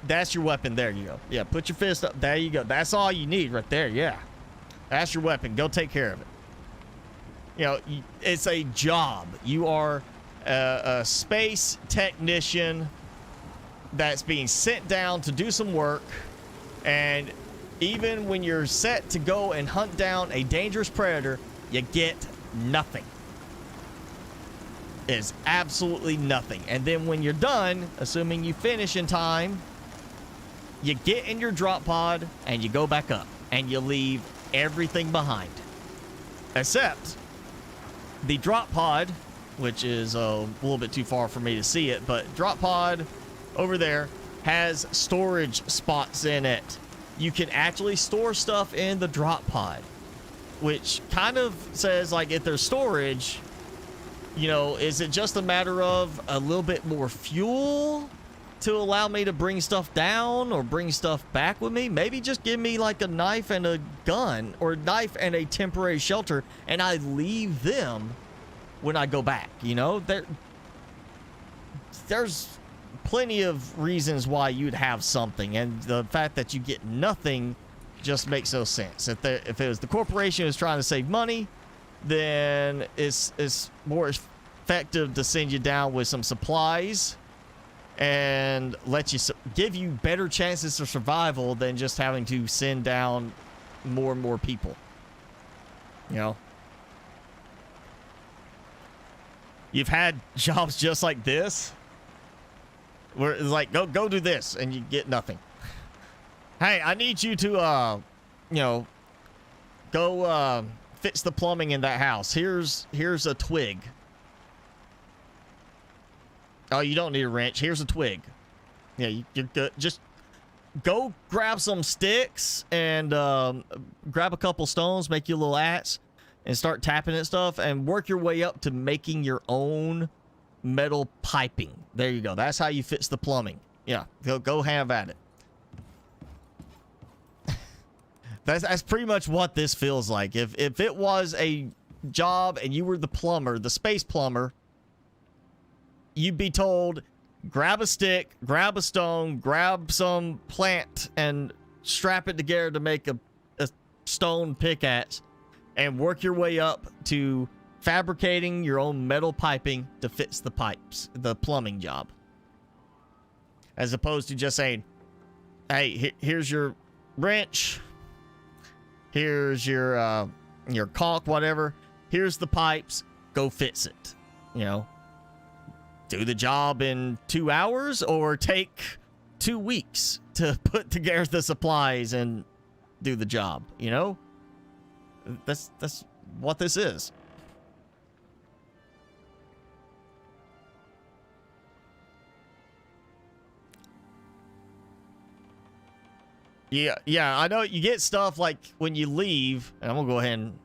that's your weapon. There you go. Yeah, put your fist up. There you go. That's all you need right there. Yeah, that's your weapon. Go take care of it. You know, it's a job. You are a space technician that's being sent down to do some work, and even when you're set to go and hunt down a dangerous predator, you get nothing. It's absolutely nothing. And then when you're done, assuming you finish in time, you get in your drop pod and you go back up and you leave everything behind. Except the drop pod, which is a little bit too far for me to see it, but drop pod over there has storage spots in it. You can actually store stuff in the drop pod, which kind of says, like, if there's storage, you know, is it just a matter of a little bit more fuel to allow me to bring stuff down or bring stuff back with me? Maybe just give me like a knife and a gun, or a knife and a temporary shelter, and I leave them when I go back. You know, there's plenty of reasons why you'd have something, and the fact that you get nothing just makes no sense. If it was the corporation who's trying to save money, then it's more effective to send you down with some supplies and give you better chances of survival than just having to send down more and more people. You know, you've had jobs just like this where it's like, go do this, and you get nothing. Hey, I need you to you know, go fix the plumbing in that house. Here's a twig. Oh, you don't need a wrench. Here's a twig. Yeah, you're good. Just go grab some sticks and grab a couple stones, make you a little axe, and start tapping at stuff, and work your way up to making your own metal piping. There you go. That's how you fix the plumbing. Yeah, go have at it. That's pretty much what this feels like. If it was a job and you were the plumber, the space plumber, you'd be told, grab a stick, grab a stone, grab some plant, and strap it together to make a stone pickaxe, and work your way up to fabricating your own metal piping to fix the pipes, the plumbing job. As opposed to just saying, hey, here's your wrench, here's your caulk, whatever, here's the pipes, go fix it. You know, do the job in 2 hours, or take 2 weeks to put together the supplies and do the job. You know, that's what this is. Yeah, I know you get stuff like when you leave, and I'm gonna go ahead and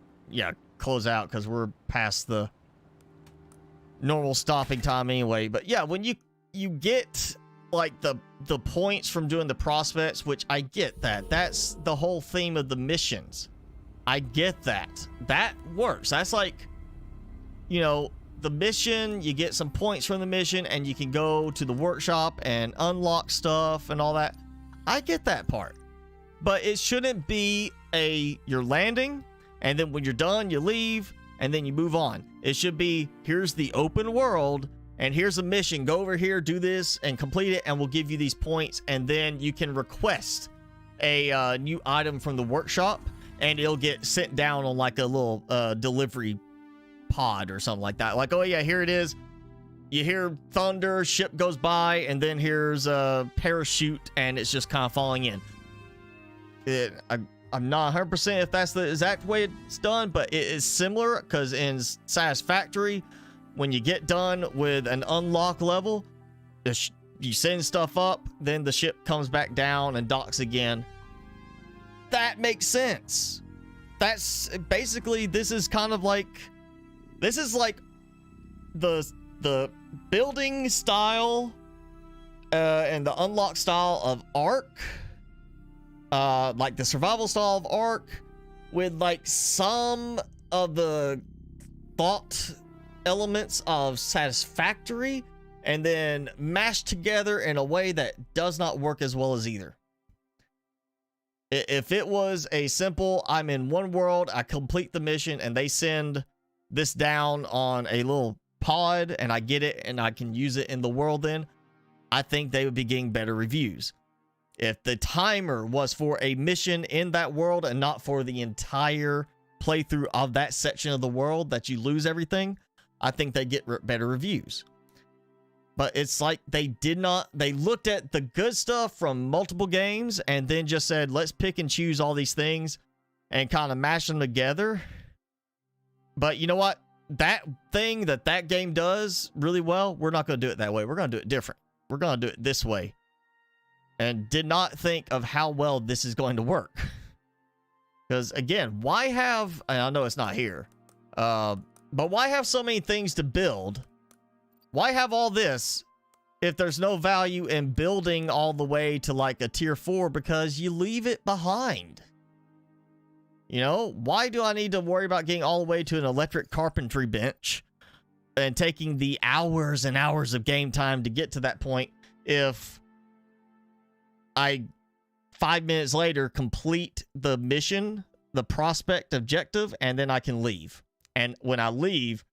close out because we're past the normal stopping time anyway. But yeah, when you get like the points from doing the prospects, which I get that's the whole theme of the missions. I get that works. That's like, you know, the mission, you get some points from the mission and you can go to the workshop and unlock stuff and all that. I get that part. But it shouldn't be you're landing, and then when you're done, you leave, and then you move on. It should be, here's the open world, and here's a mission. Go over here, do this, and complete it, and we'll give you these points, and then you can request a new item from the workshop, and it'll get sent down on like a little delivery pod or something like that. Like, oh yeah, here it is. You hear thunder, ship goes by, and then here's a parachute, and it's just kind of falling in. I'm not 100% if that's the exact way it's done, but it is similar, because in Satisfactory, when you get done with an unlock level, you send stuff up, then the ship comes back down and docks again. That makes sense. that's basically, this is kind of like, this is like the building style and the unlock style of Ark, like the survival style of Ark, with like some of the thought elements of Satisfactory, and then mashed together in a way that does not work as well as either. If it was a simple, I'm in one world, I complete the mission, and they send this down on a little pod, and I get it, and I can use it in the world, then I think they would be getting better reviews. If the timer was for a mission in that world and not for the entire playthrough of that section of the world that you lose everything, I think they get better reviews. But it's like they looked at the good stuff from multiple games and then just said, let's pick and choose all these things and kind of mash them together. But you know what? That thing that game does really well, we're not going to do it that way. We're going to do it different. We're going to do it this way. And did not think of how well this is going to work. Because again, why have, and I know it's not here, but why have so many things to build? Why have all this if there's no value in building all the way to like a tier 4, because you leave it behind? You know, why do I need to worry about getting all the way to an electric carpentry bench and taking the hours and hours of game time to get to that point if I 5 minutes later complete the mission, the prospect objective, and then I can leave? And when I leave,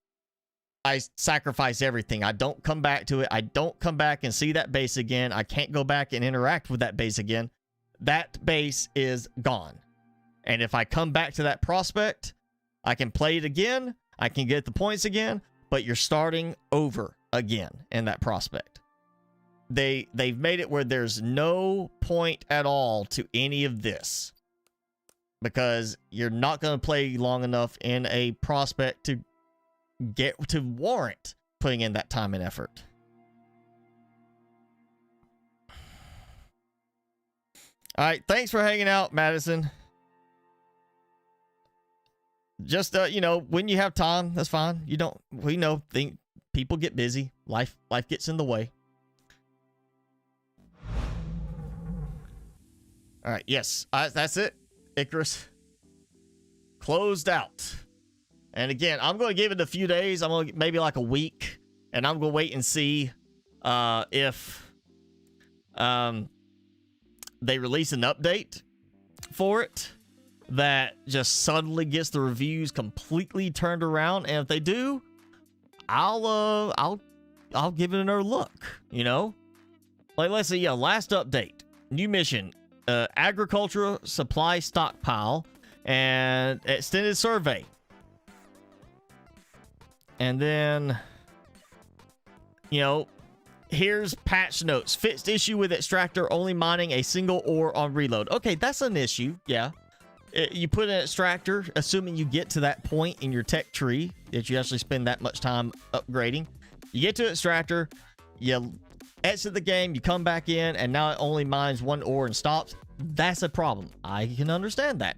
I sacrifice everything. I don't come back to it. I don't come back and see that base again. I can't go back and interact with that base again. That base is gone. And if I come back to that prospect, I can play it again. I can get the points again, but you're starting over again in that prospect. They've made it where there's no point at all to any of this, because you're not going to play long enough in a prospect to get to warrant putting in that time and effort. All right, thanks for hanging out, Madison. Just you know, when you have time, that's fine. We know people get busy. Life gets in the way. All right, yes, that's it. Icarus closed out. And again, I'm going to give it a few days. I'm going to maybe like a week, and I'm going to wait and see if they release an update for it that just suddenly gets the reviews completely turned around. And if they do, I'll give it another look. You know, like let's see, last update, new mission, agricultural supply stockpile, and extended survey. And then, you know, here's patch notes. Fixed issue with extractor only mining a single ore on reload. Okay, that's an issue. Yeah. You put an extractor, assuming you get to that point in your tech tree that you actually spend that much time upgrading. You get to extractor, you exit the game, you come back in, and now it only mines one ore and stops. That's a problem. I can understand that.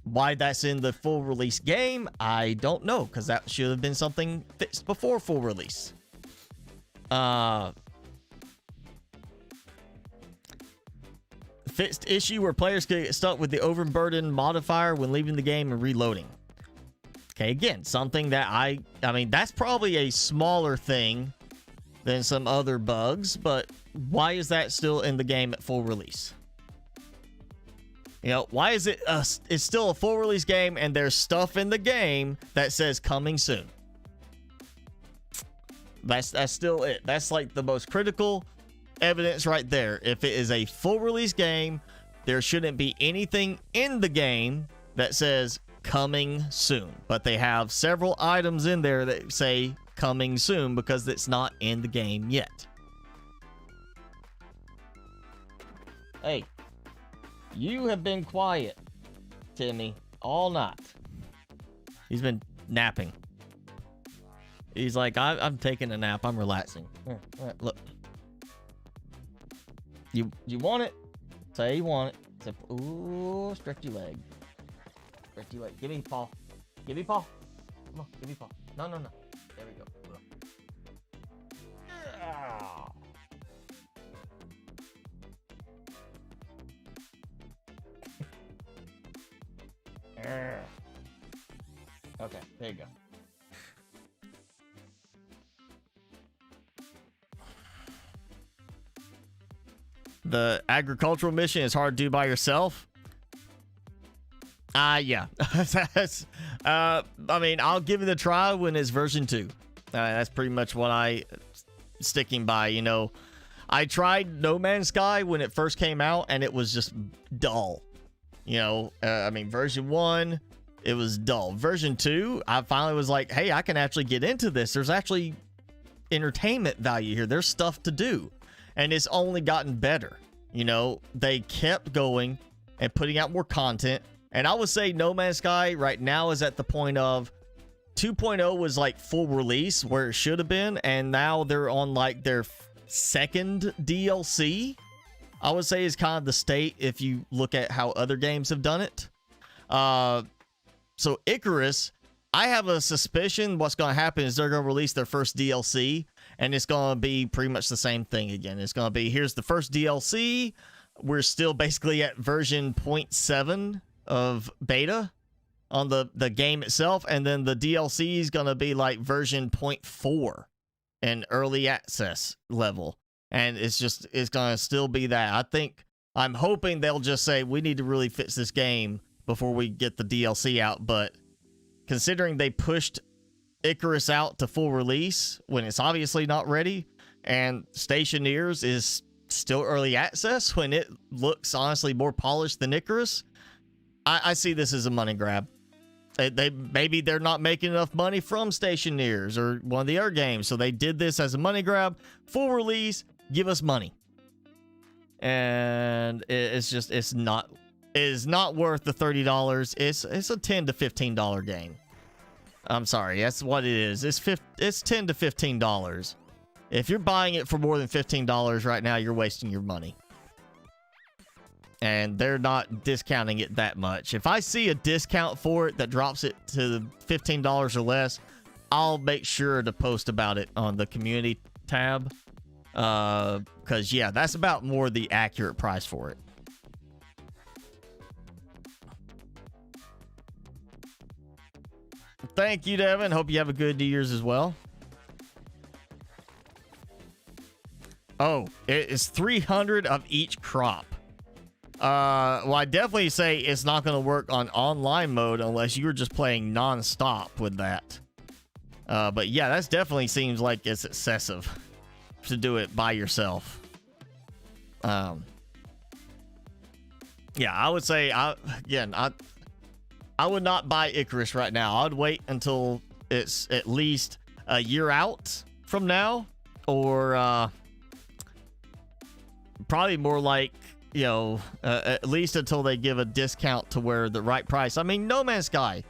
Why that's in the full release game, I don't know, because that should have been something fixed before full release. Fixed issue where players could get stuck with the overburden modifier when leaving the game and reloading. Okay, again, something that I mean, that's probably a smaller thing than some other bugs, but why is that still in the game at full release? You know, why is it it's still a full release game and there's stuff in the game that says coming soon? That's still it. That's like the most critical evidence right there. If it is a full release game, there shouldn't be anything in the game that says coming soon. But they have several items in there that say coming soon because it's not in the game yet. Hey. You have been quiet, Timmy, all night. He's been napping. He's like, I'm taking a nap. I'm relaxing. Here, look. You want it? Say you want it. Say, ooh, stretch your leg. Ricky, wait. Give me paw. Give me paw. Come on, give me paw. No, no, no. There we go. Okay, there you go. The agricultural mission is hard to do by yourself. Yeah. That's, I mean, I'll give it a try when it's version 2. That's pretty much what I sticking by, you know. I tried No Man's Sky when it first came out, and it was just dull. You know, I mean, version 1, it was dull. Version 2, I finally was like, hey, I can actually get into this. There's actually entertainment value here. There's stuff to do. And it's only gotten better. You know, they kept going and putting out more content. And I would say No Man's Sky right now is at the point of 2.0 was like full release where it should have been. And now they're on like their second DLC. I would say is kind of the state if you look at how other games have done it. So Icarus, I have a suspicion what's going to happen is they're going to release their first DLC. And it's going to be pretty much the same thing again. It's going to be, here's the first DLC. We're still basically at version 0.7 of beta on the game itself. And then the DLC is going to be like version 0.4 in early access level. And it's going to still be that. I'm hoping they'll just say, we need to really fix this game before we get the DLC out. But considering they pushed Icarus out to full release when it's obviously not ready, and Stationeers is still early access when it looks honestly more polished than Icarus, I see this as a money grab. Maybe they're not making enough money from Stationeers or one of the other games, so they did this as a money grab. Full release, give us money, and it's not worth the $30. It's a $10 to $15 game. I'm sorry, that's what it is. It's $10 to $15. If you're buying it for more than $15 right now, you're wasting your money. And they're not discounting it that much. If I see a discount for it that drops it to $15 or less, I'll make sure to post about it on the community tab. Because, yeah, that's about more the accurate price for it. Thank you, Devin. Hope you have a good New Year's as well. Oh, it's 300 of each crop. Well, I definitely say it's not going to work on online mode unless you're just playing non-stop with that. But yeah, that definitely seems like it's excessive to do it by yourself. Yeah, I would say, I would not buy Icarus right now. I'd wait until it's at least a year out from now, or probably more like, you know, at least until they give a discount to where the right price. I mean, No Man's Sky,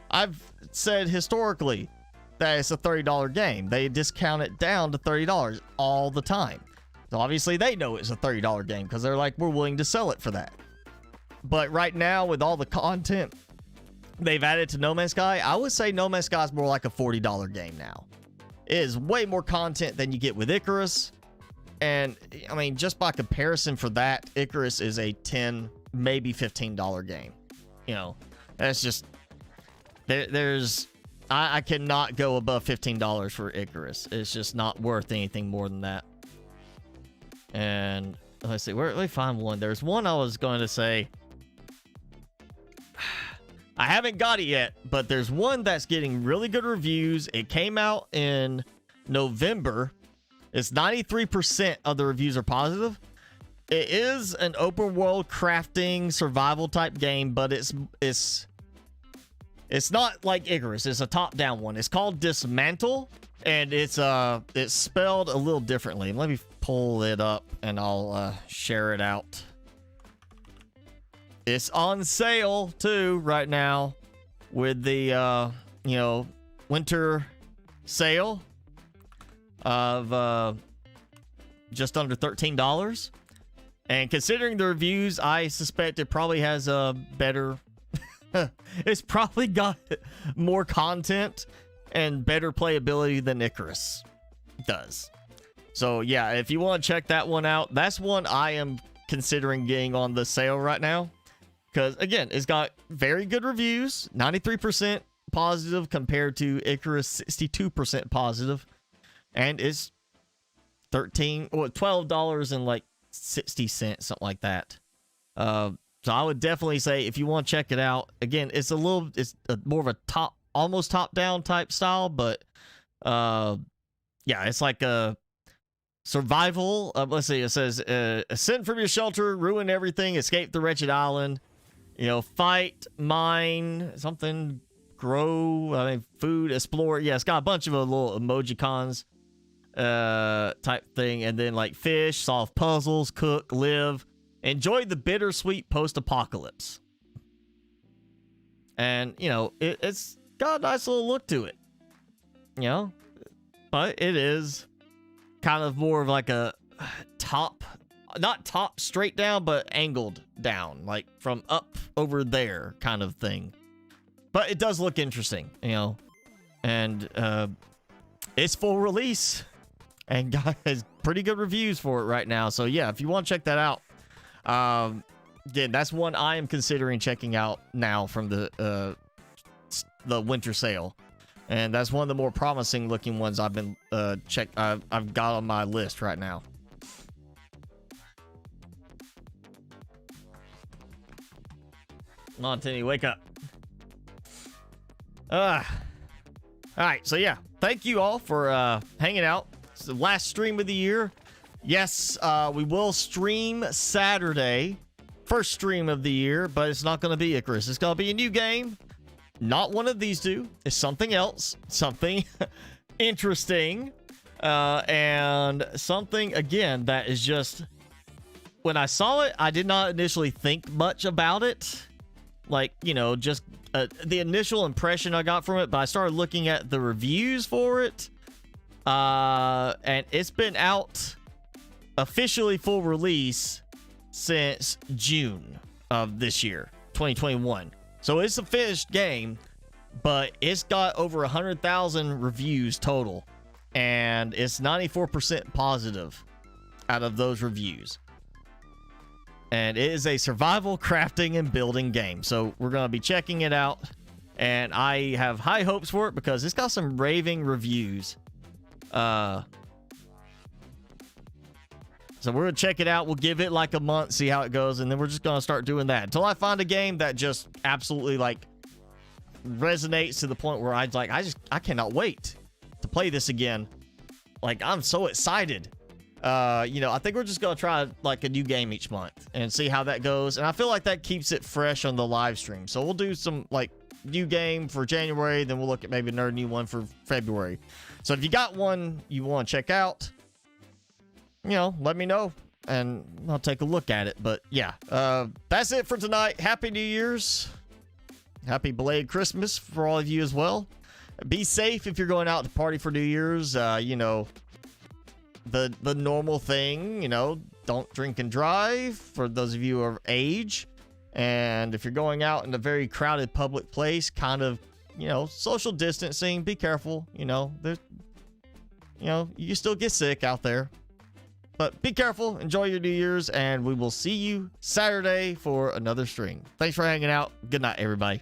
I've said historically that it's a $30 game. They discount it down to $30 all the time. So obviously they know it's a $30 game because they're like, we're willing to sell it for that. But right now, with all the content they've added to No Man's Sky, I would say No Man's Sky is more like a $40 game now. It is way more content than you get with Icarus. And, I mean, just by comparison for that, Icarus is a $10, maybe $15 game. You know, that's just... I cannot go above $15 for Icarus. It's just not worth anything more than that. And, let's see, let me find one. There's one I was going to say... I haven't got it yet, but there's one that's getting really good reviews. It came out in November. It's 93% of the reviews are positive. It is an open world crafting survival type game, but it's not like Icarus. It's a top-down one. It's called Dismantle, and it's spelled a little differently. Let me pull it up and I'll share it out. It's on sale too right now with the winter sale of just under $13. And considering the reviews, I suspect it probably has a better it's probably got more content and better playability than Icarus does. So yeah, if you want to check that one out, that's one I am considering getting on the sale right now. Because again, it's got very good reviews, 93% positive compared to Icarus 62% positive, and it's $12 and like 60 cents, something like that. So I would definitely say if you want to check it out, again, it's more of a almost top down type style, but yeah, it's like a survival. Let's see, it says ascend from your shelter, ruin everything, escape the wretched island, fight, mine, something, grow, food, explore. Yeah, it's got a bunch of little emojicons type thing, and then like fish, solve puzzles, cook, live, enjoy the bittersweet post-apocalypse. And it's got a nice little look to it, but it is kind of more of like a not top straight down, but angled down, like from up over there kind of thing. But it does look interesting, and it's full release and has pretty good reviews for it right now. So yeah, if you want to check that out, again, that's one I am considering checking out now from the winter sale, and that's one of the more promising looking ones I've been I've got on my list right now. Come on, Tinny, wake up. All right, so yeah, thank you all for hanging out. It's the last stream of the year. Yes, we will stream Saturday, first stream of the year, but it's not going to be Icarus. It's going to be a new game. Not one of these two. It's something else, something interesting, and something, again, that is just, when I saw it, I did not initially think much about it. Like, just the initial impression I got from it, but I started looking at the reviews for it, and it's been out officially full release since June of this year, 2021. So it's a finished game, but it's got over 100,000 reviews total, and it's 94% positive out of those reviews. And it is a survival, crafting, and building game. So we're going to be checking it out, and I have high hopes for it because it's got some raving reviews. So we're going to check it out. We'll give it like a month, see how it goes, and then we're just going to start doing that until I find a game that just absolutely like resonates to the point where I cannot wait to play this again. Like, I'm so excited. I think we're just going to try like a new game each month and see how that goes. And I feel like that keeps it fresh on the live stream. So we'll do some like new game for January. Then we'll look at maybe another new one for February. So if you got one you want to check out, let me know and I'll take a look at it. But yeah, that's it for tonight. Happy New Year's. Happy belated Christmas for all of you as well. Be safe if you're going out to party for New Year's. The normal thing, don't drink and drive for those of you of age. And if you're going out in a very crowded public place, kind of, social distancing, be careful. There's, you still get sick out there. But be careful, enjoy your New Year's, and we will see you Saturday for another stream. Thanks for hanging out. Good night, everybody.